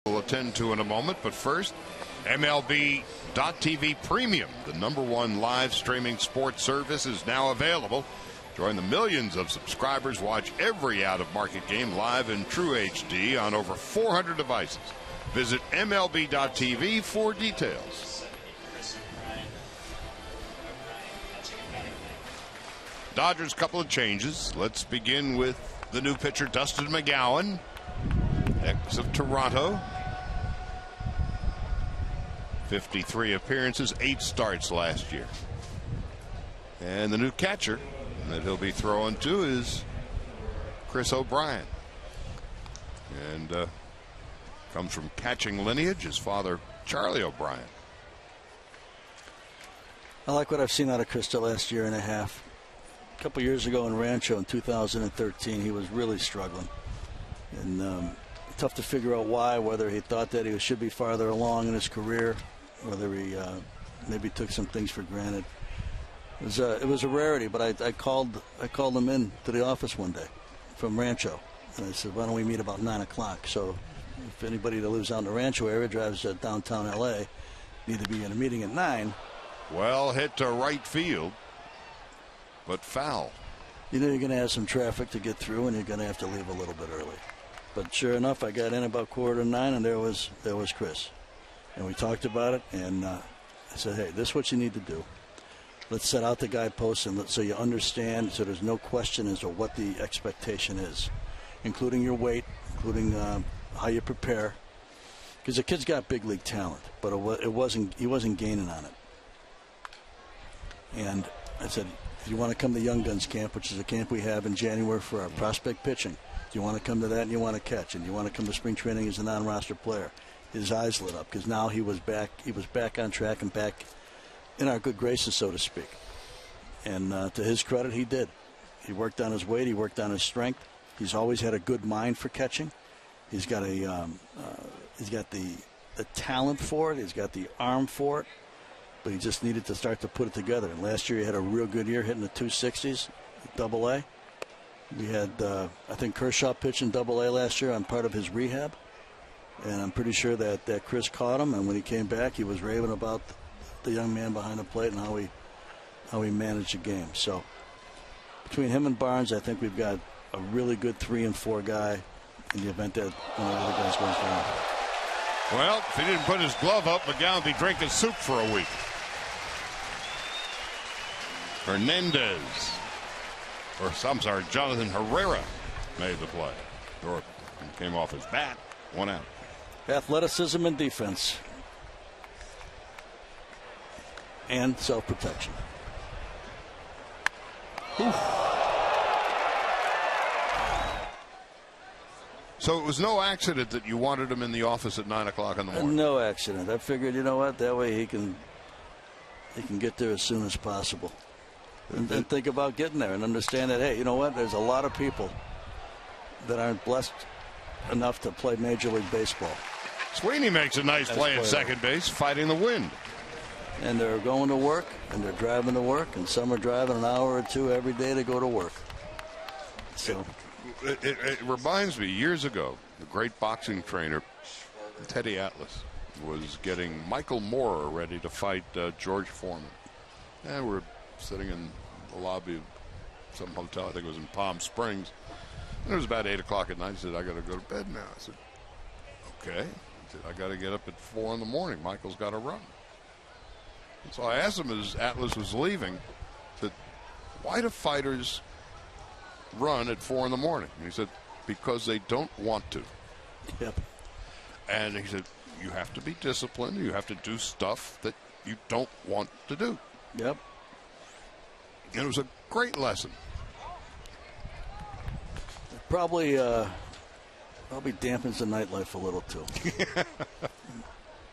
We'll attend to in a moment, but first, MLB.TV Premium, the #1 live streaming sports service, is now available. Join the millions of subscribers. Watch every out-of-market game live in true HD on over 400 devices. Visit MLB.TV for details. Dodgers, couple of changes. Let's begin with the new pitcher, Dustin McGowan, ex of Toronto. 53 appearances, 8 starts last year. And the new catcher that he'll be throwing to is Chris O'Brien. And comes from catching lineage, his father, Charlie O'Brien. I like what I've seen out of Chris the last year and a half. A couple years ago in Rancho in 2013, he was really struggling. And tough to figure out why, whether he thought that he should be farther along in his career, whether he maybe took some things for granted. It was a rarity, but I called him in to the office one day from Rancho, and I said, why don't we meet about 9 o'clock? So if anybody that lives out in the Rancho area drives downtown L.A., need to be in a meeting at 9. Well hit to right field, but foul. You know you're going to have some traffic to get through, and you're going to have to leave a little bit early. But sure enough, I got in about 8:45, and there was Chris. And we talked about it, and I said, hey, this is what you need to do. Let's set out the guideposts so you understand, so there's no question as to what the expectation is, including your weight, including how you prepare. Because the kid's got big league talent, but he wasn't gaining on it. And I said, if you want to come to Young Guns Camp, which is a camp we have in January for our prospect pitching, you want to come to that and you want to catch, and you want to come to spring training as a non-roster player. His eyes lit up because now he was back on track and back in our good graces, so to speak. And to his credit, he did. He worked on his weight. He worked on his strength. He's always had a good mind for catching. He's got the talent for it. He's got the arm for it. But he just needed to start to put it together. And last year he had a real good year, hitting the 260s, Double-A. We had, I think, Kershaw pitched in Double-A last year on part of his rehab. And I'm pretty sure that Chris caught him. And when he came back, he was raving about the young man behind the plate and how he managed the game. So between him and Barnes, I think we've got a really good 3 and 4 guy in the event that one of the other guys goes down. Well, if he didn't put his glove up, McGowan would be drinking soup for a week. Jonathan Herrera made the play. Or came off his bat. 1 out. Athleticism and defense. And self-protection. So it was no accident that you wanted him in the office at 9 o'clock in the morning? No accident. I figured, you know what, that way he can he can get there as soon as possible. And then think about getting there and understand that, hey, you know what? There's a lot of people that aren't blessed enough to play Major League Baseball. Sweeney makes a nice play at second base, fighting the wind. And they're going to work, and they're driving to work, and some are driving an hour or two every day to go to work. So it reminds me, years ago, the great boxing trainer, Teddy Atlas, was getting Michael Moorer ready to fight George Foreman. And we're sitting in the lobby of some hotel, I think it was in Palm Springs. And it was about 8 o'clock at night. He said, I got to go to bed now. I said, okay. He said, I got to get up at 4 in the morning. Michael's got to run. And so I asked him as Atlas was leaving, that why do fighters run at 4 in the morning? And he said, because they don't want to. Yep. And he said, you have to be disciplined. You have to do stuff that you don't want to do. Yep. And it was a great lesson. Probably dampens the nightlife a little too.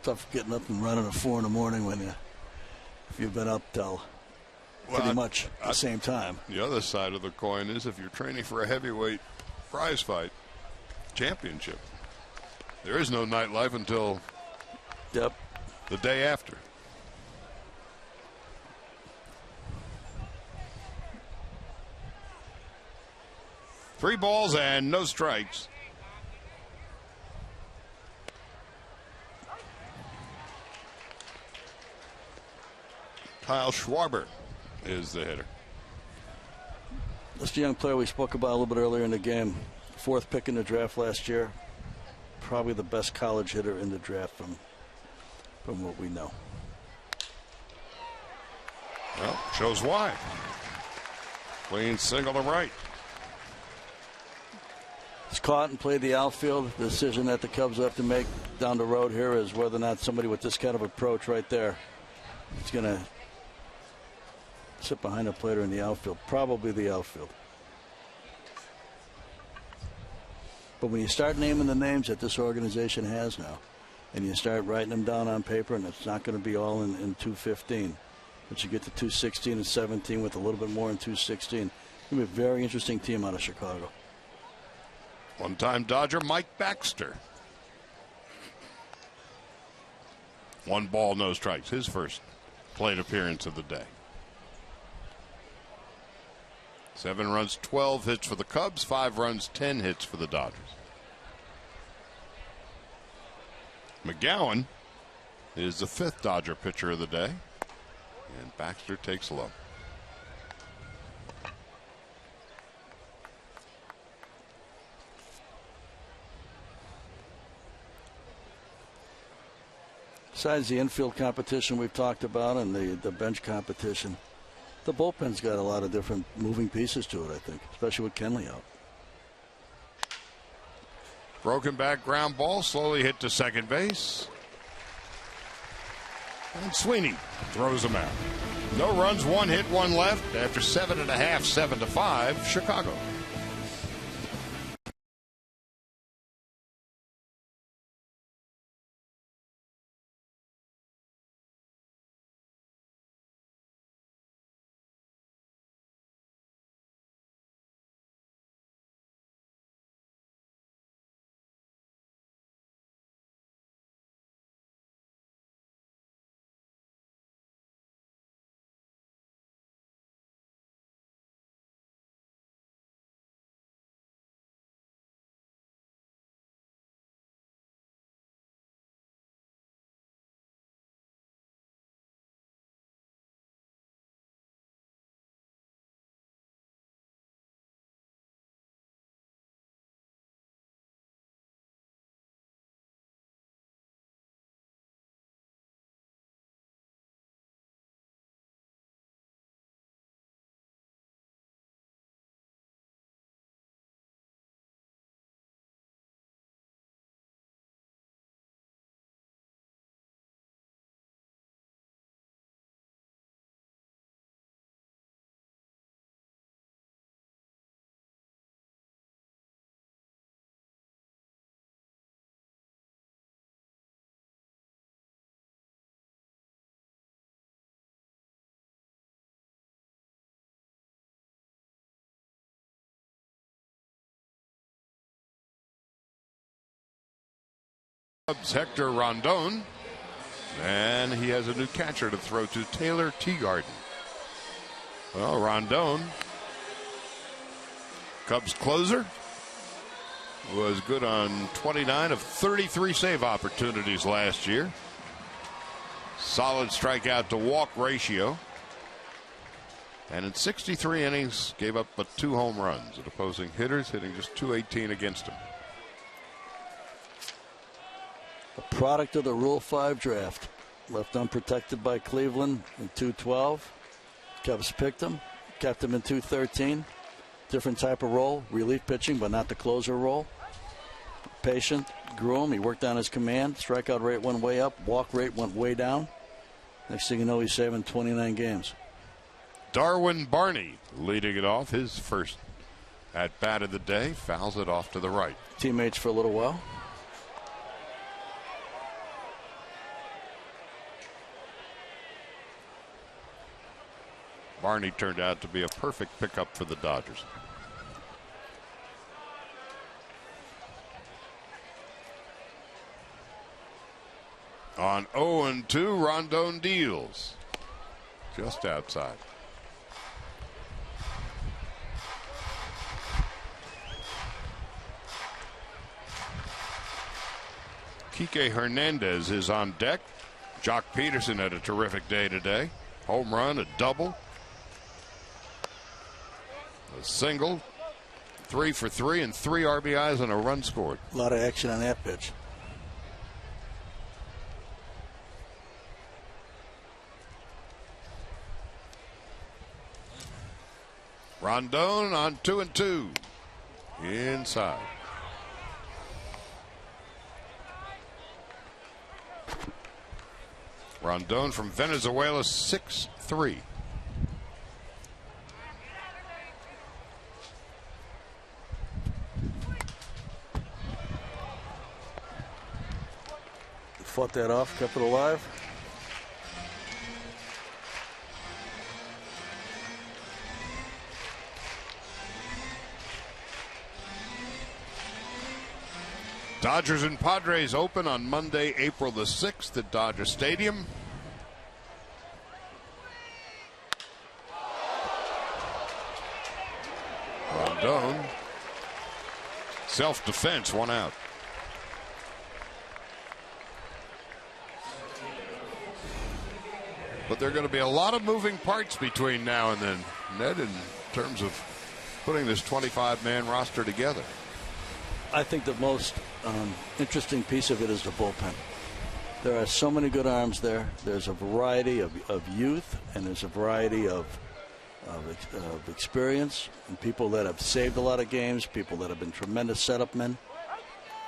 Tough getting up and running at 4 in the morning if you've been up till pretty much the same time. The other side of the coin is if you're training for a heavyweight prize fight championship, there is no nightlife until the day after. Three balls and no strikes. Kyle Schwarber is the hitter. This young player we spoke about a little bit earlier in the game, 4th pick in the draft last year, probably the best college hitter in the draft from what we know. Well, shows why. Clean single to right. He's caught and played the outfield. The decision that the Cubs have to make down the road here is whether or not somebody with this kind of approach right there is going to sit behind a plater in the outfield. Probably the outfield. But when you start naming the names that this organization has now, and you start writing them down on paper, and it's not going to be all in 215, but you get to 216 and 17 with a little bit more in 216. It's going to be a very interesting team out of Chicago. One-time Dodger Mike Baxter. 1 ball, no strikes. His first plate appearance of the day. 7 runs, 12 hits for the Cubs. 5 runs, 10 hits for the Dodgers. McGowan is the 5th Dodger pitcher of the day. And Baxter takes low. Besides the infield competition we've talked about and the bench competition, the bullpen's got a lot of different moving pieces to it, I think, especially with Kenley out. Broken back ground ball, slowly hit to second base. And Sweeney throws him out. No runs, 1 hit, 1 left after 7.5, 7-5, Chicago. Cubs Hector Rondon, and he has a new catcher to throw to, Taylor Teagarden. Well, Rondon, Cubs closer, was good on 29 of 33 save opportunities last year. Solid strikeout to walk ratio. And in 63 innings, gave up but 2 home runs at opposing hitters, hitting just .218 against him. A product of the Rule 5 draft. Left unprotected by Cleveland in 212. Cubs picked him, kept him in 213. Different type of role, relief pitching, but not the closer role. Patient, grew him. He worked on his command. Strikeout rate went way up. Walk rate went way down. Next thing you know, he's saving 29 games. Darwin Barney leading it off. His first at bat of the day. Fouls it off to the right. Teammates for a little while. Barney turned out to be a perfect pickup for the Dodgers. On 0-2, Rondon deals. Just outside. Kike Hernandez is on deck. Jock Peterson had a terrific day today. Home run, a double, a single, 3 for 3, and 3 RBIs and a run scored. A lot of action on that pitch. Rondon on 2-2. Inside. Rondon from Venezuela, 6'3". Fought that off, kept it alive. Dodgers and Padres open on Monday, April the 6th at Dodger Stadium. Rondon, self-defense, 1 out. But there are going to be a lot of moving parts between now and then, Ned, in terms of putting this 25-man roster together. I think the most interesting piece of it is the bullpen. There are so many good arms there. There's a variety of youth, and there's a variety of experience, and people that have saved a lot of games, people that have been tremendous setup men.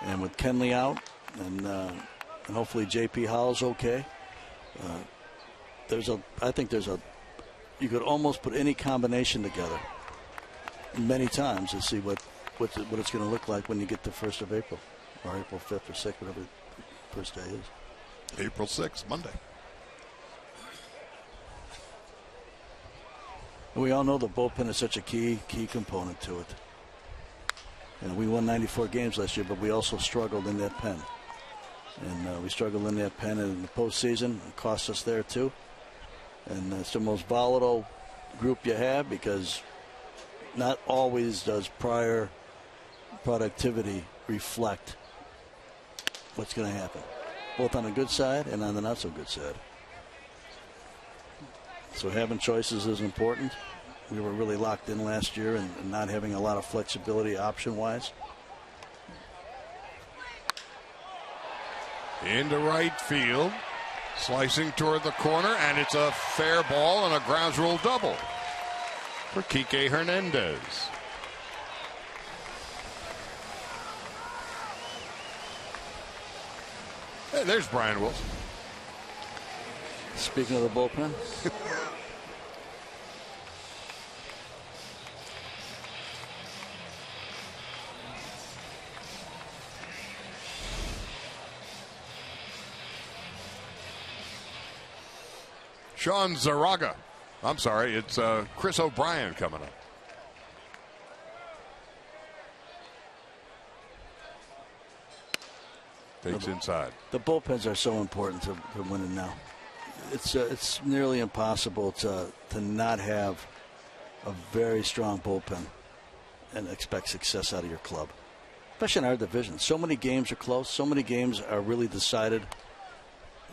And with Kenley out, and hopefully J.P. Howell's okay, I think you could almost put any combination together many times to see what it's going to look like when you get to 1st of April or April 5th or 6th, whatever the first day is. April 6th, Monday. And we all know the bullpen is such a key component to it. And we won 94 games last year, but we also struggled in that pen. And we struggled in that pen in the postseason. It cost us there too. And it's the most volatile group you have because not always does prior productivity reflect what's going to happen, both on the good side and on the not so good side. So having choices is important. We were really locked in last year and not having a lot of flexibility option-wise. Into right field, slicing toward the corner, and it's a fair ball and a grounds rule double for Kike Hernandez. Hey, there's Brian Wilson. Speaking of the bullpen. Sean Zaraga. I'm sorry, it's Chris O'Brien coming up. Takes inside. The bullpens are so important to winning now. It's nearly impossible to not have a very strong bullpen and expect success out of your club, especially in our division. So many games are close. So many games are really decided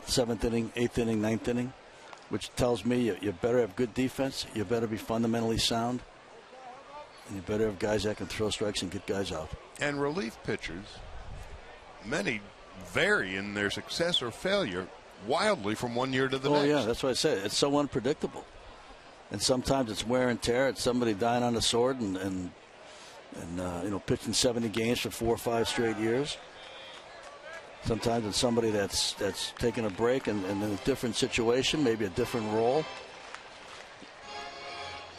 7th inning, 8th inning, 9th inning, which tells me you better have good defense. You better be fundamentally sound. And you better have guys that can throw strikes and get guys out. And relief pitchers, many vary in their success or failure wildly from one year to the next. Oh, yeah, that's what I said. It's so unpredictable. And sometimes it's wear and tear. It's somebody dying on the sword and pitching 70 games for 4 or 5 straight years. Sometimes it's somebody that's taking a break and in a different situation, maybe a different role.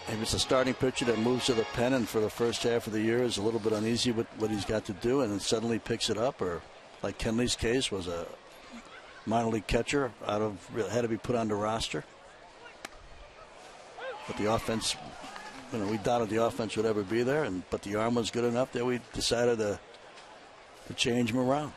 Maybe it's a starting pitcher that moves to the pen and for the first half of the year is a little bit uneasy with what he's got to do and then suddenly picks it up. Or like Kenley's case was a minor league catcher had to be put on the roster. But the offense, we doubted the offense would ever be there, but the arm was good enough that we decided to change him around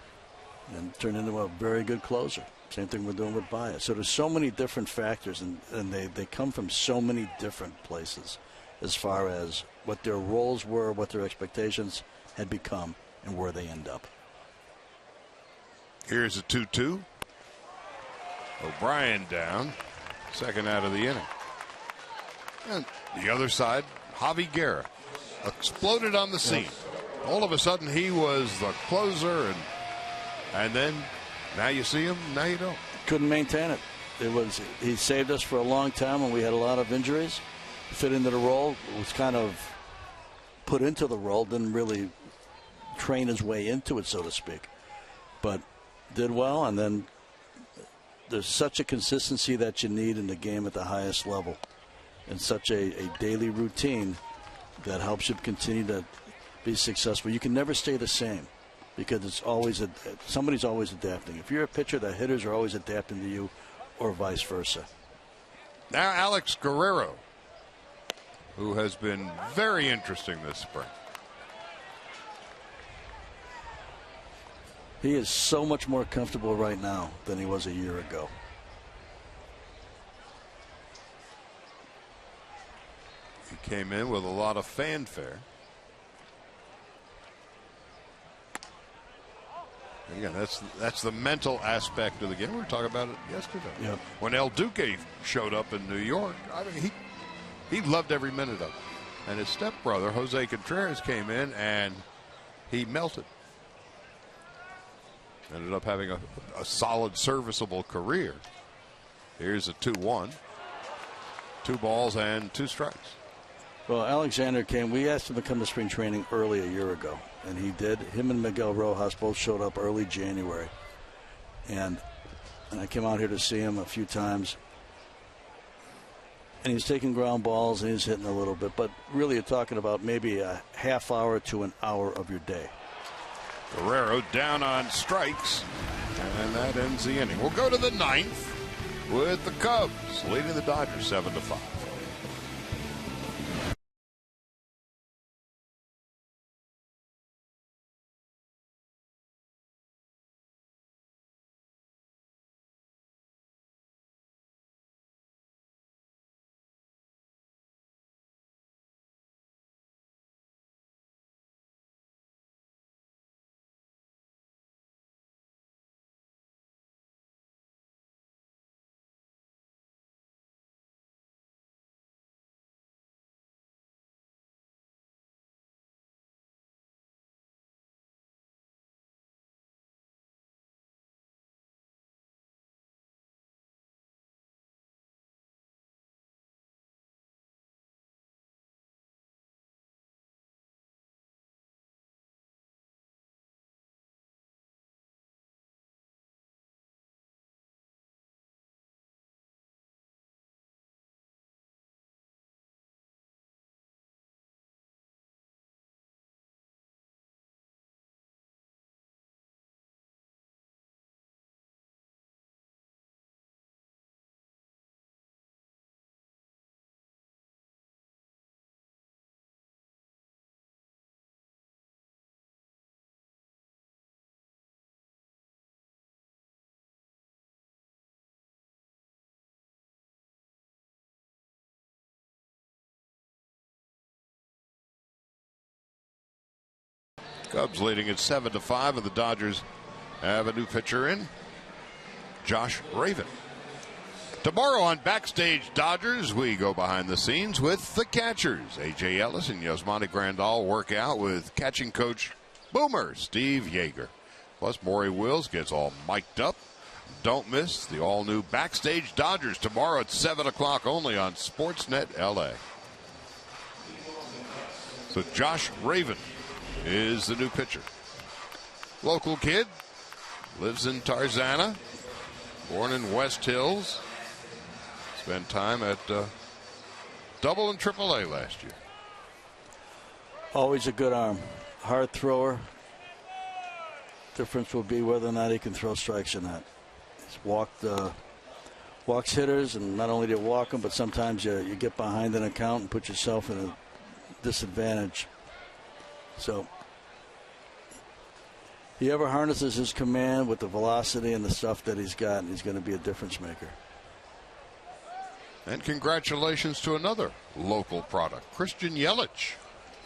and turn into a very good closer. Same thing we're doing with Baez. So there's so many different factors, and they come from so many different places as far as what their roles were, what their expectations had become, and where they end up. Here's a 2-2. O'Brien down, second out of the inning. And the other side, Javi Guerra exploded on the scene. All of a sudden, he was the closer, and then now you see him, now you don't. Couldn't maintain it. He saved us for a long time when we had a lot of injuries. Fit into the role, was kind of put into the role, didn't really train his way into it, so to speak. But did well, and then there's such a consistency that you need in the game at the highest level, and such a daily routine that helps you continue to be successful. You can never stay the same because it's always somebody's always adapting. If you're a pitcher, the hitters are always adapting to you, or vice versa. Now Alex Guerrero, who has been very interesting this spring. He is so much more comfortable right now than he was a year ago. He came in with a lot of fanfare. Again, that's the mental aspect of the game. We were talking about it yesterday. Yep. When El Duque showed up in New York, I mean, he loved every minute of it. And his stepbrother, Jose Contreras, came in and he melted. Ended up having a solid, serviceable career. Here's a 2-1. 2 balls and 2 strikes. Well, Alexander came. We asked him to come to spring training early a year ago, and he did. Him and Miguel Rojas both showed up early January. And I came out here to see him a few times. And he was taking ground balls and he was hitting a little bit. But really, you're talking about maybe a half hour to an hour of your day. Guerrero down on strikes, and that ends the inning. We'll go to the 9th with the Cubs leading the Dodgers 7-5. Cubs leading at 7-5, and the Dodgers have a new pitcher in, Josh Raven. Tomorrow on Backstage Dodgers, we go behind the scenes with the catchers. A.J. Ellis and Yasmani Grandal work out with catching coach Boomer Steve Yeager. Plus, Maury Wills gets all mic'd up. Don't miss the all-new Backstage Dodgers tomorrow at 7 o'clock only on Sportsnet LA. So Josh Raven is the new pitcher. Local kid, lives in Tarzana, born in West Hills. Spent time at Double and Triple A last year. Always a good arm. Hard thrower. Difference will be whether or not he can throw strikes or not. He's walks hitters, and not only do you walk them, but sometimes you get behind an account and put yourself in a disadvantage. So he ever harnesses his command with the velocity and the stuff that he's got, and he's going to be a difference maker. And congratulations to another local product. Christian Yelich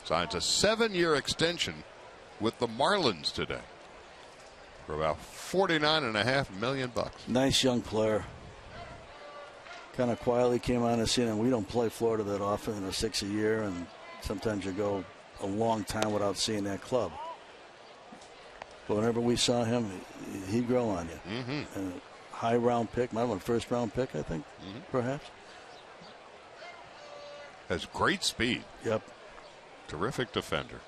signs a 7-year extension with the Marlins today for about $49.5 million. Nice young player. Kind of quietly came on the scene, and we don't play Florida that often, in 6 a year, and sometimes you go a long time without seeing that club. But whenever we saw him, he'd grow on you. Mm-hmm. And high round pick, might have been a first round pick, I think, perhaps. Has great speed. Yep. Terrific defender.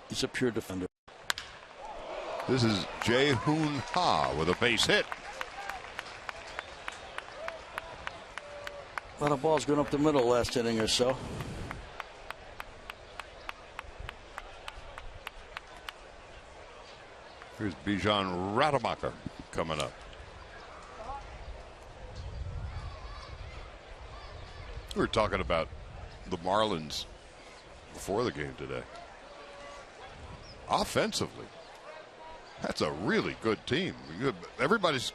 He's a pure defender. This is Jae-Hoon Ha with a base hit. A lot of balls going up the middle last inning or so. Here's Bijan Rademacher coming up. We were talking about the Marlins before the game today. Offensively, that's a really good team. Everybody's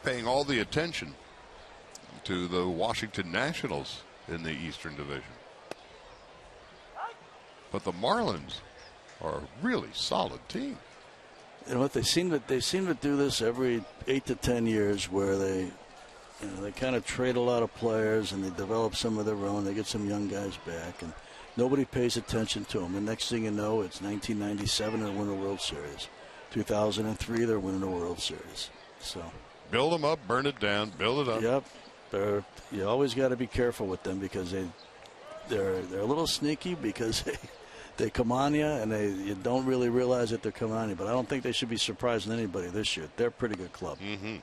paying all the attention to the Washington Nationals in the Eastern Division. But the Marlins are a really solid team. You know what, they seem to do this every 8 to 10 years, where they kind of trade a lot of players and they develop some of their own. They get some young guys back, and nobody pays attention to them. The next thing you know, it's 1997, they're winning the World Series. 2003, they're winning the World Series. So build them up, burn it down, build it up. Yep. You always got to be careful with them, because they're a little sneaky, because they come on you, and you don't really realize that they're coming on you. But I don't think they should be surprising anybody this year. They're a pretty good club. Mm-hmm.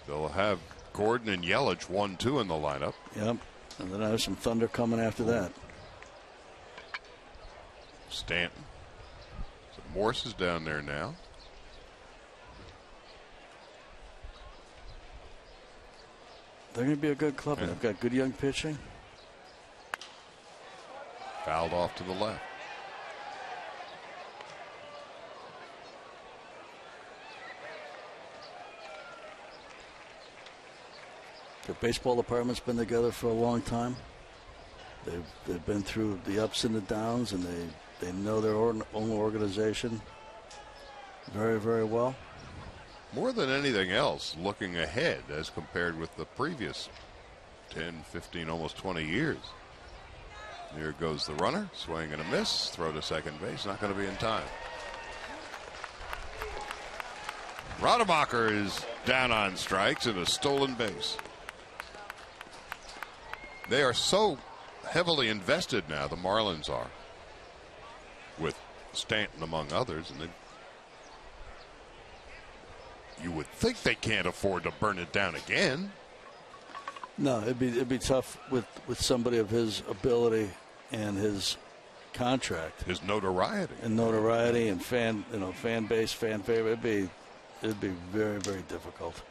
They'll have Gordon and Yelich 1-2 in the lineup. Yep. And then I have some thunder coming after that. Stanton. So Morse is down there now. They're going to be a good club. Yeah. They've got good young pitching. Fouled off to the left. The baseball department's been together for a long time. They've been through the ups and the downs, and they know their own organization very, very well. More than anything else, looking ahead as compared with the previous 10, 15, almost 20 years. Here goes the runner, swing and a miss, throw to second base, not going to be in time. Rademacher is down on strikes and a stolen base. They are so heavily invested now, the Marlins are, with Stanton among others, and you would think they can't afford to burn it down again. No, it'd be tough with somebody of his ability and his contract, his notoriety, and fan base, fan favorite. It'd be very, very difficult.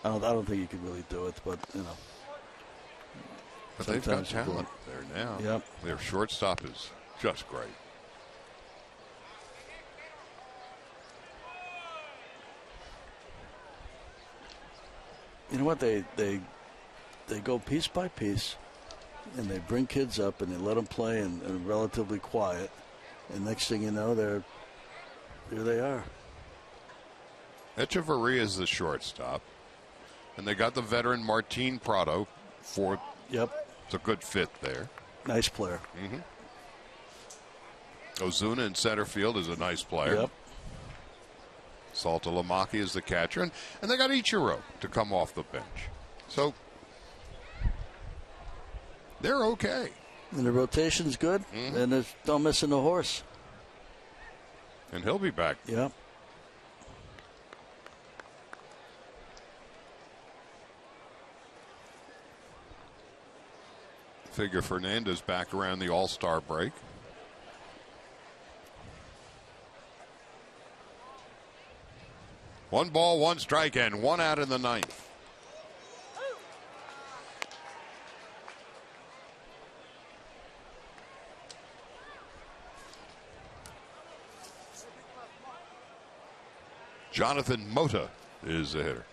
I don't think you could really do it, but But they've got talent there now. Yep. Their shortstop is just great. You know what? They go piece by piece. And they bring kids up and they let them play and relatively quiet. And next thing you know, there they are. Echeverria is the shortstop. And they got the veteran Martin Prado for. Yep. It's a good fit there. Nice player. Ozuna in center field is a nice player. Yep. Saltalamacchia is the catcher. And they got Ichiro to come off the bench. So they're okay. And the rotation's good. And there's no missing the horse. And he'll be back. Yep. Figure Fernandez back around the All-Star break. One ball, one strike, and one out in the ninth. Jonathan Mota is the hitter.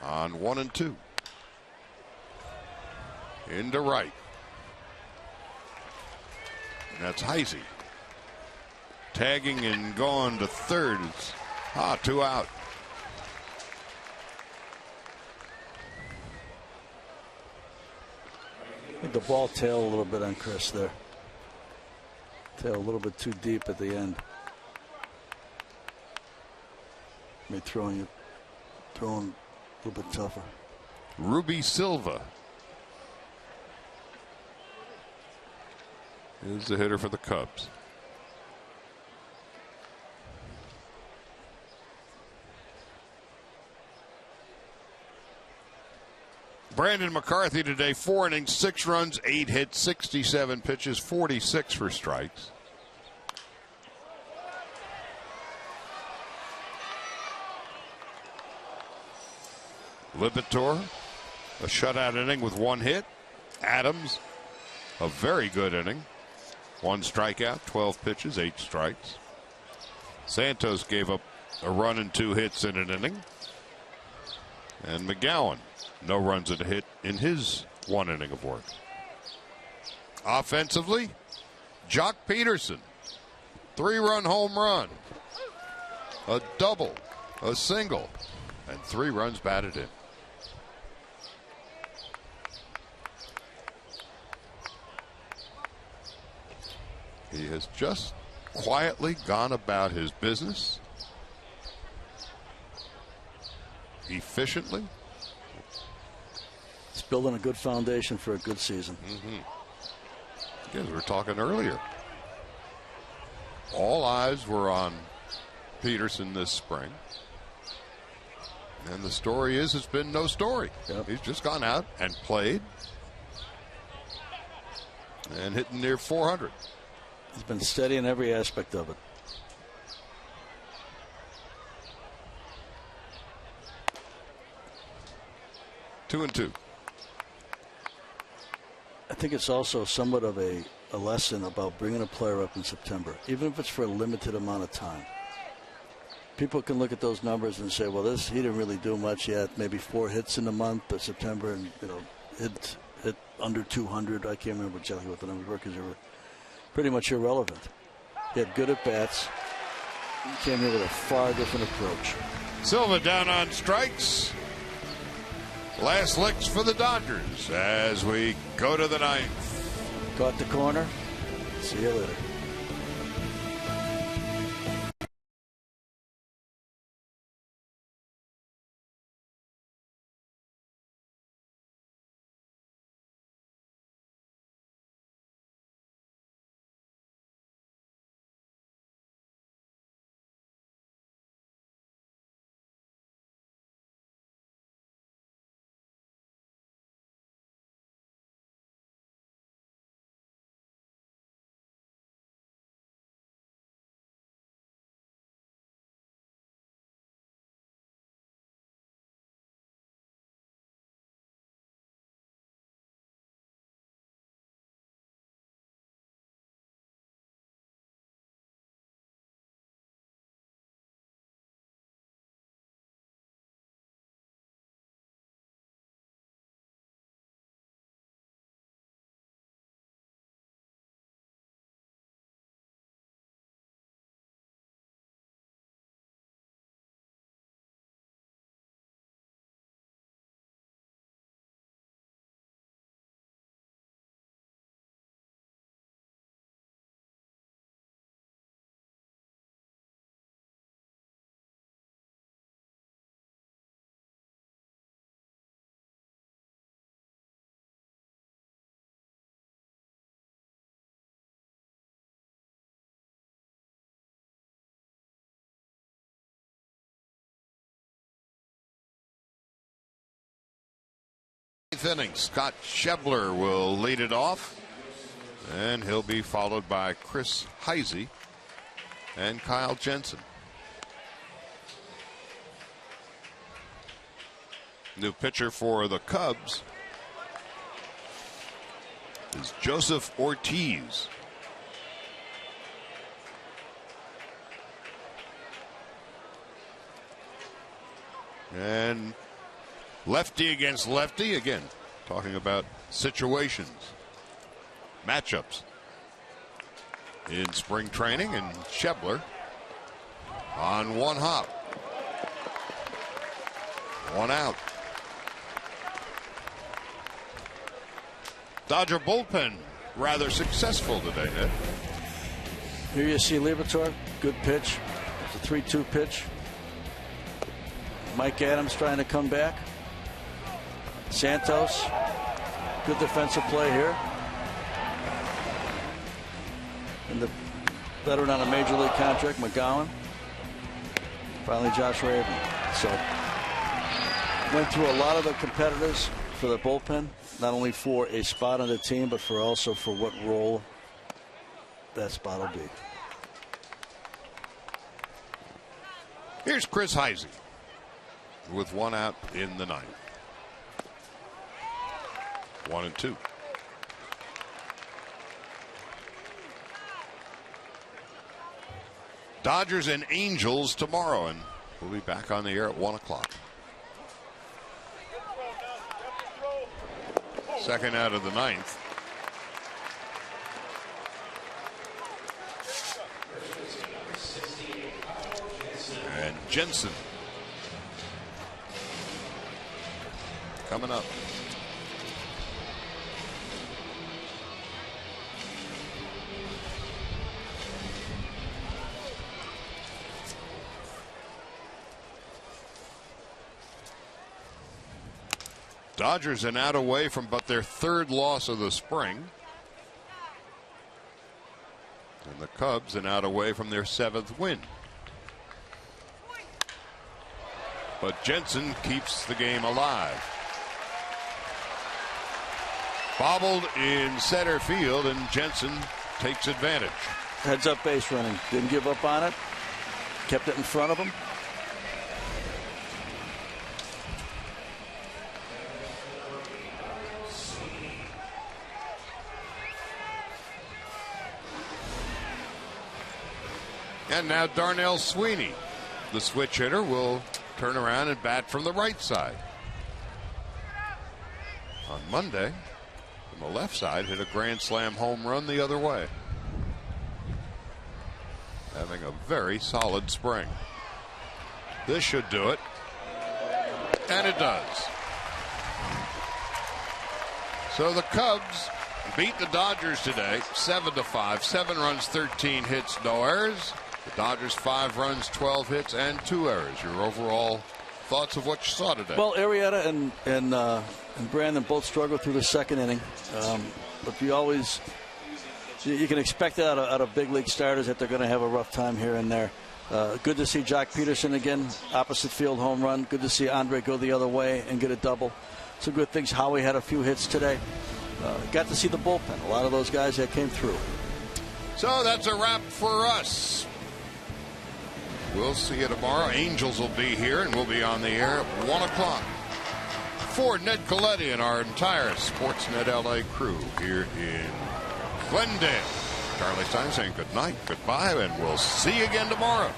On 1-2. Into right. And that's Heisey. Tagging and going to third. It's 2 out. I think the ball tailed a little bit on Chris there. Tailed a little bit too deep at the end. Maybe throwing a little bit tougher. Ruby Silva is the hitter for the Cubs. Brandon McCarthy today, 4 innings, 6 runs, 8 hits, 67 pitches, 46 for strikes. Lipitor, a shutout inning with 1 hit. Adams, a very good inning. 1 strikeout, 12 pitches, 8 strikes. Santos gave up a run and 2 hits in an inning. And McGowan, no runs and a hit in his 1 inning of work. Offensively, Jock Peterson, 3-run home run, a double, a single, and 3 runs batted in. He has just quietly gone about his business efficiently. It's building a good foundation for a good season. As we were talking earlier, all eyes were on Peterson this spring. And the story is, it's been no story. Yep. He's just gone out and played and hitting near 400. He's been steady in every aspect of it. Two and two. I think it's also somewhat of a lesson about bringing a player up in September, even if it's for a limited amount of time. People can look at those numbers and say, well, he didn't really do much yet. Maybe 4 hits in the month, but September, and hit under 200. I can't remember exactly what the numbers were because they were pretty much irrelevant. He had good at bats. He came here with a far different approach. Silva down on strikes. Last licks for the Dodgers as we go to the ninth. Caught the corner. See you later. inning. Scott Schebler will lead it off, and he'll be followed by Chris Heisey and Kyle Jensen. New pitcher for the Cubs is Joseph Ortiz. And lefty against lefty again, talking about situations, matchups in spring training, and Schebler on one hop, one out. Dodger bullpen rather successful today, Ed. Here you see Liberatore, good pitch. It's a 3-2 pitch. Mike Adams trying to come back. Santos, good defensive play here. And the veteran on a major league contract, McGowan. Finally, Josh Raven. So, went through a lot of the competitors for the bullpen, not only for a spot on the team, but also for what role that spot will be. Here's Chris Heisey with one out in the ninth. 1-2. Dodgers and Angels tomorrow, and we'll be back on the air at 1 o'clock. Second out of the ninth. And Jensen coming up. Dodgers an out away from but their third loss of the spring. And the Cubs an out away from their 7th win. But Jensen keeps the game alive. Bobbled in center field, and Jensen takes advantage. Heads up base running. Didn't give up on it. Kept it in front of him. And now Darnell Sweeney, the switch hitter, will turn around and bat from the right side. On Monday, from the left side, hit a grand slam home run the other way. Having a very solid spring. This should do it. And it does. So the Cubs beat the Dodgers today 7-5. 7 runs, 13 hits, no errors. The Dodgers 5 runs, 12 hits, and 2 errors. Your overall thoughts of what you saw today? Well, Arrieta and Brandon both struggled through the second inning. But you can expect that out of big league starters, that they're going to have a rough time here and there. Good to see Jock Peterson again, opposite field home run. Good to see Andre go the other way and get a double. Some good things. Howie had a few hits today. Got to see the bullpen. A lot of those guys that came through. So that's a wrap for us. We'll see you tomorrow. Angels will be here, and we'll be on the air at 1 o'clock. For Ned Colletti and our entire Sportsnet LA crew here in Glendale, Charlie Stein saying good night, goodbye, and we'll see you again tomorrow.